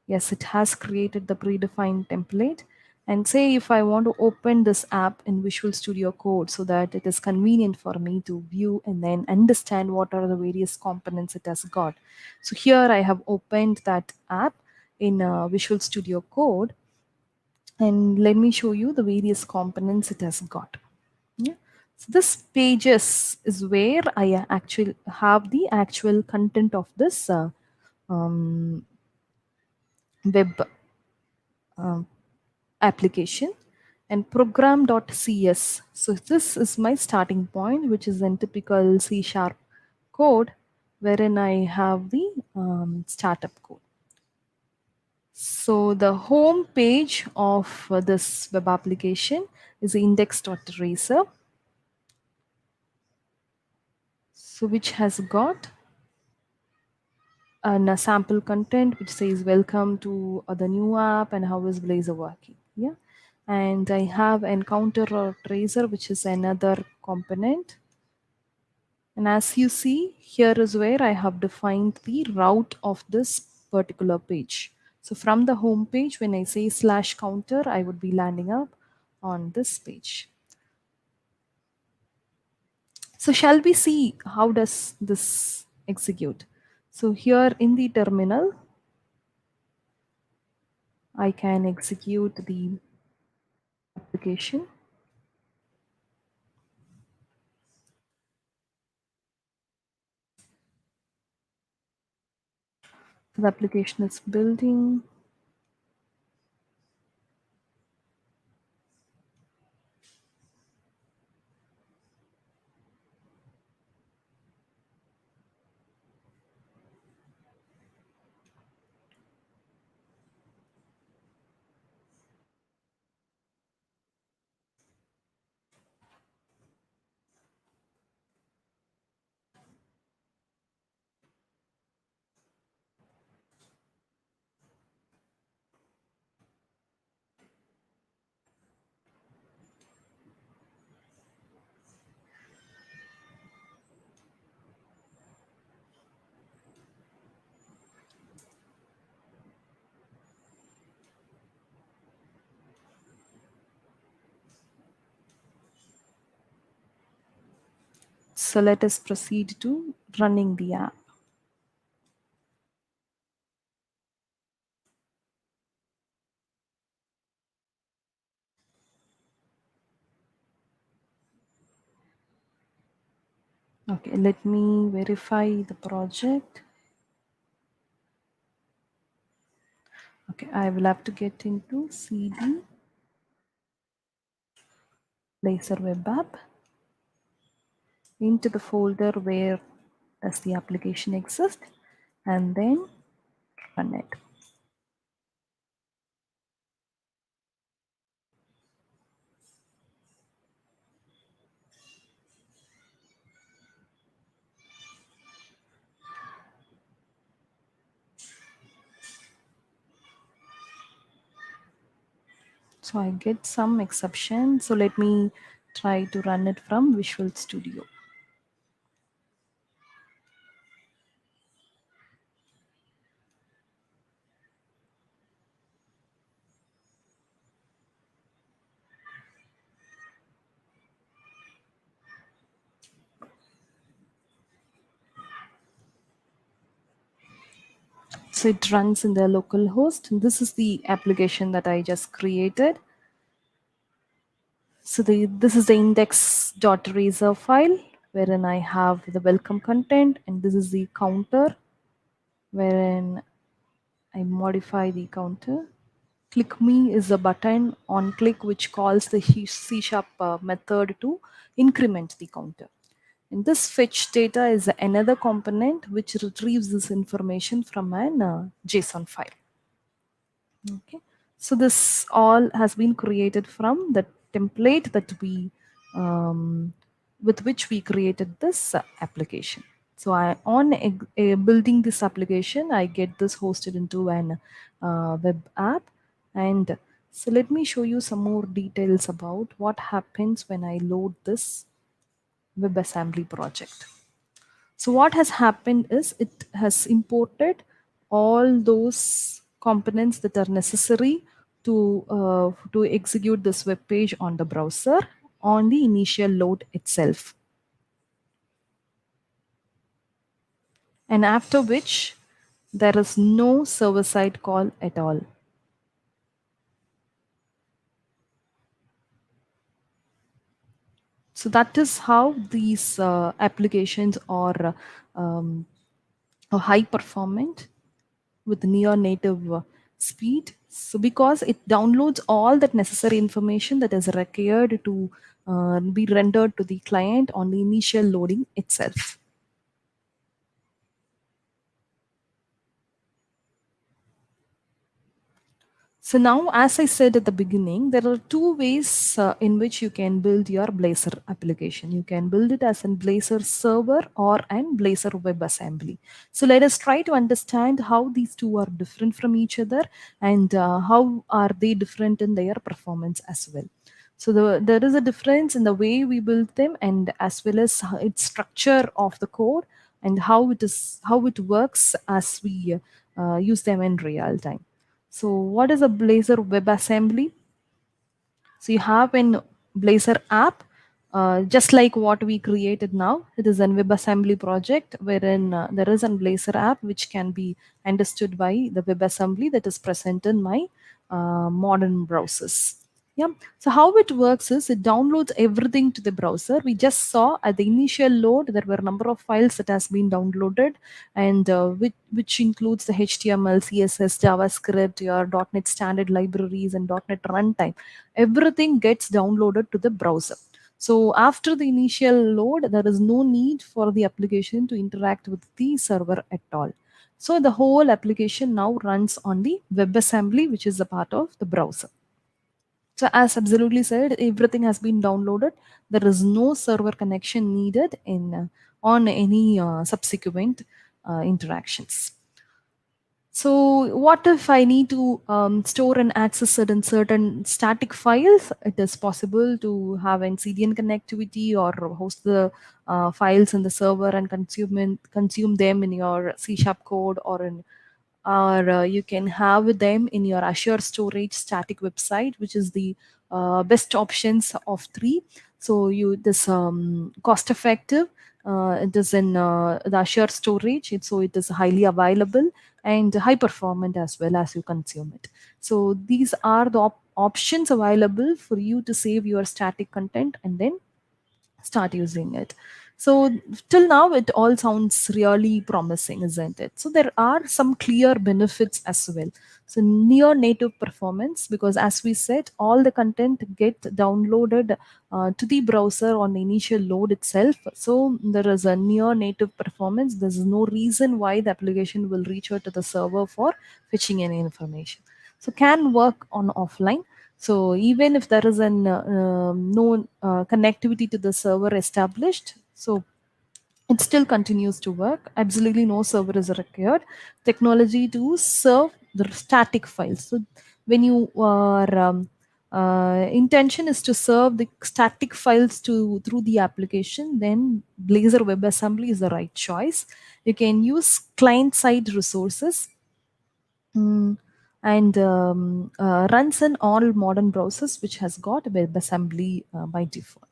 Yes, it has created the predefined template. And say if I want to open this app in Visual Studio Code so that it is convenient for me to view and then understand what are the various components it has got. So here I have opened that app in Visual Studio Code, and let me show you the various components it has got. Yeah. So this pages is where I actually have the actual content of this web application, and program.cs. So this is my starting point, which is in typical C# code, wherein I have the startup code. So the home page of this web application is index.razor, so which has got a sample content which says welcome to the new app and how is Blazor working. Yeah, and I have encounter or tracer, which is another component. And as you see, here is where I have defined the route of this particular page. So from the home page, when I say /counter, I would be landing up on this page. So shall we see how does this execute? So here in the terminal, I can execute the application. The application is building. So let us proceed to running the app. Okay, let me verify the project. Okay, I will have to get into CD Blazor web app. into the folder where does the application exist, and then run it. So I get some exception. So let me try to run it from Visual Studio. So it runs in the local host. This is the application that I just created. So this is the index.razor file wherein I have the welcome content, and this is the counter wherein I modify the counter. Click me is a button on click which calls the C# method to increment the counter. And this fetch data is another component which retrieves this information from an JSON file. Okay, so this all has been created from the template that we with which we created this application. So on building this application, I get this hosted into an web app. And so let me show you some more details about what happens when I load this WebAssembly project. So what has happened is it has imported all those components that are necessary to execute this web page on the browser on the initial load itself. And after which there is no server-side call at all. So that is how these applications are high performant with near native speed. So because it downloads all that necessary information that is required to be rendered to the client on the initial loading itself. So now, as I said at the beginning, there are two ways in which you can build your Blazor application. You can build it as a Blazor server or an Blazor WebAssembly. So let us try to understand how these two are different from each other and how are they different in their performance as well. So there is a difference in the way we build them and as well as its structure of the code and how it works as we use them in real time. So what is a Blazor WebAssembly? So you have an Blazor app, just like what we created now. It is a WebAssembly project wherein there is a Blazor app which can be understood by the WebAssembly that is present in my modern browsers. Yeah. So how it works is it downloads everything to the browser. We just saw at the initial load there were a number of files that has been downloaded, and which includes the HTML, CSS, JavaScript, your .NET standard libraries, and .NET runtime. Everything gets downloaded to the browser. So after the initial load, there is no need for the application to interact with the server at all. So the whole application now runs on the WebAssembly, which is a part of the browser. So as absolutely said, everything has been downloaded. There is no server connection needed in on any subsequent interactions. So what if I need to store and access certain static files? It is possible to have an CDN connectivity or host the files in the server and consume them in your C# code or you can have them in your Azure storage static website, which is the best options of three. So this cost effective. It is in the Azure storage, so it is highly available and high performant as well as you consume it. So these are the options available for you to save your static content and then start using it. So till now, it all sounds really promising, isn't it? So there are some clear benefits as well. So near native performance, because as we said, all the content get downloaded to the browser on the initial load itself. So there is a near native performance. There's no reason why the application will reach out to the server for fetching any information. So can work on offline. So even if there is an no connectivity to the server established, so it still continues to work. Absolutely no server is required. Technology to serve the static files. So when you are intention is to serve the static files to through the application, then Blazor WebAssembly is the right choice. You can use client-side resources. And runs in all modern browsers, which has got WebAssembly by default.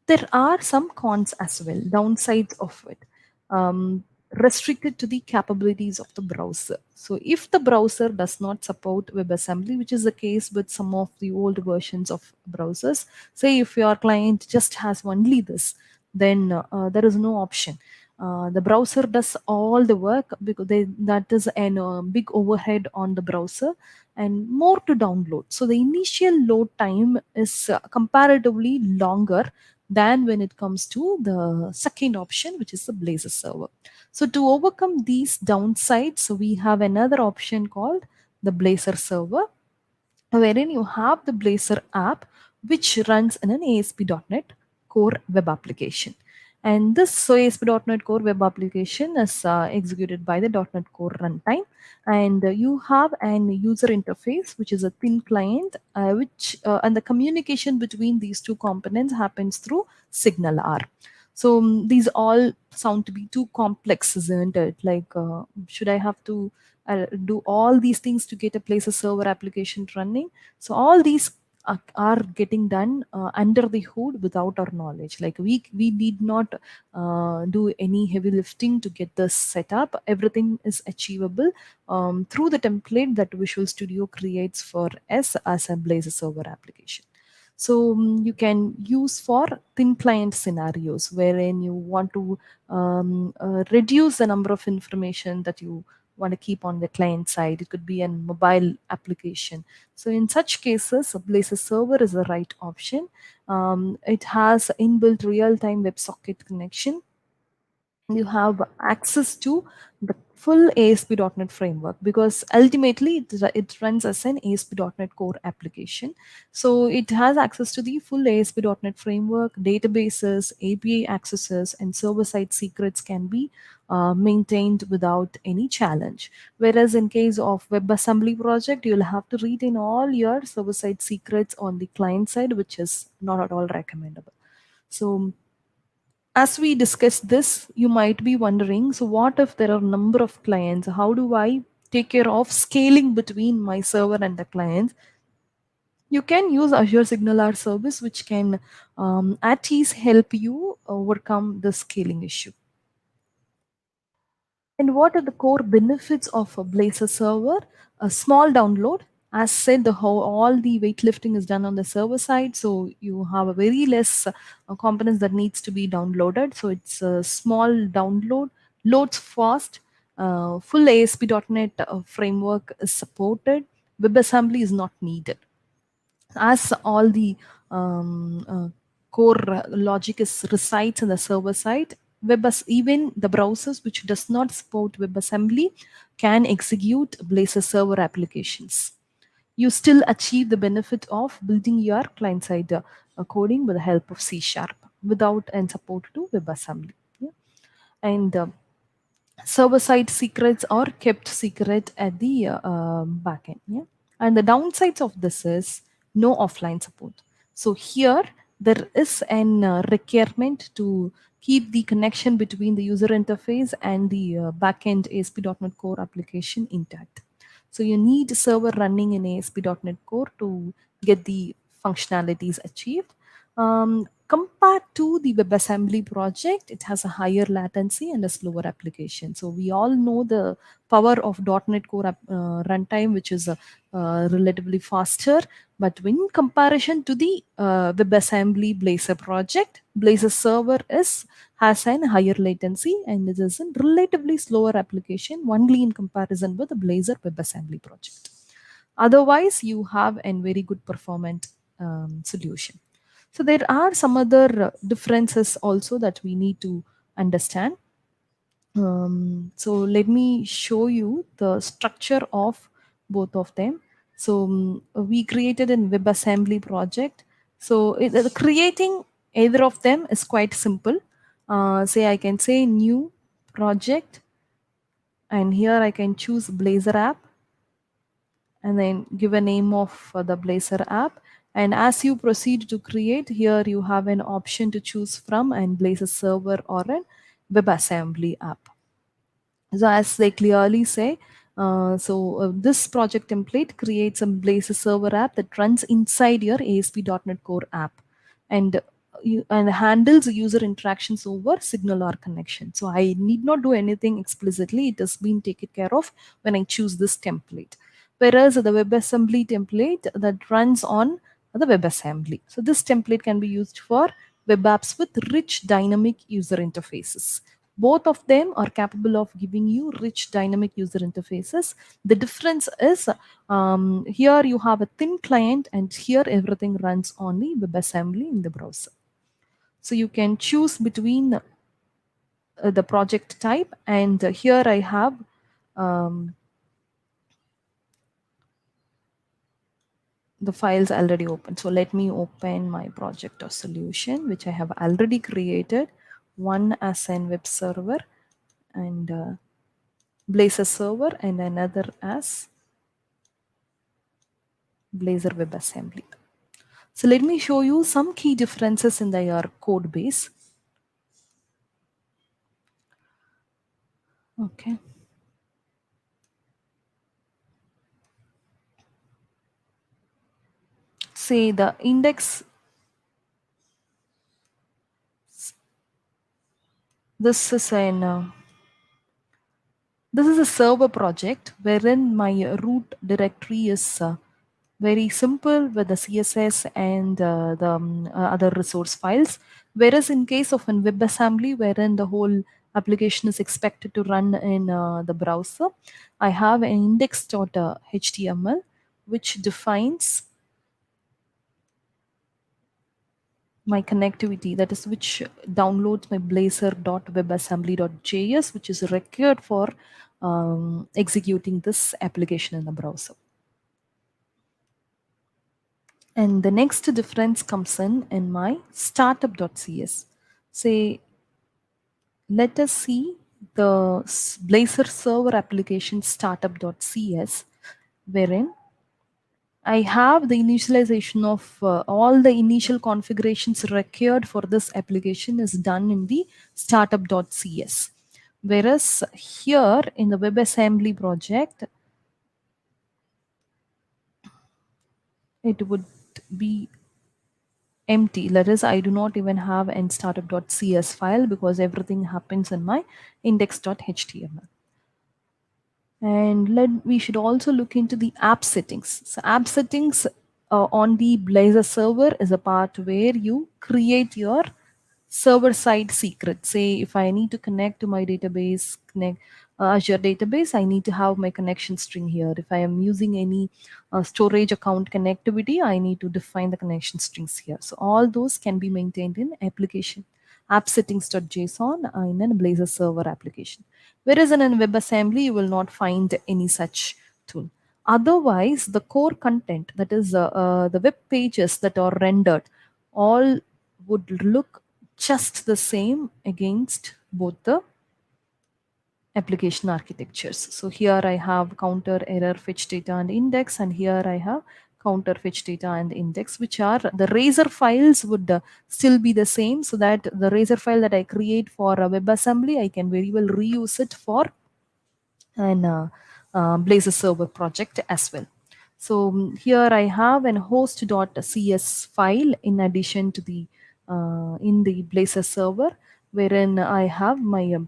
There are some cons as well, downsides of it. Restricted to the capabilities of the browser. So if the browser does not support WebAssembly, which is the case with some of the old versions of browsers, say if your client just has only this, then there is no option. The browser does all the work because that is a big overhead on the browser and more to download. So the initial load time is comparatively longer than when it comes to the second option, which is the Blazor server. So to overcome these downsides, so we have another option called the Blazor server, wherein you have the Blazor app, which runs in an ASP.NET Core web application. And this ASP.NET Core web application is executed by the .NET Core runtime. And you have an user interface, which is a thin client, and the communication between these two components happens through SignalR. So these all sound to be too complex, isn't it? Like, should I have to do all these things to get a Blazor server application running? So all these are getting done under the hood without our knowledge. Like we need not do any heavy lifting to get this set up. Everything is achievable through the template that Visual Studio creates for us as a Blazor server application. So you can use for thin client scenarios wherein you want to reduce the number of information that you want to keep on the client side. It could be a mobile application. So in such cases, a Blazor server is the right option. It has inbuilt real-time WebSocket connection. You have access to the full ASP.NET framework, because ultimately it runs as an ASP.NET Core application. So it has access to the full ASP.NET framework, databases, API accesses, and server-side secrets can be maintained without any challenge. Whereas in case of WebAssembly project, you'll have to retain all your server-side secrets on the client side, which is not at all recommendable. So as we discuss this, you might be wondering, so what if there are a number of clients? How do I take care of scaling between my server and the clients? You can use Azure SignalR service, which can at ease help you overcome the scaling issue. And what are the core benefits of a Blazor server? A small download. As said, all the weightlifting is done on the server side, so you have a very less components that needs to be downloaded. So it's a small download, loads fast, full ASP.NET framework is supported. WebAssembly is not needed, as all the core logic resides in the server side. Even the browsers which does not support WebAssembly can execute Blazor server applications. You still achieve the benefit of building your client-side coding with the help of C# without and support to WebAssembly. Yeah? And server-side secrets are kept secret at the backend. Yeah? And the downsides of this is no offline support. So here there is an requirement to keep the connection between the user interface and the backend ASP.NET Core application intact. So you need a server running in ASP.NET Core to get the functionalities achieved. Compared to the WebAssembly project, it has a higher latency and a slower application. So we all know the power of .NET Core runtime, which is relatively faster. But in comparison to the WebAssembly Blazor project, Blazor server has a higher latency and it is a relatively slower application only in comparison with the Blazor WebAssembly project. Otherwise, you have a very good performant solution. So there are some other differences also that we need to understand. So let me show you the structure of both of them. So we created a WebAssembly project. So creating either of them is quite simple. Say I can say new project, and here I can choose Blazor app and then give a name of the Blazor app. And as you proceed to create, here you have an option to choose from and Blazor server or a WebAssembly app. So as they clearly say, this project template creates a Blazor server app that runs inside your ASP.NET Core app and handles user interactions over signal or connection. So I need not do anything explicitly. It has been taken care of when I choose this template. Whereas the WebAssembly template that runs on the WebAssembly. So this template can be used for web apps with rich dynamic user interfaces. Both of them are capable of giving you rich dynamic user interfaces. The difference is here you have a thin client and here everything runs on the WebAssembly in the browser. So you can choose between the project type, and here I have the files already open. So let me open my project or solution, which I have already created, one as a web server and Blazor server and another as Blazor WebAssembly. So let me show you some key differences in their code base. Okay. Say the index, this is a server project wherein my root directory is very simple with the CSS and the other resource files. Whereas in case of an WebAssembly, wherein the whole application is expected to run in the browser, I have an index.html which defines my connectivity, that is which downloads my blazor.webassembly.js, which is required for executing this application in the browser. And the next difference comes in my startup.cs. Say, let us see the Blazor server application startup.cs, wherein I have the initialization of all the initial configurations required for this application is done in the startup.cs. Whereas here in the WebAssembly project, it would be empty. That is, I do not even have an startup.cs file because everything happens in my index.html. And we should also look into the app settings. So app settings on the Blazor server is a part where you create your server-side secret. Say if I need to connect to my database, Azure database, I need to have my connection string here. If I am using any storage account connectivity, I need to define the connection strings here. So all those can be maintained in application app settings.json in a Blazor server application. Whereas in a WebAssembly, you will not find any such tool. Otherwise, the core content, that is the web pages that are rendered, all would look just the same against both the application architectures. So here I have counter, error, fetch data and index, and here I have counter, fetch data and index, which are the Razor files would still be the same, so that the Razor file that I create for a WebAssembly, I can very well reuse it for an Blazor server project as well. So here I have an host.cs file in addition to the in the Blazor server, wherein I have my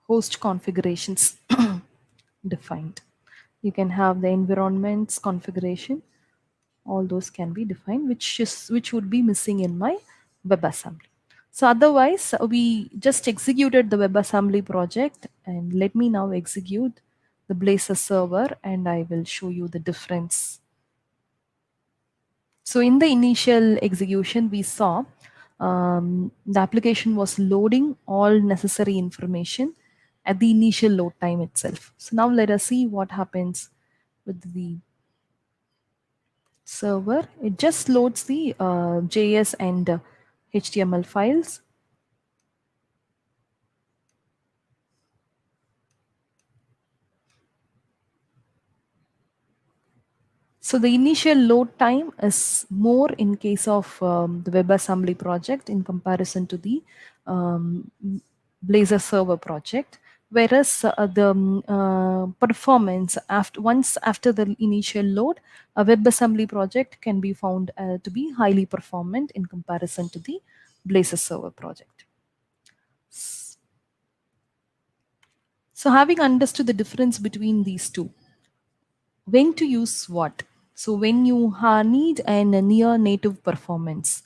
host configurations defined. You can have the environments configuration, all those can be defined, which would be missing in my WebAssembly. So otherwise, we just executed the WebAssembly project, and let me now execute the Blazor server and I will show you the difference. So in the initial execution, we saw the application was loading all necessary information at the initial load time itself. So now let us see what happens with the server. It just loads the JS and HTML files. So the initial load time is more in case of the WebAssembly project in comparison to the Blazor server project, whereas the performance after the initial load, a WebAssembly project can be found to be highly performant in comparison to the Blazor server project. So having understood the difference between these two, when to use what? So when you need a near native performance,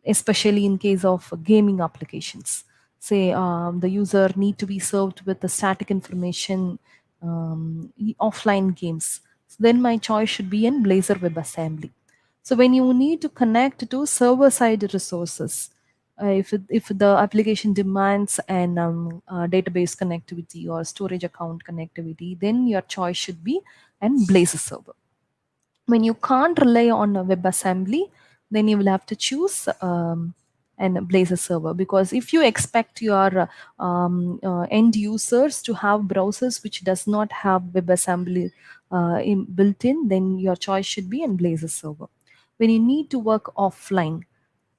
especially in case of gaming applications, say the user need to be served with the static information, offline games, so then my choice should be in Blazor WebAssembly. So when you need to connect to server side resources, if the application demands an database connectivity or storage account connectivity, then your choice should be an Blazor server. When you can't rely on a WebAssembly, then you will have to choose an Blazor server, because if you expect your end users to have browsers which does not have WebAssembly built in, then your choice should be an Blazor server. When you need to work offline,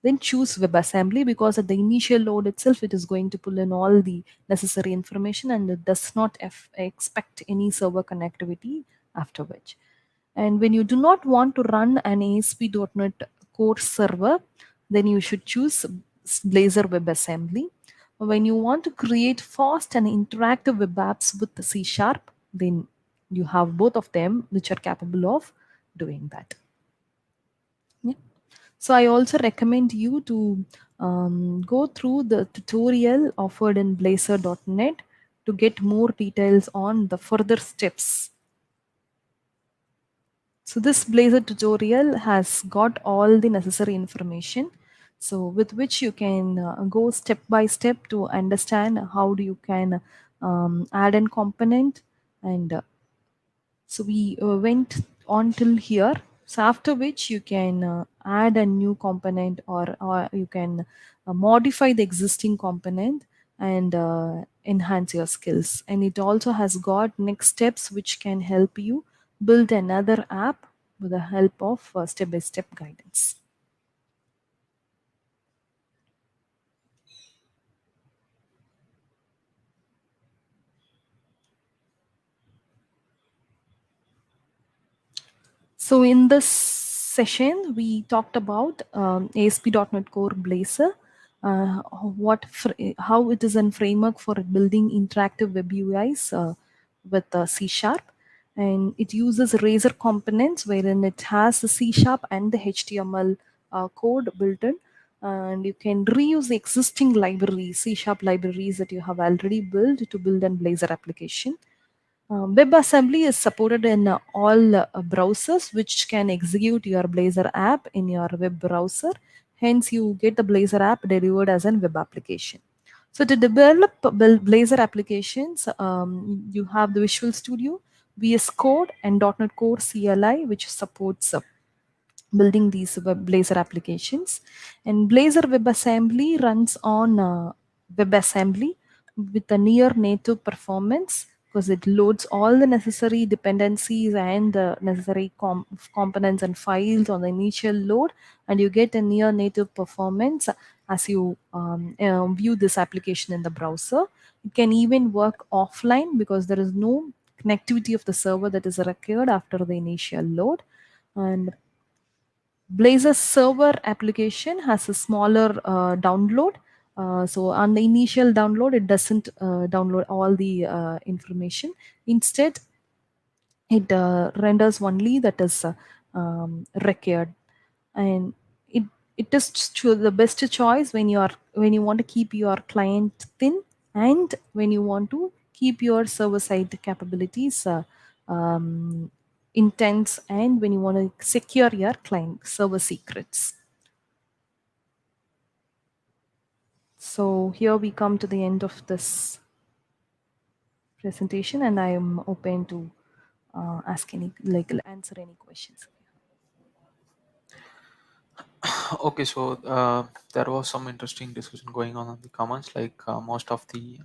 then choose WebAssembly, because at the initial load itself, it is going to pull in all the necessary information and it does not expect any server connectivity after which. And when you do not want to run an ASP.NET Core server, then you should choose Blazor WebAssembly. When you want to create fast and interactive web apps with C#, then you have both of them which are capable of doing that. Yeah. So I also recommend you to go through the tutorial offered in Blazor.net to get more details on the further steps. So this Blazor tutorial has got all the necessary information, so with which you can go step by step to understand how do you can add a component, and so we went on till here. So after which you can add a new component, or you can modify the existing component and enhance your skills. And it also has got next steps which can help you build another app with the help of step-by-step guidance. So in this session, we talked about ASP.NET Core Blazor, how it is a framework for building interactive web UIs with C#, and it uses Razor components wherein it has the C# and the HTML code built in, and you can reuse the existing libraries, C# libraries that you have already built to build a Blazor application. WebAssembly is supported in all browsers which can execute your Blazor app in your web browser. Hence, you get the Blazor app delivered as a web application. So to develop Blazor applications, you have the Visual Studio, VS Code, and .NET Core CLI, which supports building these Blazor applications. And Blazor WebAssembly runs on WebAssembly with a near native performance, because it loads all the necessary dependencies and the necessary components and files on the initial load, and you get a near native performance as you view this application in the browser. It can even work offline because there is no connectivity of the server that is required after the initial load. And Blazor server application has a smaller download. So on the initial download, it doesn't download all the information. Instead, it renders only that is required, and it is the best choice when you want to keep your client thin, and when you want to keep your server side capabilities intense, and when you want to secure your client server secrets. So here we come to the end of this presentation, and I am open to answer any questions. Okay, so there was some interesting discussion going on in the comments. Like most of the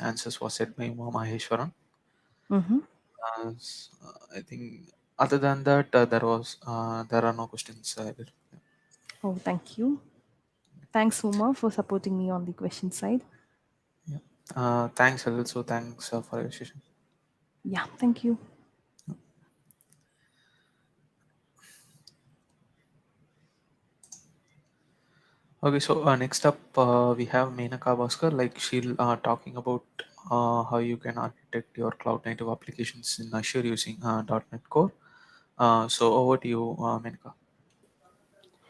answers was said by Maheshwaran. Mm-hmm. I think other than that, there are no questions. Oh, thank you. Thanks, Uma, for supporting me on the question side. Yeah. Thanks, Adil. So thanks for your session. Yeah, thank you. Okay, so next up we have Menaka Bhaskar. Like she'll talking about how you can architect your cloud native applications in Azure using .NET Core. So over to you, Menaka.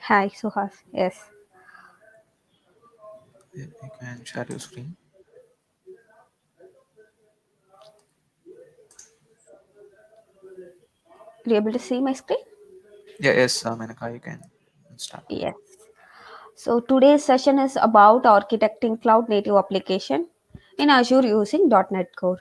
Hi, Suhas. Yes. You can share your screen. Are you able to see my screen? Yeah, yes, Menaka, you can start. Yes. So today's session is about architecting cloud native application in Azure using .NET Core.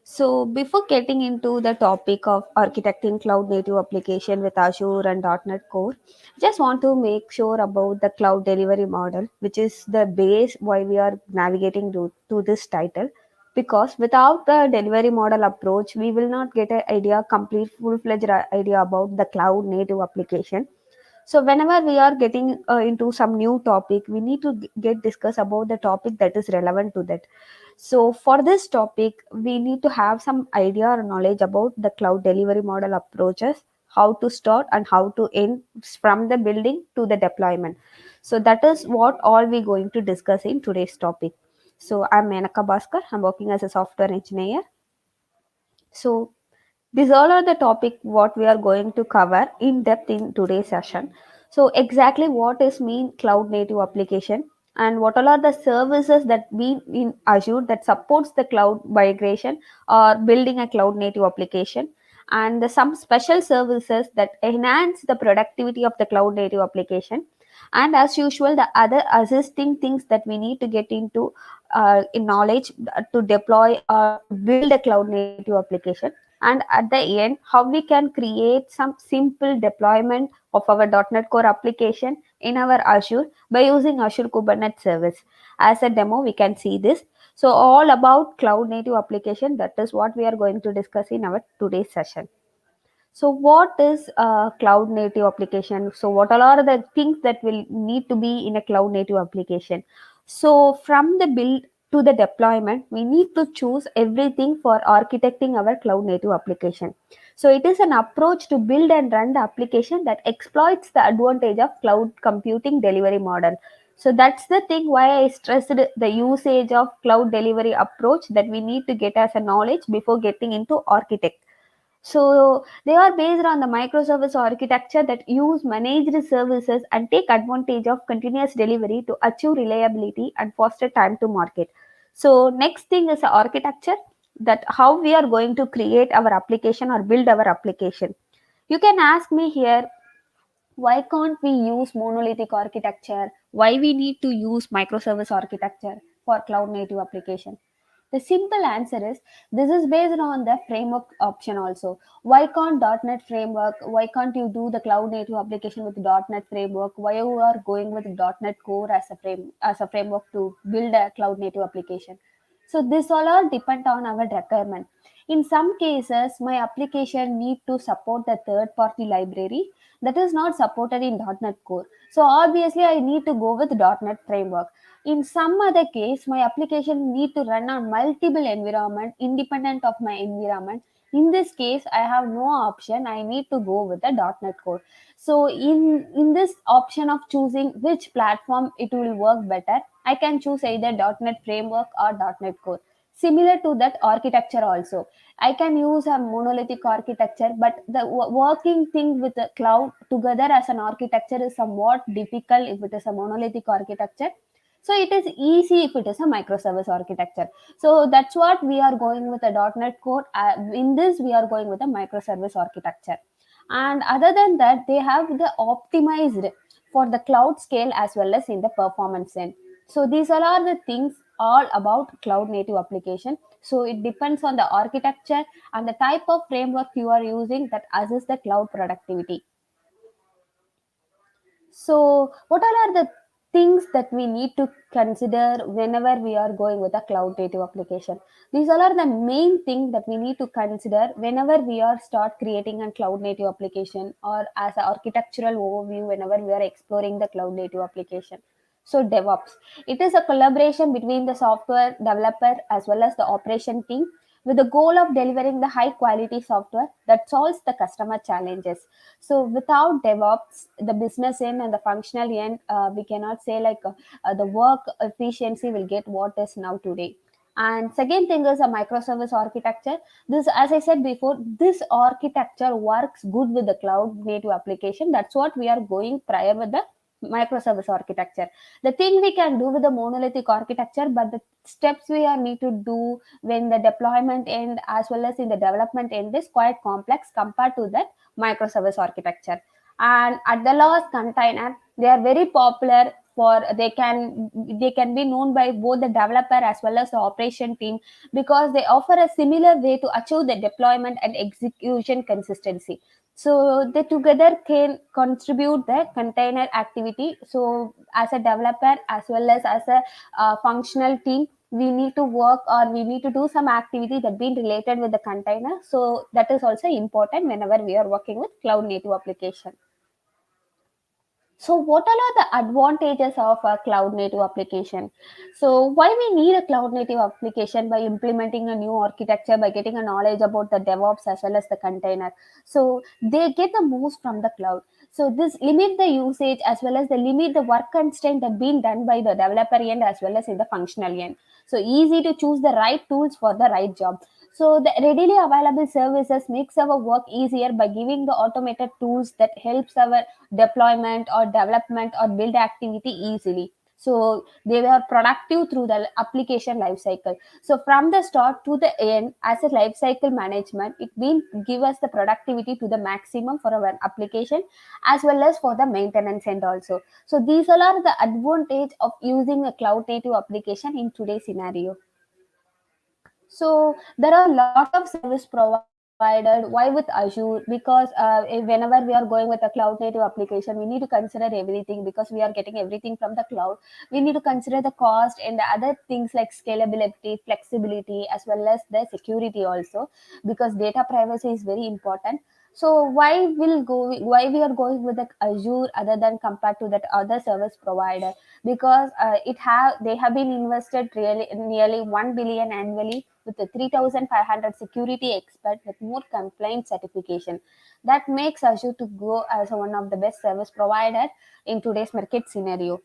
So before getting into the topic of architecting cloud native application with Azure and .NET Core, just want to make sure about the cloud delivery model, which is the base why we are navigating to this title. Because without the delivery model approach, we will not get an idea, complete full-fledged idea about the cloud native application. So whenever we are getting into some new topic, we need to get discuss about the topic that is relevant to that. So for this topic, we need to have some idea or knowledge about the cloud delivery model approaches, how to start and how to end from the building to the deployment. So that is what all we're going to discuss in today's topic. So I'm Menaka Bhaskar. I'm working as a software engineer. So these all are the topic what we are going to cover in depth in today's session. So exactly what is mean cloud native application, and what all are the services that be in Azure that supports the cloud migration or building a cloud native application, and some special services that enhance the productivity of the cloud native application, and as usual the other assisting things that we need to get into in knowledge to deploy or to build a cloud native application, and at the end how we can create some simple deployment of our .NET Core application in our Azure by using Azure Kubernetes service. As a demo we can see this. So all about cloud native application, that is what we are going to discuss in our today's session. So what is a cloud native application? So what all are the things that will need to be in a cloud native application? So from the build to the deployment, we need to choose everything for architecting our cloud native application. So it is an approach to build and run the application that exploits the advantage of cloud computing delivery model. So that's the thing why I stressed the usage of cloud delivery approach, that we need to get as a knowledge before getting into architect. So they are based on the microservice architecture that use managed services and take advantage of continuous delivery to achieve reliability and faster time to market. So next thing is architecture, that how we are going to create our application or build our application. You can ask me here, why can't we use monolithic architecture? Why we need to use microservice architecture for cloud native application? The simple answer is this is based on the framework option also. Why can't .NET framework? Why can't you do the cloud native application with .NET framework? Why you are going with .NET Core as a framework to build a cloud native application? So this all depend on our requirement. In some cases, my application need to support the third party library that is not supported in .NET Core. So obviously, I need to go with .NET framework. In some other case, my application need to run on multiple environment independent of my environment. In this case, I have no option. I need to go with the .NET Core. So in this option of choosing which platform it will work better, I can choose either .NET Framework or .NET Core. Similar to that architecture also, I can use a monolithic architecture, but the working thing with the cloud together as an architecture is somewhat difficult if it is a monolithic architecture. So it is easy if it is a microservice architecture. So that's what we are going with a .NET Core. In this, we are going with a microservice architecture. And other than that, they have the optimized for the cloud scale as well as in the performance end. So these all are the things all about cloud native application. So it depends on the architecture and the type of framework you are using that assists the cloud productivity. So, what all are the things that we need to consider whenever we are going with a cloud native application? These all are the main thing that we need to consider whenever we are start creating a cloud native application, or as an architectural overview whenever we are exploring the cloud native application. So DevOps, it is a collaboration between the software developer as well as the operation team with the goal of delivering the high quality software that solves the customer challenges. So without DevOps, the business end and the functional end, we cannot say like the work efficiency will get what is now today. And second thing is a microservice architecture. This, as I said before, this architecture works good with the cloud native application. That's what we are going prior with the microservice architecture. The thing we can do with the monolithic architecture, but the steps we are need to do when the deployment end as well as in the development end is quite complex compared to that microservice architecture. And at the last, container, they are very popular for they can be known by both the developer as well as the operation team, because they offer a similar way to achieve the deployment and execution consistency. So they together can contribute the container activity. So as a developer as well as a functional team, we need to work or we need to do some activity that been related with the container. So that is also important whenever we are working with cloud native application. So what all are the advantages of a cloud native application? So why we need a cloud native application? By implementing a new architecture, by getting a knowledge about the DevOps as well as the container. So they get the most from the cloud. So this limit the usage as well as the limit the work constraint that being done by the developer end as well as in the functional end. So easy to choose the right tools for the right job. So the readily available services makes our work easier by giving the automated tools that helps our deployment or development or build activity easily. So they were productive through the application lifecycle. So from the start to the end, as a lifecycle management, it will give us the productivity to the maximum for our application as well as for the maintenance end also. So these all are the advantage of using a cloud native application in today's scenario. So there are a lot of service provided. Why with Azure? Because whenever we are going with a cloud native application, we need to consider everything, because we are getting everything from the cloud. We need to consider the cost and the other things like scalability, flexibility, as well as the security also, because data privacy is very important. So why we are going with the Azure other than compared to that other service provider? Because they have been invested really nearly 1 billion annually with the 3,500 security expert with more compliance certification. That makes Azure to go as one of the best service provider in today's market scenario.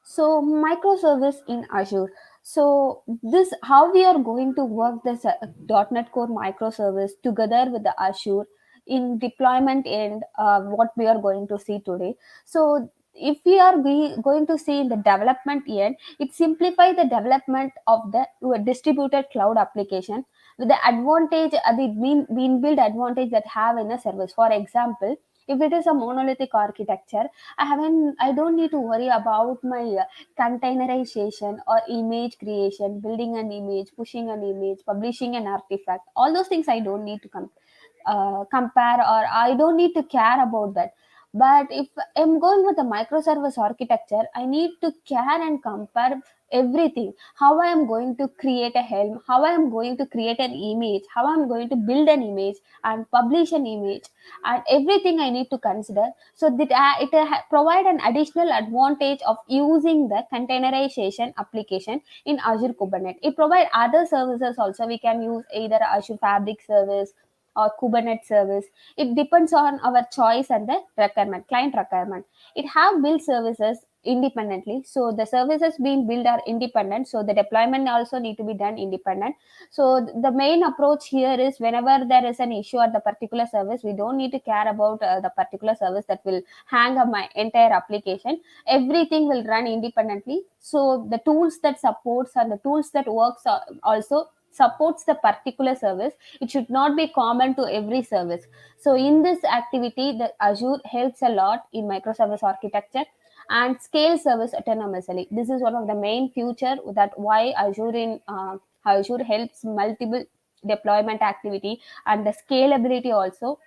So microservice in Azure. So this how we are going to work this .NET Core microservice together with the Azure in deployment and what we are going to see today. So if we are going to see in the development end, it simplifies the development of the distributed cloud application with the advantage, the being build advantage that have in a service. For example, if it is a monolithic architecture, I don't need to worry about my containerization or image creation, building an image, pushing an image, publishing an artifact. All those things I don't need to compare, or I don't need to care about that. But if I'm going with a microservice architecture, I need to care and compare everything. How I am going to create a helm, how I am going to create an image, how I am going to build an image and publish an image, and everything I need to consider. So that provide an additional advantage of using the containerization application in Azure Kubernetes. It provide other services also. We can use either Azure Fabric service or Kubernetes service. It depends on our choice and the requirement, client requirement. It have built services independently, so the services being built are independent, so the deployment also need to be done independent. So the main approach here is whenever there is an issue at the particular service, we don't need to care about the particular service that will hang up my entire application. Everything will run independently, so the tools that supports and the tools that works also supports the particular service. It should not be common to every service. So in this activity, the Azure helps a lot in microservice architecture and scale service autonomously. This is one of the main feature that why Azure helps multiple deployment activity, and the scalability also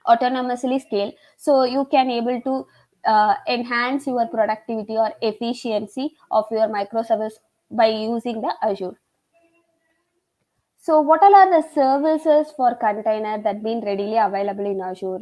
autonomously scale. So you can able to enhance your productivity or efficiency of your microservice by using the Azure. So what all are the services for container that been readily available in Azure?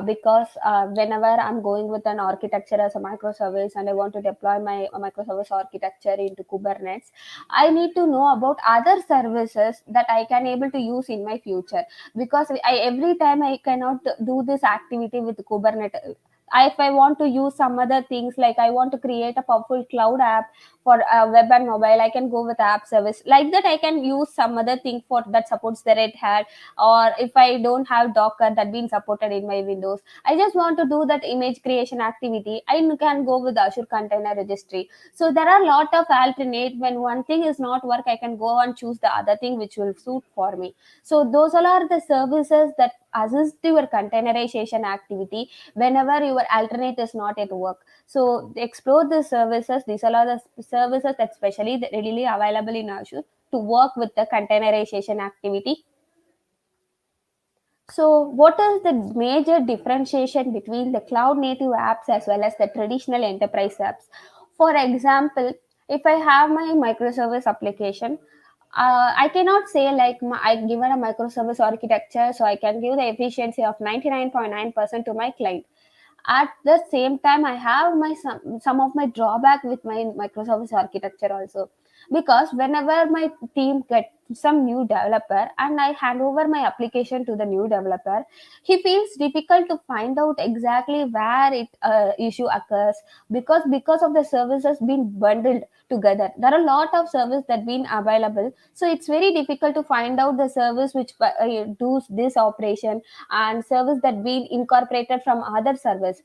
Because whenever I'm going with an architecture as a microservice and I want to deploy my microservice architecture into Kubernetes, I need to know about other services that I can able to use in my future. Because every time I cannot do this activity with Kubernetes. If I want to use some other things, like I want to create a powerful cloud app for web and mobile, I can go with app service like that. I can use some other thing for that supports the Red Hat. Or if I don't have Docker that being supported in my Windows, I just want to do that image creation activity, I can go with Azure Container Registry. So there are a lot of alternate. When one thing is not work, I can go and choose the other thing which will suit for me. So those all are the services that assist your containerization activity whenever your alternate is not at work. So explore the services. These are the services that especially readily available in Azure to work with the containerization activity. So what is the major differentiation between the cloud native apps as well as the traditional enterprise apps? For example, if I have my microservice application, I cannot say like I given a microservice architecture, so I can give the efficiency of 99.9% to my client. At the same time, I have my some of my drawback with my microservice architecture also, because whenever my team get some new developer and I hand over my application to the new developer, he feels difficult to find out exactly where it issue occurs, because of the services being bundled together. There are a lot of service that been available, so it's very difficult to find out the service which does this operation and service that been incorporated from other service.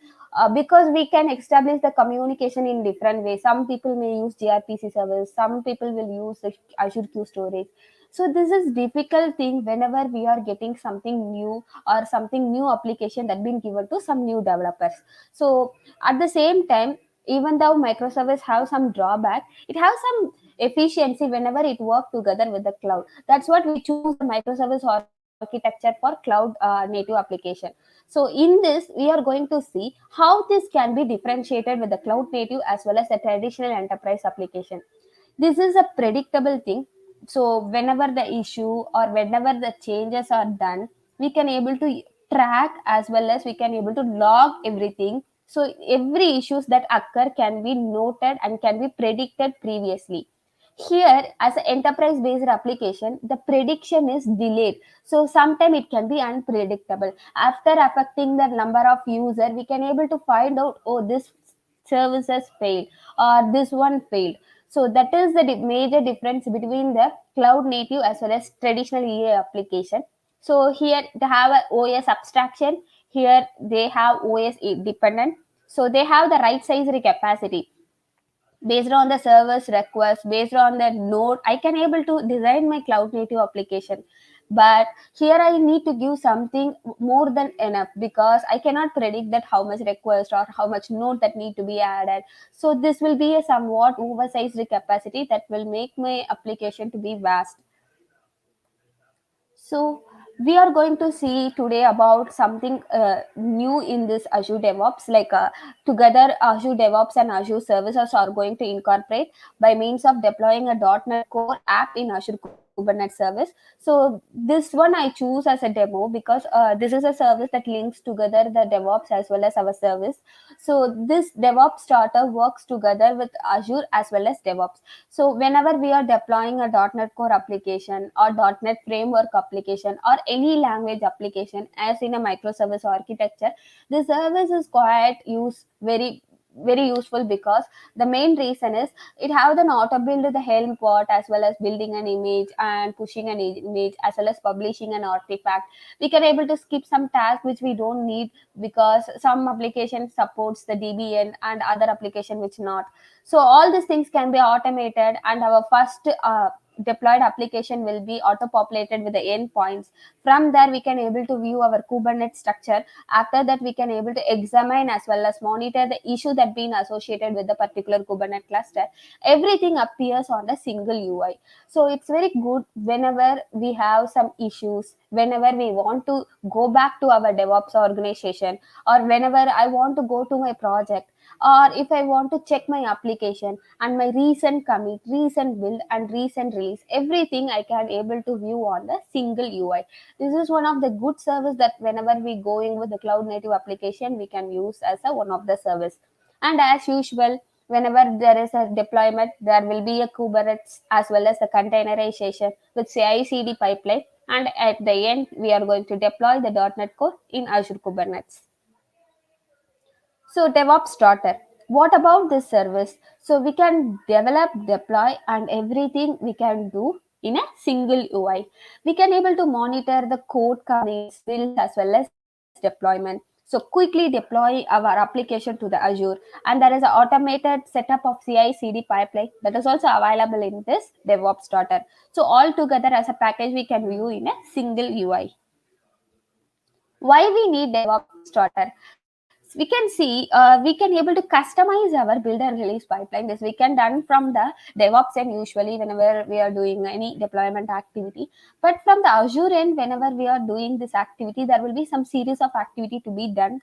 Because we can establish the communication in different ways. Some people may use grpc service, some people will use the Azure queue storage. So this is difficult thing whenever we are getting something new or something new application that been given to some new developers. So at the same time, even though microservice have some drawback, it has some efficiency whenever it work together with the cloud. That's what we choose the microservice architecture for cloud native application. So in this, we are going to see how this can be differentiated with the cloud native as well as the traditional enterprise application. This is a predictable thing. So whenever the issue or whenever the changes are done, we can able to track as well as we can able to log everything. So every issues that occur can be noted and can be predicted previously. Here, as an enterprise based application, the prediction is delayed. So sometimes it can be unpredictable. After affecting the number of user, we can able to find out, oh, this services failed or this one failed. So that is the major difference between the cloud native as well as traditional EA application. So here they have a OS abstraction. Here they have OS dependent. So they have the right size capacity based on the service request, based on the node. I can able to design my cloud native application. But here I need to give something more than enough, because I cannot predict that how much request or how much node that need to be added. So this will be a somewhat oversized capacity that will make my application to be vast. So we are going to see today about something new in this Azure DevOps. Together, Azure DevOps and Azure services are going to incorporate by means of deploying a .NET Core app in Azure Kubernetes service. So this one I choose as a demo because this is a service that links together the DevOps as well as our service. So this DevOps starter works together with Azure as well as DevOps. So whenever we are deploying a .NET Core application or .NET Framework application or any language application as in a microservice architecture, this service is quite very useful because the main reason is it have an auto build the Helm part as well as building an image and pushing an image as well as publishing an artifact. We can able to skip some tasks which we don't need because some application supports the DBN and other application which not. So all these things can be automated, and our first deployed application will be auto populated with the endpoints. From there we can able to view our Kubernetes structure. After that we can able to examine as well as monitor the issue that been associated with the particular Kubernetes cluster. Everything appears on the single UI. So it's very good whenever we have some issues, whenever we want to go back to our DevOps organization, or whenever I want to go to my project, or if I want to check my application and my recent commit, recent build and recent release, everything I can able to view on the single UI. This is one of the good service that whenever we going with the cloud native application, we can use as a one of the service. And as usual, whenever there is a deployment, there will be a Kubernetes as well as a containerization with CI/CD pipeline. And at the end, we are going to deploy the .NET Core in Azure Kubernetes. So DevOps starter. What about this service? So we can develop, deploy, and everything we can do in a single UI. We can able to monitor the code commits, builds as well as deployment. So quickly deploy our application to the Azure, and there is an automated setup of CI/CD pipeline that is also available in this DevOps starter. So all together as a package we can view in a single UI. Why we need DevOps starter? We can see we can able to customize our build and release pipeline. This we can done from the DevOps end usually whenever we are doing any deployment activity. But from the Azure end, whenever we are doing this activity, there will be some series of activity to be done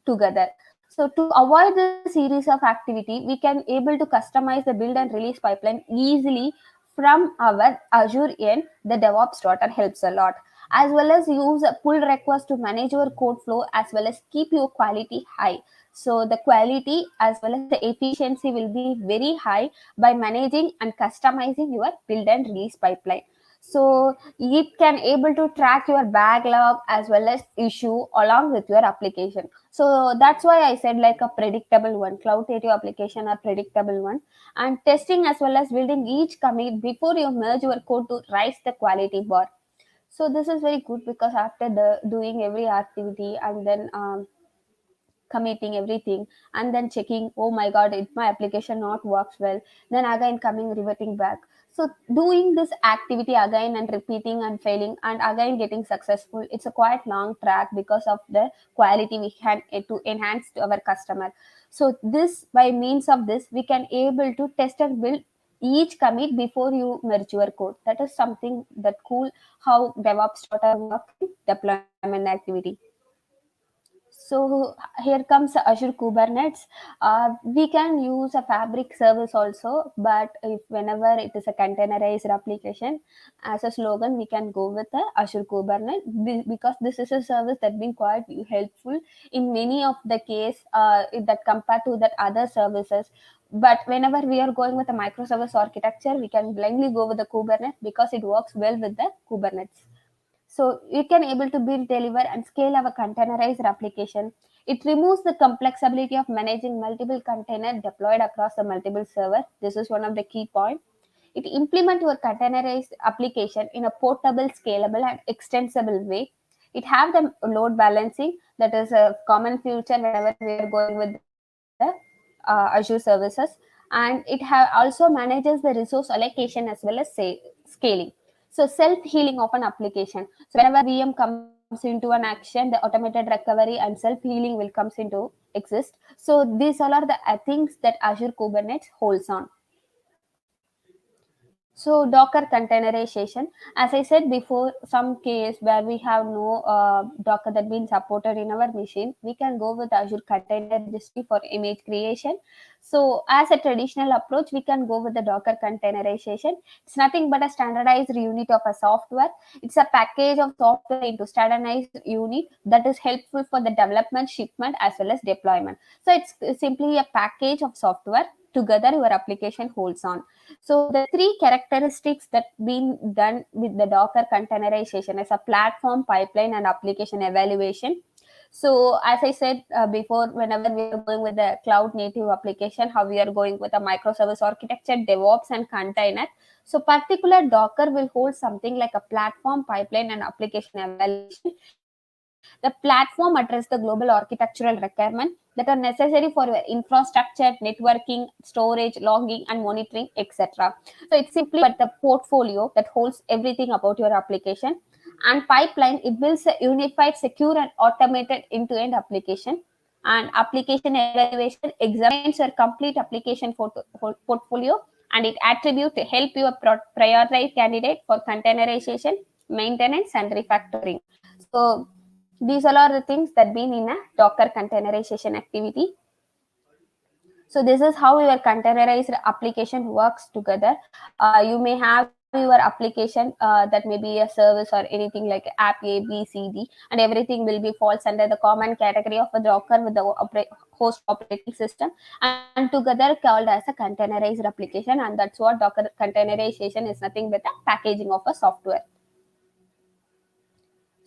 together. So to avoid the series of activity, we can able to customize the build and release pipeline easily from our Azure end. The DevOps starter helps a lot, as well as use a pull request to manage your code flow as well as keep your quality high. So the quality as well as the efficiency will be very high by managing and customizing your build and release pipeline. So it can able to track your backlog as well as issue along with your application. So that's why I said like a predictable one. Cloud native application are predictable one, and testing as well as building each commit before you merge your code to rise the quality bar. So this is very good because after the doing every activity and then committing everything and then checking, oh my god, it my application not works well, then again coming reverting back. So doing this activity again and repeating and failing and again getting successful, it's a quite long track because of the quality we can to enhance to our customer. So this by means of this we can able to test and build each commit before you merge your code. That is something that cool how DevOps starter work in deployment activity. So here comes Azure Kubernetes. We can use a Fabric service also, but if whenever it is a containerized application, as a slogan, we can go with the Azure Kubernetes because this is a service that been quite helpful in many of the case that compared to that other services. But whenever we are going with a microservice architecture, we can blindly go with the Kubernetes because it works well with the Kubernetes. So we can able to build, deliver, and scale our containerized application. It removes the complexity of managing multiple containers deployed across the multiple server. This is one of the key points. It implements your containerized application in a portable, scalable, and extensible way. It have the load balancing that is a common feature whenever we are going with the Azure services, and it have also manages the resource allocation as well as scaling. So self-healing of an application. So whenever VM comes into an action, the automated recovery and self-healing will comes into exist. So these all are the things that Azure Kubernetes holds on. So Docker containerization, as I said before, some case where we have no Docker that been supported in our machine, we can go with Azure Container Registry for image creation. So as a traditional approach, we can go with the Docker containerization. It's nothing but a standardized unit of a software. It's a package of software into standardized unit that is helpful for the development, shipment, as well as deployment. So it's simply a package of software together your application holds on. So the three characteristics that been done with the Docker containerization is a platform, pipeline, and application evaluation. So as I said before, whenever we are going with the cloud native application, how we are going with a microservice architecture, DevOps, and container. So particular Docker will hold something like a platform, pipeline, and application evaluation. The platform addresses the global architectural requirements that are necessary for your infrastructure, networking, storage, logging, and monitoring, etc. So it's simply but the portfolio that holds everything about your application. And pipeline, it builds a unified, secure, and automated end-to-end application. And application evaluation examines your complete application portfolio, and it attribute to help you prioritize candidate for containerization, maintenance, and refactoring. So these all are the things that been in a Docker containerization activity. So this is how your containerized application works together. You may have your application that may be a service or anything like app A, B, C, D, and everything will be falls under the common category of a Docker with the host operating system, and together called as a containerized application. And that's what Docker containerization is, nothing but a packaging of a software.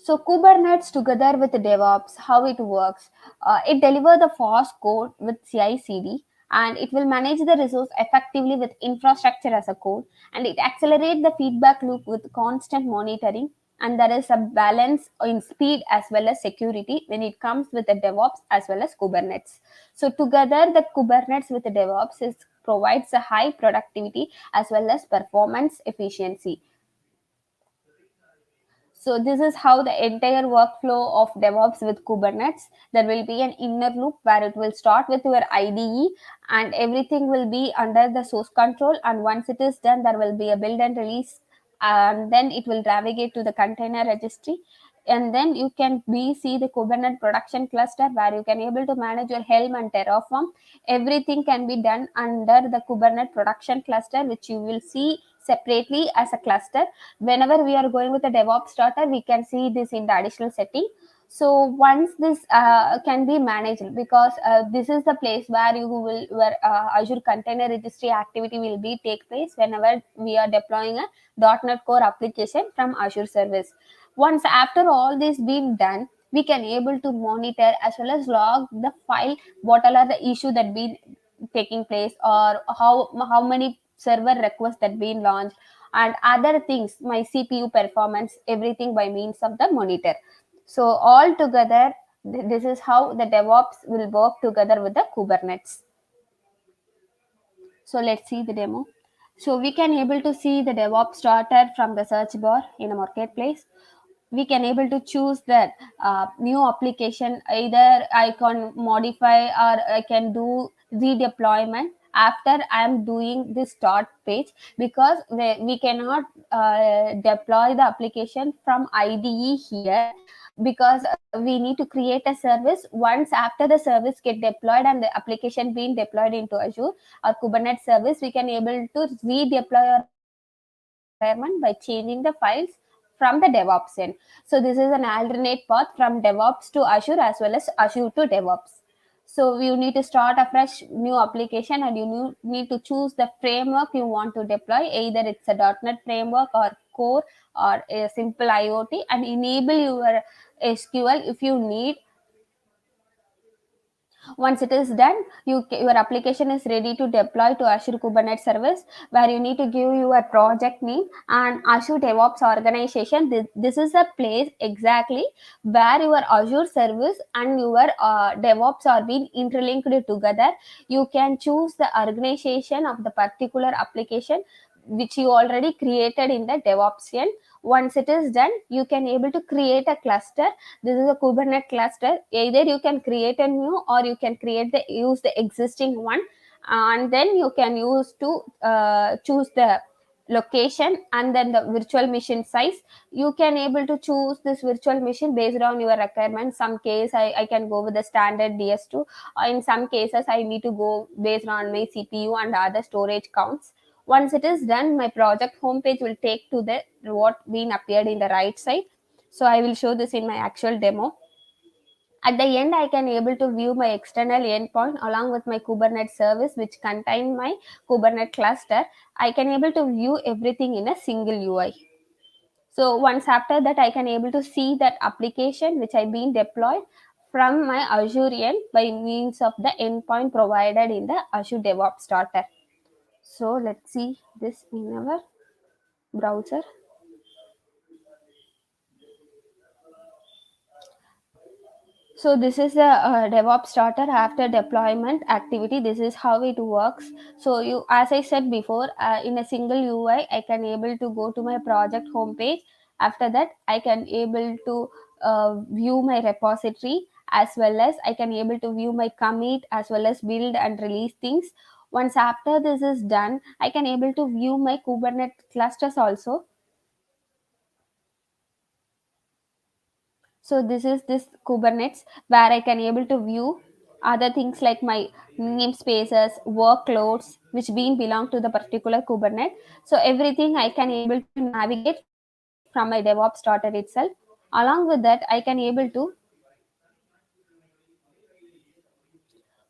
So Kubernetes together with DevOps, how it works, it delivers the fast code with CI/CD, and it will manage the resource effectively with infrastructure as a code, and it accelerates the feedback loop with constant monitoring. And there is a balance in speed as well as security when it comes with the DevOps as well as Kubernetes. So together, the Kubernetes with the DevOps provides a high productivity as well as performance efficiency. So this is how the entire workflow of DevOps with Kubernetes. There will be an inner loop where it will start with your IDE, and everything will be under the source control. And once it is done, there will be a build and release, and then it will navigate to the container registry. And then you can see the Kubernetes production cluster where you can able to manage your Helm and Terraform. Everything can be done under the Kubernetes production cluster, which you will see separately as a cluster. Whenever we are going with a DevOps starter, we can see this in the additional setting. So once this can be managed, because this is the place where where Azure Container Registry activity will be take place whenever we are deploying a .NET Core application from Azure service. Once after all this been done, we can able to monitor as well as log the file, what all are the issue that been taking place, or how many server requests that been launched, and other things, my CPU performance, everything by means of the monitor. So all together, this is how the DevOps will work together with the Kubernetes. So let's see the demo. So we can able to see the DevOps starter from the search bar in a marketplace. We can able to choose that new application. Either I can modify or I can do redeployment after I am doing this start page, because we cannot deploy the application from IDE here, because we need to create a service. Once after the service get deployed and the application being deployed into Azure or Kubernetes service, we can able to redeploy our environment by changing the files from the DevOps end. So this is an alternate path from DevOps to Azure as well as Azure to DevOps. So you need to start a fresh new application, and you need to choose the framework you want to deploy. Either it's a .NET framework or Core or a simple IoT, and enable your SQL if you need. Once it is done, your application is ready to deploy to Azure Kubernetes service, where you need to give your project name and Azure DevOps organization. This is a place exactly where your Azure service and your DevOps are being interlinked together. You can choose the organization of the particular application which you already created in the DevOps end. Once it is done, you can able to create a cluster. This is a Kubernetes cluster. Either you can create a new, or you can use the existing one, and then you can use to choose the location and then the virtual machine size. You can able to choose this virtual machine based on your requirement. Some case I can go with the standard DS2, or in some cases I need to go based on my CPU and other storage counts. Once it is done, my project homepage will take to the what been appeared in the right side. So I will show this in my actual demo. At the end, I can able to view my external endpoint along with my Kubernetes service, which contain my Kubernetes cluster. I can able to view everything in a single UI. So once after that, I can able to see that application which I been deployed from my Azure end by means of the endpoint provided in the Azure DevOps Starter. So let's see this in our browser. So this is the DevOps starter after deployment activity. This is how it works. So you, as I said before, in a single UI, I can able to go to my project homepage. After that, I can able to view my repository, as well as I can able to view my commit, as well as build and release things. Once after this is done, I can able to view my Kubernetes clusters also. So this is this Kubernetes where I can able to view other things like my namespaces, workloads, which being belong to the particular Kubernetes. So everything I can able to navigate from my DevOps starter itself. Along with that, I can able to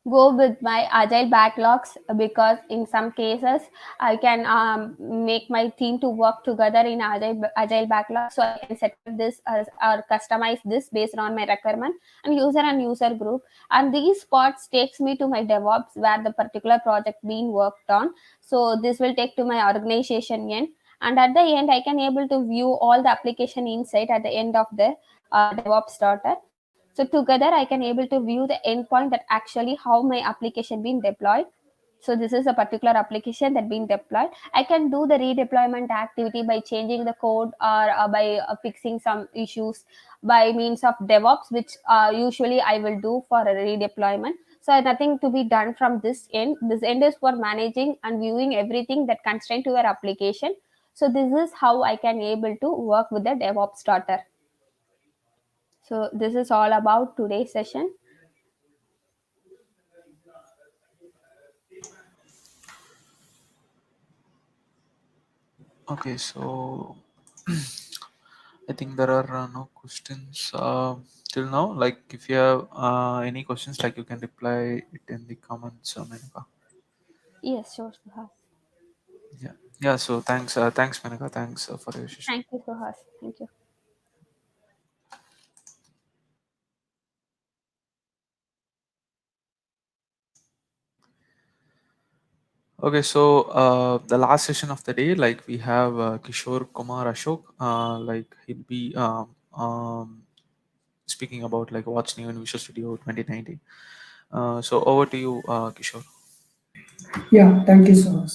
go with my agile backlogs, because in some cases I can make my team to work together in agile backlog. So I can set up this as, or customize this based on my requirement and user group. And these spots takes me to my DevOps where the particular project being worked on. So this will take to my organization end, and at the end I can able to view all the application insight at the end of the DevOps starter. So together I can able to view the endpoint that actually how my application being deployed. So this is a particular application that being deployed. I can do the redeployment activity by changing the code, or by fixing some issues by means of DevOps, which usually I will do for a redeployment. So nothing to be done from this end. This end is for managing and viewing everything that constrain to your application. So this is how I can able to work with the DevOps starter. So this is all about today's session. Okay, so I think there are no questions till now. Like, if you have any questions, like you can reply it in the comments, Menaka. Yes, sure, Suhas. Yeah. So thanks, Menaka. Thanks for your session. Thank you, Suhas. Thank you. Okay, so the last session of the day, like we have Kishore Kumar Ashok, like he'll be speaking about like what's new in Visual Studio 2019. So over to you, Kishore. Yeah, thank you so much.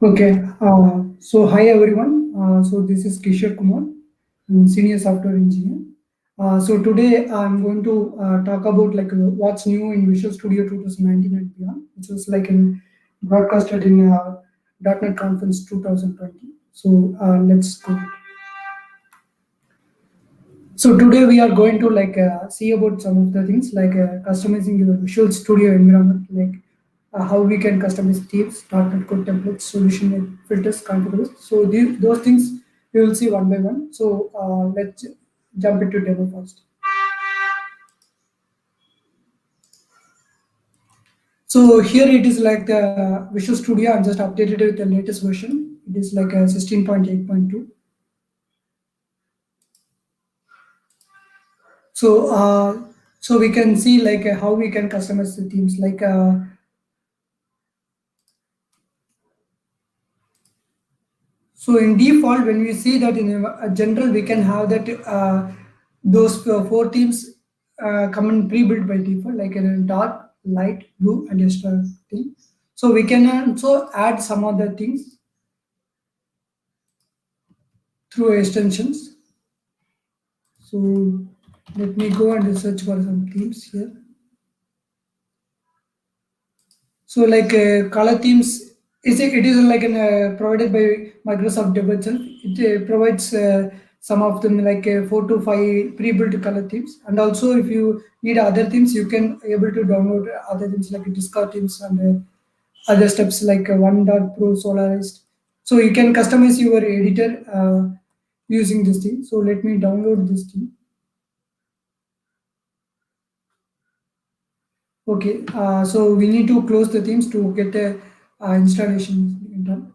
Okay, so hi everyone. So this is Kishore Kumar, I'm senior software engineer. So today I'm going to talk about like what's new in Visual Studio 2019 and beyond, which was like in broadcasted in .NET Conference 2020. So let's go. So today we are going to like see about some of the things like customizing your Visual Studio environment, like how we can customize themes, .NET code templates, solution filters, configurables. So those things we will see one by one. So let's jump into demo first. So here it is like the Visual Studio. I'm just updated with the latest version. It is like a 16.8.2. So we can see like how we can customize the themes, like so in default, when we see that in a general, we can have that those four themes come in pre-built by default, like in a dark, light, blue, and extra theme. So we can also add some other things through extensions. So let me go and search for some themes here. So like color themes, it is like provided by Microsoft Dev itself. It provides some of them like 4 to 5 pre-built color themes, and also if you need other themes, you can able to download other themes like Discord themes and other steps like One.Pro Solarized. So you can customize your editor using this theme. So let me download this theme. Okay, so we need to close the themes to get the installation done.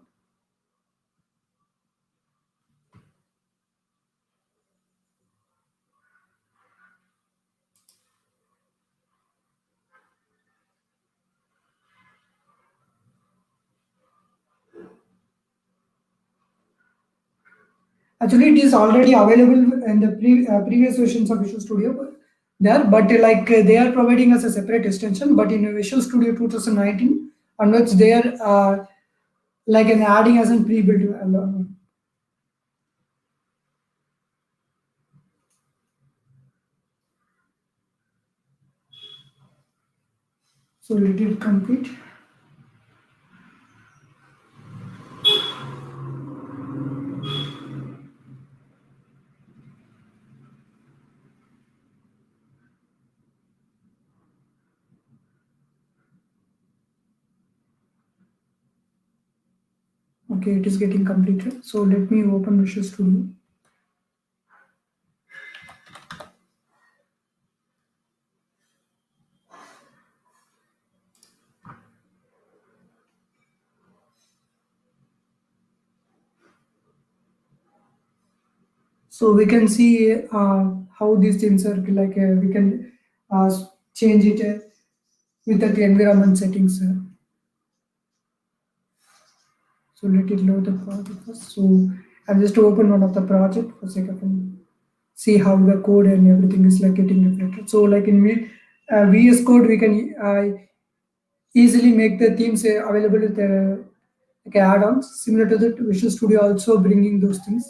Actually, it is already available in the previous versions of Visual Studio there, but they are providing us a separate extension. But in Visual Studio 2019 onwards, they are like an adding as a pre-built. So let it complete. Okay, it is getting completed. So let me open Visual Studio. So we can see how these things are like we can change it with the environment settings. So let it load the project first. So I'm just to open one of the project for sake of see how the code and everything is like getting reflected. So like in VS Code, we can easily make the themes available with like add-ons. Similar to that, Visual Studio also bringing those things.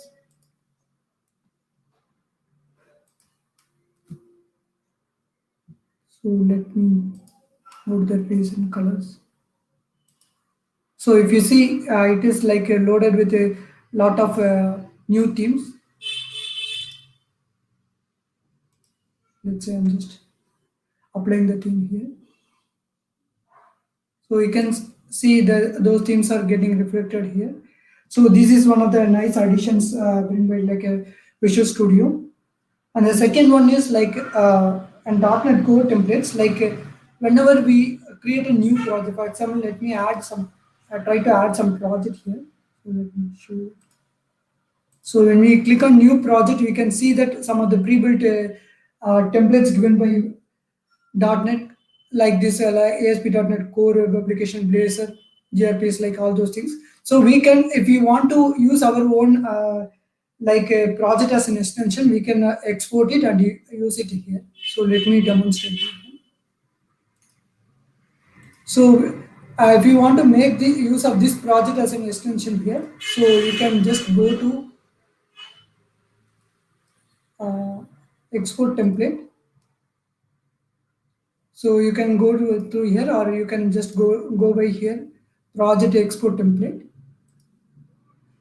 So let me move the face and colors. So if you see, it is like loaded with a lot of new themes. Let's say I'm just applying the theme here. So you can see those themes are getting reflected here. So this is one of the nice additions bring by like a Visual Studio. And the second one is like and .NET Core templates. Like whenever we create a new project, for example, let me add some. Try to add some project here. So let me show you. So when we click on new project, we can see that some of the pre-built templates given by .NET, like this like ASP.NET Core Web Application, Blazor, gRPs, like all those things. So we can, if we want to use our own like a project as an extension, we can export it and use it here. So let me demonstrate it. So if you want to make the use of this project as an extension here, so you can just go to export template. So you can go to here, or you can just go by here, project export template.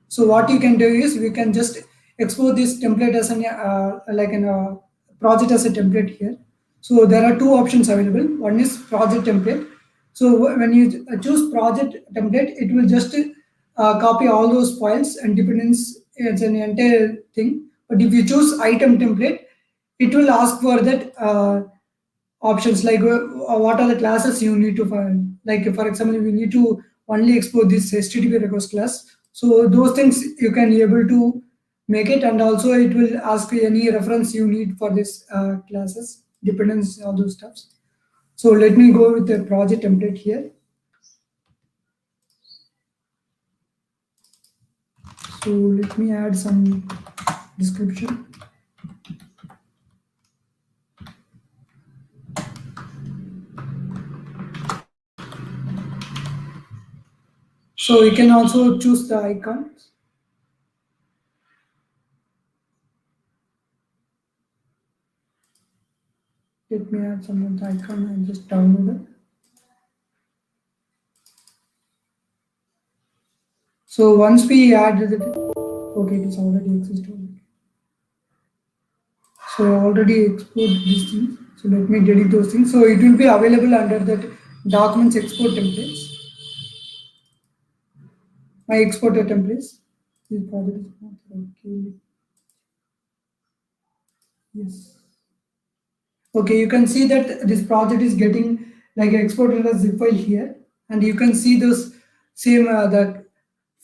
So what you can do is we can just export this template as an like a project as a template here. So there are two options available. One is project template. So when you choose project template, it will just copy all those files and dependents. It's an entire thing. But if you choose item template, it will ask for that options like what are the classes you need to find. Like for example, we need to only export this HTTP request class. So those things you can be able to make it, and also it will ask you any reference you need for this classes, dependence, all those stuffs. So let me go with the project template here. So let me add some description. So you can also choose the icons. Let me add some of the icon and just download it. So once we added it, okay, it is already existing. So I already export these things. So let me delete those things. So it will be available under that documents export templates. My exporter templates. This project is not okay. Yes. Okay, you can see that this project is getting like exported as zip file here, and you can see those same the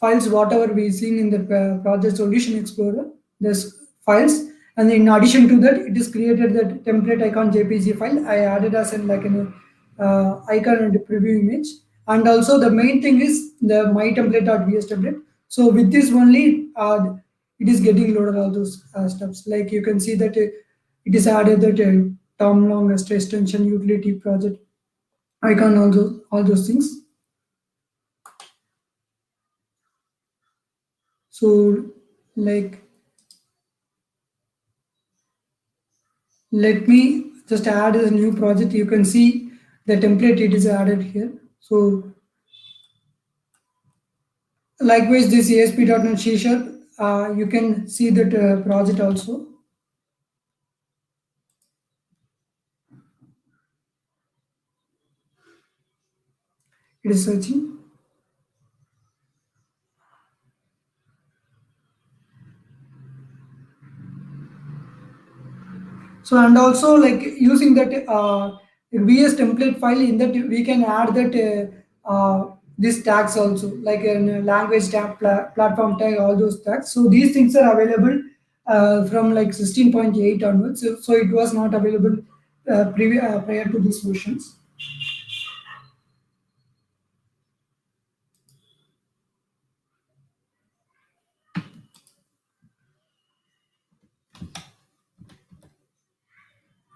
files whatever we seen in the project solution explorer. There's files, and in addition to that, it is created that template icon JPG file. I added as an like an icon and preview image, and also the main thing is the my template.vs template. So with this only, it is getting loaded all those stuffs. Like you can see that it is added that term long stress tension utility project icon, all those things. So like let me just add a new project. You can see the template it is added here. So likewise this ASP.NET C#, you can see that project also. It is searching. So and also like using that VS template file, in that we can add that these tags also, like a language tag, platform tag, all those tags. So these things are available from like 16.8 onwards. So it was not available prior to these versions.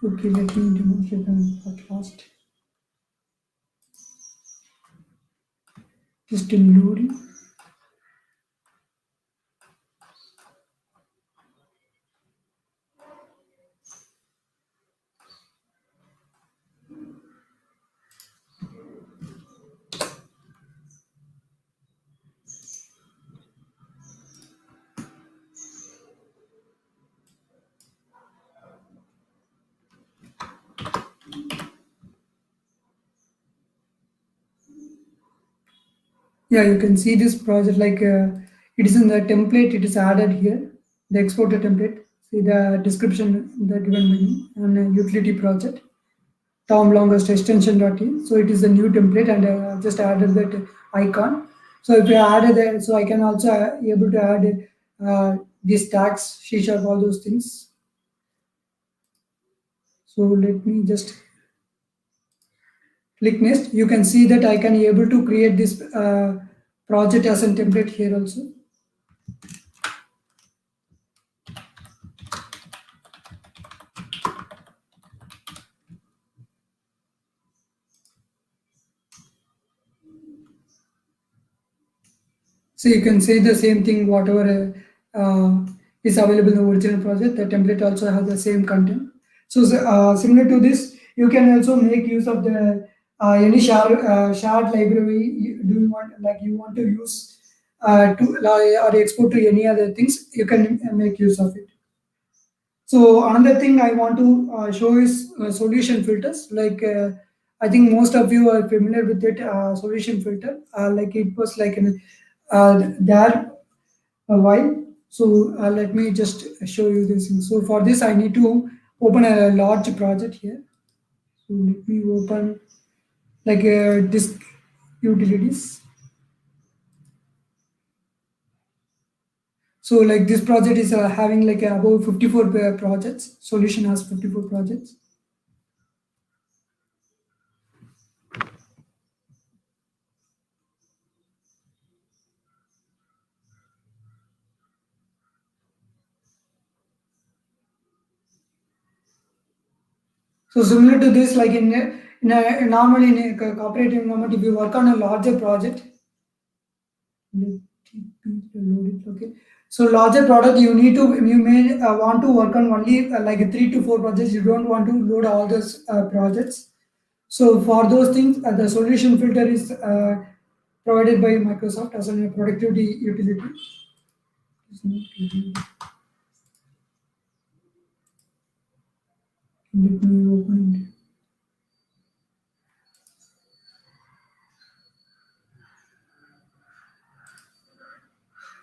Okay, let me demonstrate at last. Just loading. Yeah, you can see this project like it is in the template, it is added here, the exporter template. See the description, the given menu, and utility project, Tom longest extension.t. So it is a new template, and just added that icon. So if you added that, so I can also able to add these tags, C#, all those things. So let me just click next. You can see that I can able to create this project as a template here also. So you can say the same thing, whatever is available in the original project, the template also has the same content. So similar to this, you can also make use of the any shared library do you want, like you want to use to or export to any other things, you can make use of it. So another thing I want to show is solution filters. Like I think most of you are familiar with it. Solution filter, like it was like an there a while. So let me just show you this thing. So for this, I need to open a large project here. So let me open like disk utilities. So like this project is having like about 54 projects. Solution has 54 projects. So similar to this, like normally in a corporate environment, if you work on a larger project, Let it be loaded. Okay. So larger product, you may want to work on only like 3 to 4 projects. You don't want to load all those projects. So for those things, the solution filter is provided by Microsoft as a productivity utility. Let me open it.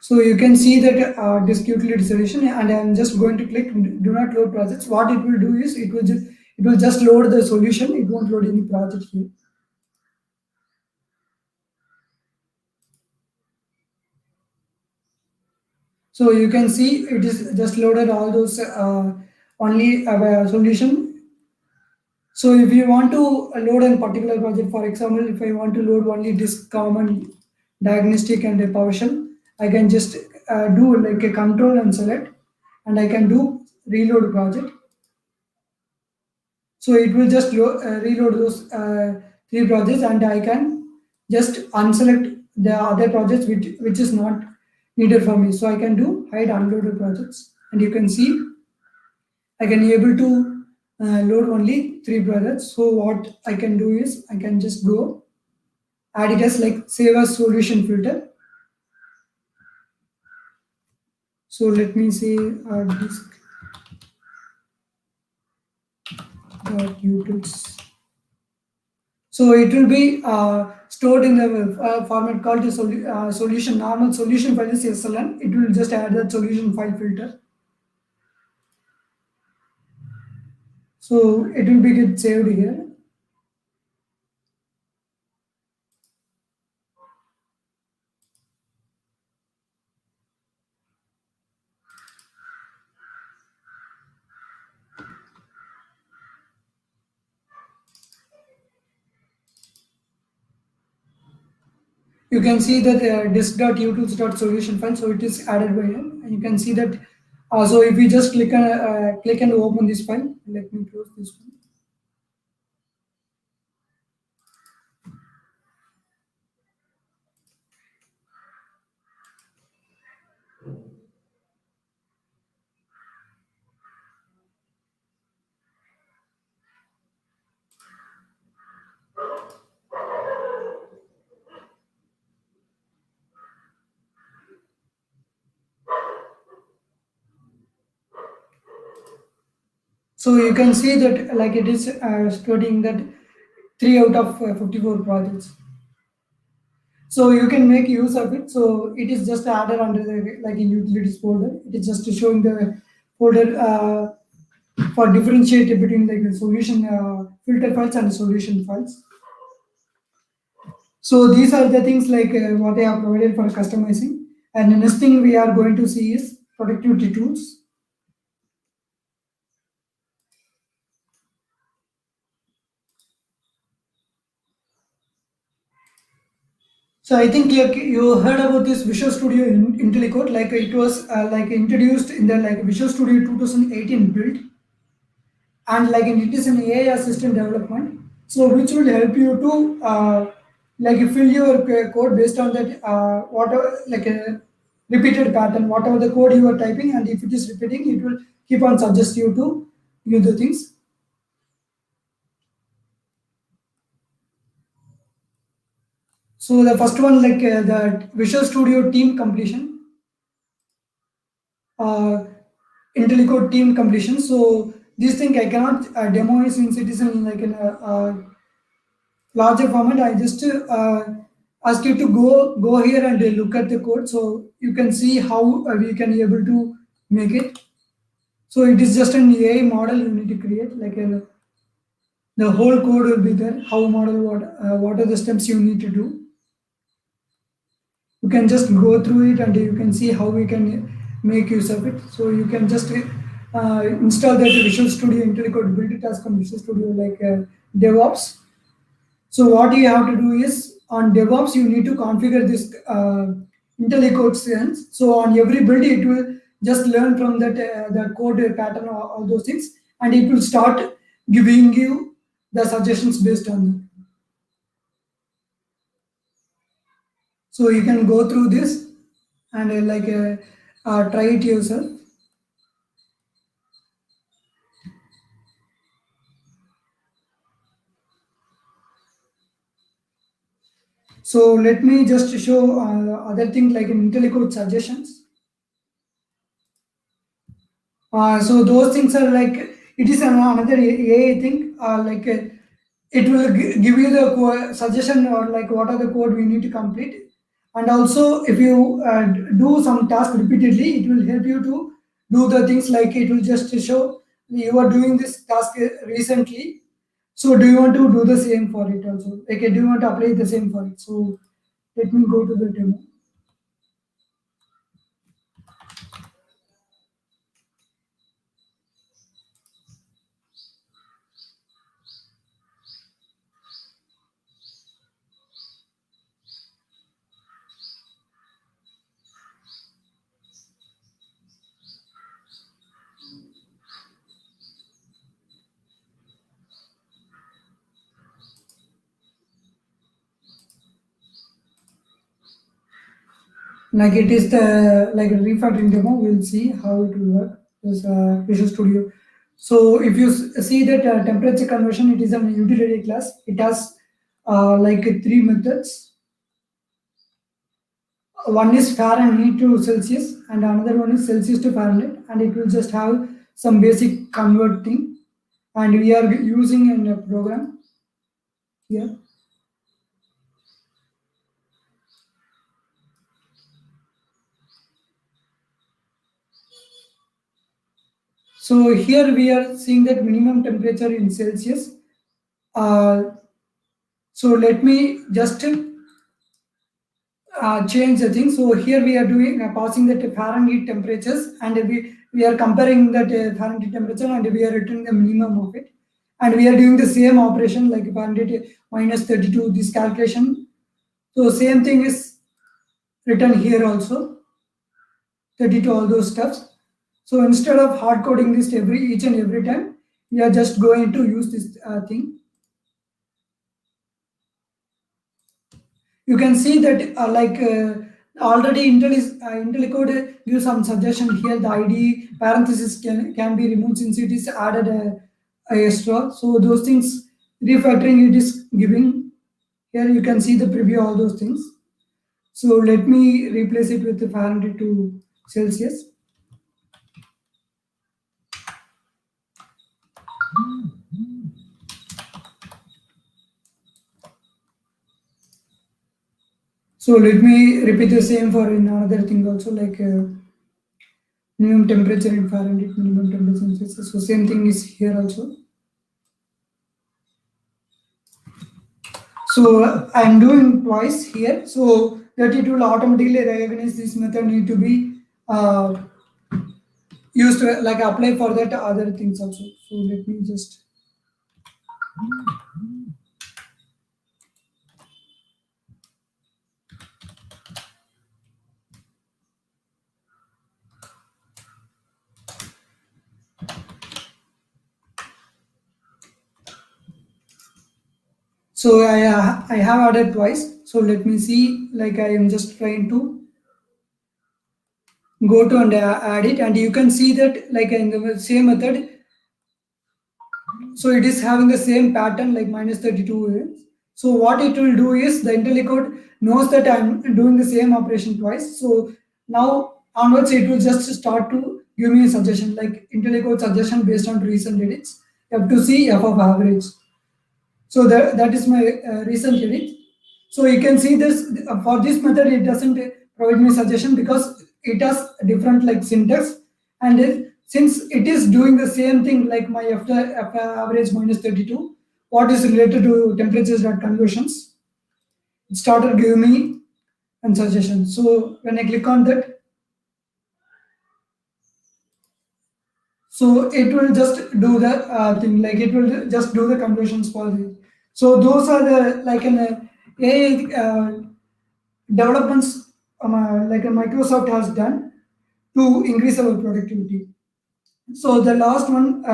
So you can see that disk utility solution, and I'm just going to click do not load projects. What it will do is it will just load the solution. It won't load any project here. So you can see it is just loaded all those only solution. So if you want to load a particular project, for example, if I want to load only disk common diagnostic and a PowerShell, I can just do like a control and select, and I can do reload project. So it will just reload those 3 projects, and I can just unselect the other projects which is not needed for me. So I can do hide unloaded projects, and you can see I can able to load only 3 projects. So what I can do is I can just go add it as like save as solution filter. So let me say disk utils. So it will be stored in the format called the solution. Normal solution file is SLN. It will just add that solution file filter. So it will be get saved here. You can see that disk.utils.solution file. So it is added by him, and you can see that. So if we just click and open this file, let me close this one. So you can see that like it is stating that 3 out of 54 projects. So you can make use of it. So it is just added under the like in utilities folder. It is just showing the folder for differentiate between like the solution filter files and solution files. So these are the things like what I have provided for customizing. And the next thing we are going to see is productivity tools. So I think you heard about this Visual Studio in IntelliCode, like it was like introduced in the like Visual Studio 2018 build, and like it is an AI assistant development. So which will help you to like fill your code based on that whatever like a repeated pattern, whatever the code you are typing, and if it is repeating, it will keep on suggest you to use the things. So the first one, like the Visual Studio team completion, IntelliCode team completion. So this thing I cannot demo it since it is in like in a larger format. I just ask you to go here and look at the code, so you can see how we can be able to make it. So it is just an AI model you need to create, like the whole code will be there. How model what are the steps you need to do. You can just go through it and you can see how we can make use of it. So you can just install that Visual Studio IntelliCode, build it as Visual Studio like DevOps. So what you have to do is on DevOps, you need to configure this IntelliCode sense. So on every build, it will just learn from that the code pattern or all those things, and it will start giving you the suggestions based on that. So you can go through this and try it yourself. So let me just show other things like IntelliCode suggestions. So those things are like, it is another AI thing. It will give you the suggestion or like what are the code we need to complete. And also if you do some task repeatedly, it will help you to do the things, like it will just show you are doing this task recently. So do you want to do the same for it also? Like, do you want to apply the same for it? So let me go to the demo. Like it is the like refactoring demo. We'll see how it will work. This Visual Studio. So if you see that temperature conversion, it is a utility class. It has like 3 methods. One is Fahrenheit to Celsius, and another one is Celsius to Fahrenheit, and it will just have some basic converting. And we are using in a program here. So here we are seeing that minimum temperature in Celsius. So let me just change the thing. So here we are doing passing the Fahrenheit temperatures, and we are comparing that Fahrenheit temperature, and we are returning the minimum of it. And we are doing the same operation like Fahrenheit minus 32, this calculation. So same thing is written here also, 32, all those stuffs. So instead of hard coding this each and every time, we are just going to use this thing. You can see that already IntelliCode gives some suggestion here. The ID parenthesis can be removed since it is added a extra. So those things, refactoring it is giving. Here you can see the preview, all those things. So let me replace it with the Fahrenheit to Celsius. So let me repeat the same for another thing also, like minimum temperature in Fahrenheit, minimum temperature in Celsius. So same thing is here also. So I'm doing twice here, so that it will automatically recognize this method need to be used to like apply for that other things also. So let me just. So I have added twice. So let me see, like I am just trying to go to and add it, and you can see that like in the same method. So it is having the same pattern like minus 32. So what it will do is the IntelliCode knows that I'm doing the same operation twice. So now onwards it will just start to give me a suggestion, like IntelliCode suggestion based on recent edits. You have to see f of average. So that is my recent edit. So you can see this for this method, it doesn't provide me suggestion because it has different like syntax, and since it is doing the same thing like my f average minus 32, what is related to temperatures dot conversions, it started giving me a suggestion. So when I click on that, so it will just do the thing, like it will just do the conversions for this. So those are the like an AI developments like a Microsoft has done to increase our productivity. So the last one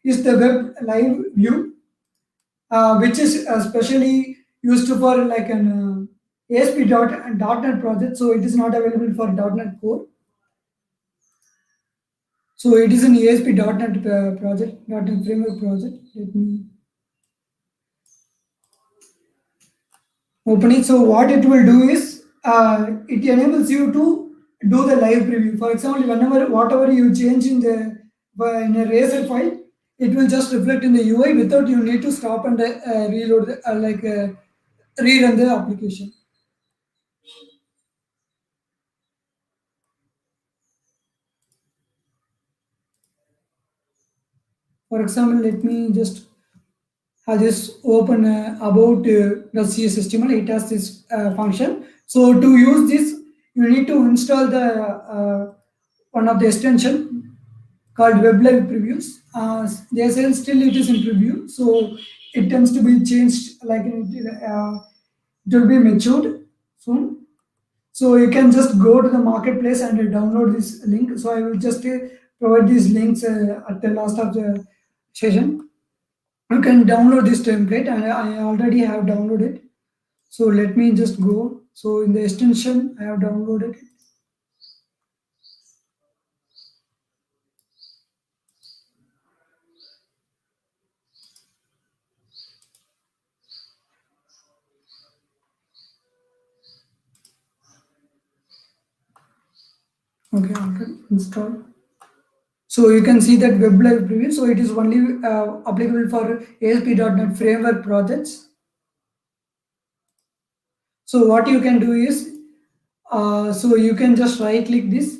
is the web live view, which is especially used for like an ASP.NET project, so it is not available for .NET Core. So it is an ASP.NET project, .NET Framework project. Let me open it. So what it will do is, it enables you to do the live preview. For example, whatever you change in a Razer file, it will just reflect in the UI without you need to stop and reload, rerun the application. For example, let me just have this open about the CSSTML. It has this function. So to use this, you need to install the one of the extension called Web Live Previews. They say still it is in preview, so it tends to be changed, it will be matured soon. So you can just go to the marketplace and download this link. So I will just provide these links at the last of the session. You can download this template, and I already have downloaded. So let me just go. So in the extension, I have downloaded it. Okay, already installed. So you can see that Web Live Preview. So it is only applicable for ASP.NET Framework projects. So what you can do is, so you can just right click this,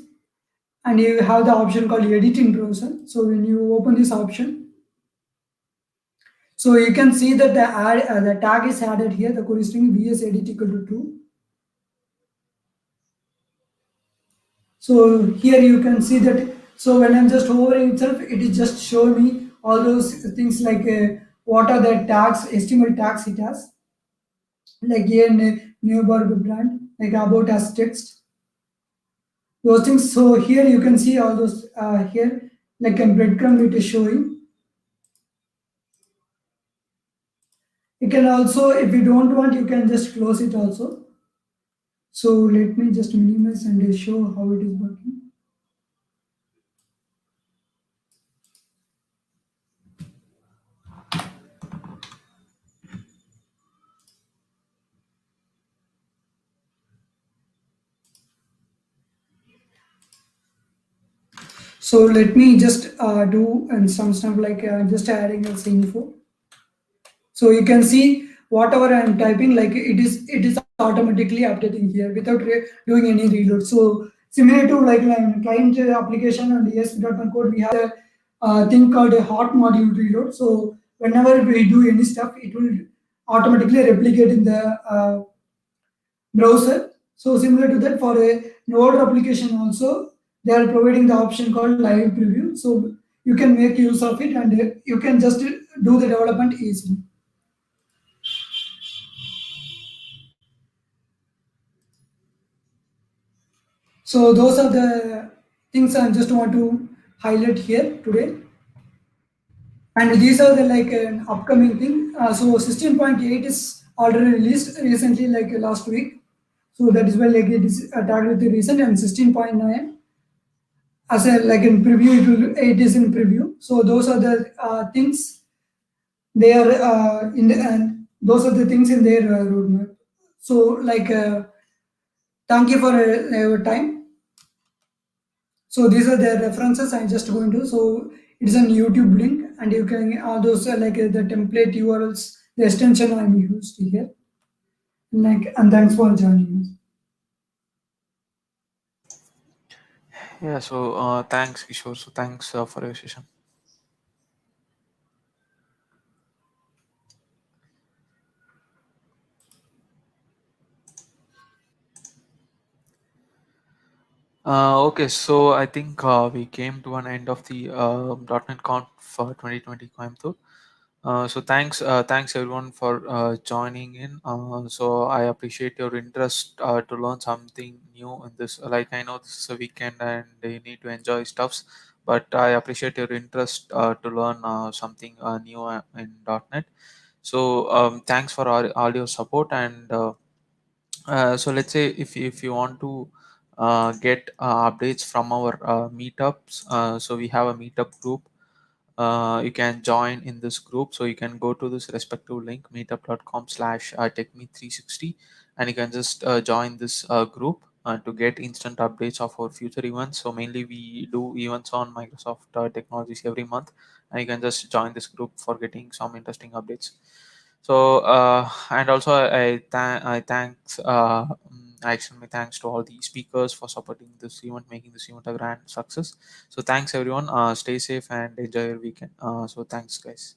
and you have the option called Edit in Browser. So when you open this option, so you can see that the tag is added here, the query string vs edit equal to true. So here you can see that. So when I'm just hovering itself, it is just showing me all those things like what are the tags, HTML tags it has, like here new brand, like about as text, those things. So here you can see all those here, like a breadcrumb it is showing. You can also, if you don't want, you can just close it also. So let me just minimize and show how it is working. So let me just do and some stuff like just adding as info. So you can see whatever I am typing, like it is automatically updating here without doing any reload. So similar to like client application and ES.NET Code, we have a thing called a hot module reload. So whenever we do any stuff, it will automatically replicate in the browser. So similar to that, for a Node application also, they are providing the option called live preview. So you can make use of it, and you can just do the development easily. So those are the things I just want to highlight here today. And these are the upcoming thing. So 16.8 is already released recently, like last week. So that is why like it is tagged with the recent, and 16.9 as a like in preview, it is in preview. So those are the things they are in the, and those are the things in their roadmap. So thank you for your time. So these are the references I'm just going to. So it's an YouTube link, and you can all those the template URLs, the extension I'm used here. And thanks for joining us. Yeah, so thanks, Kishore. So thanks for your session. Okay, so I think we came to an end of the .NET Conf 2020 Coimbatore. So thanks everyone for joining in. So I appreciate your interest to learn something new in this. Like I know this is a weekend and you need to enjoy stuffs, but I appreciate your interest to learn something new in .NET. So thanks for all your support, and So let's say if you want to get updates from our meetups, so we have a meetup group. You can join in this group, so you can go to this respective link, meetup.com/techme360, and you can just join this group to get instant updates of our future events. So mainly we do events on Microsoft technologies every month, and you can just join this group for getting some interesting updates. So and also I thanks I extend my thanks to all the speakers for supporting this event, making this event a grand success. So thanks everyone. Stay safe and enjoy your weekend. So thanks guys.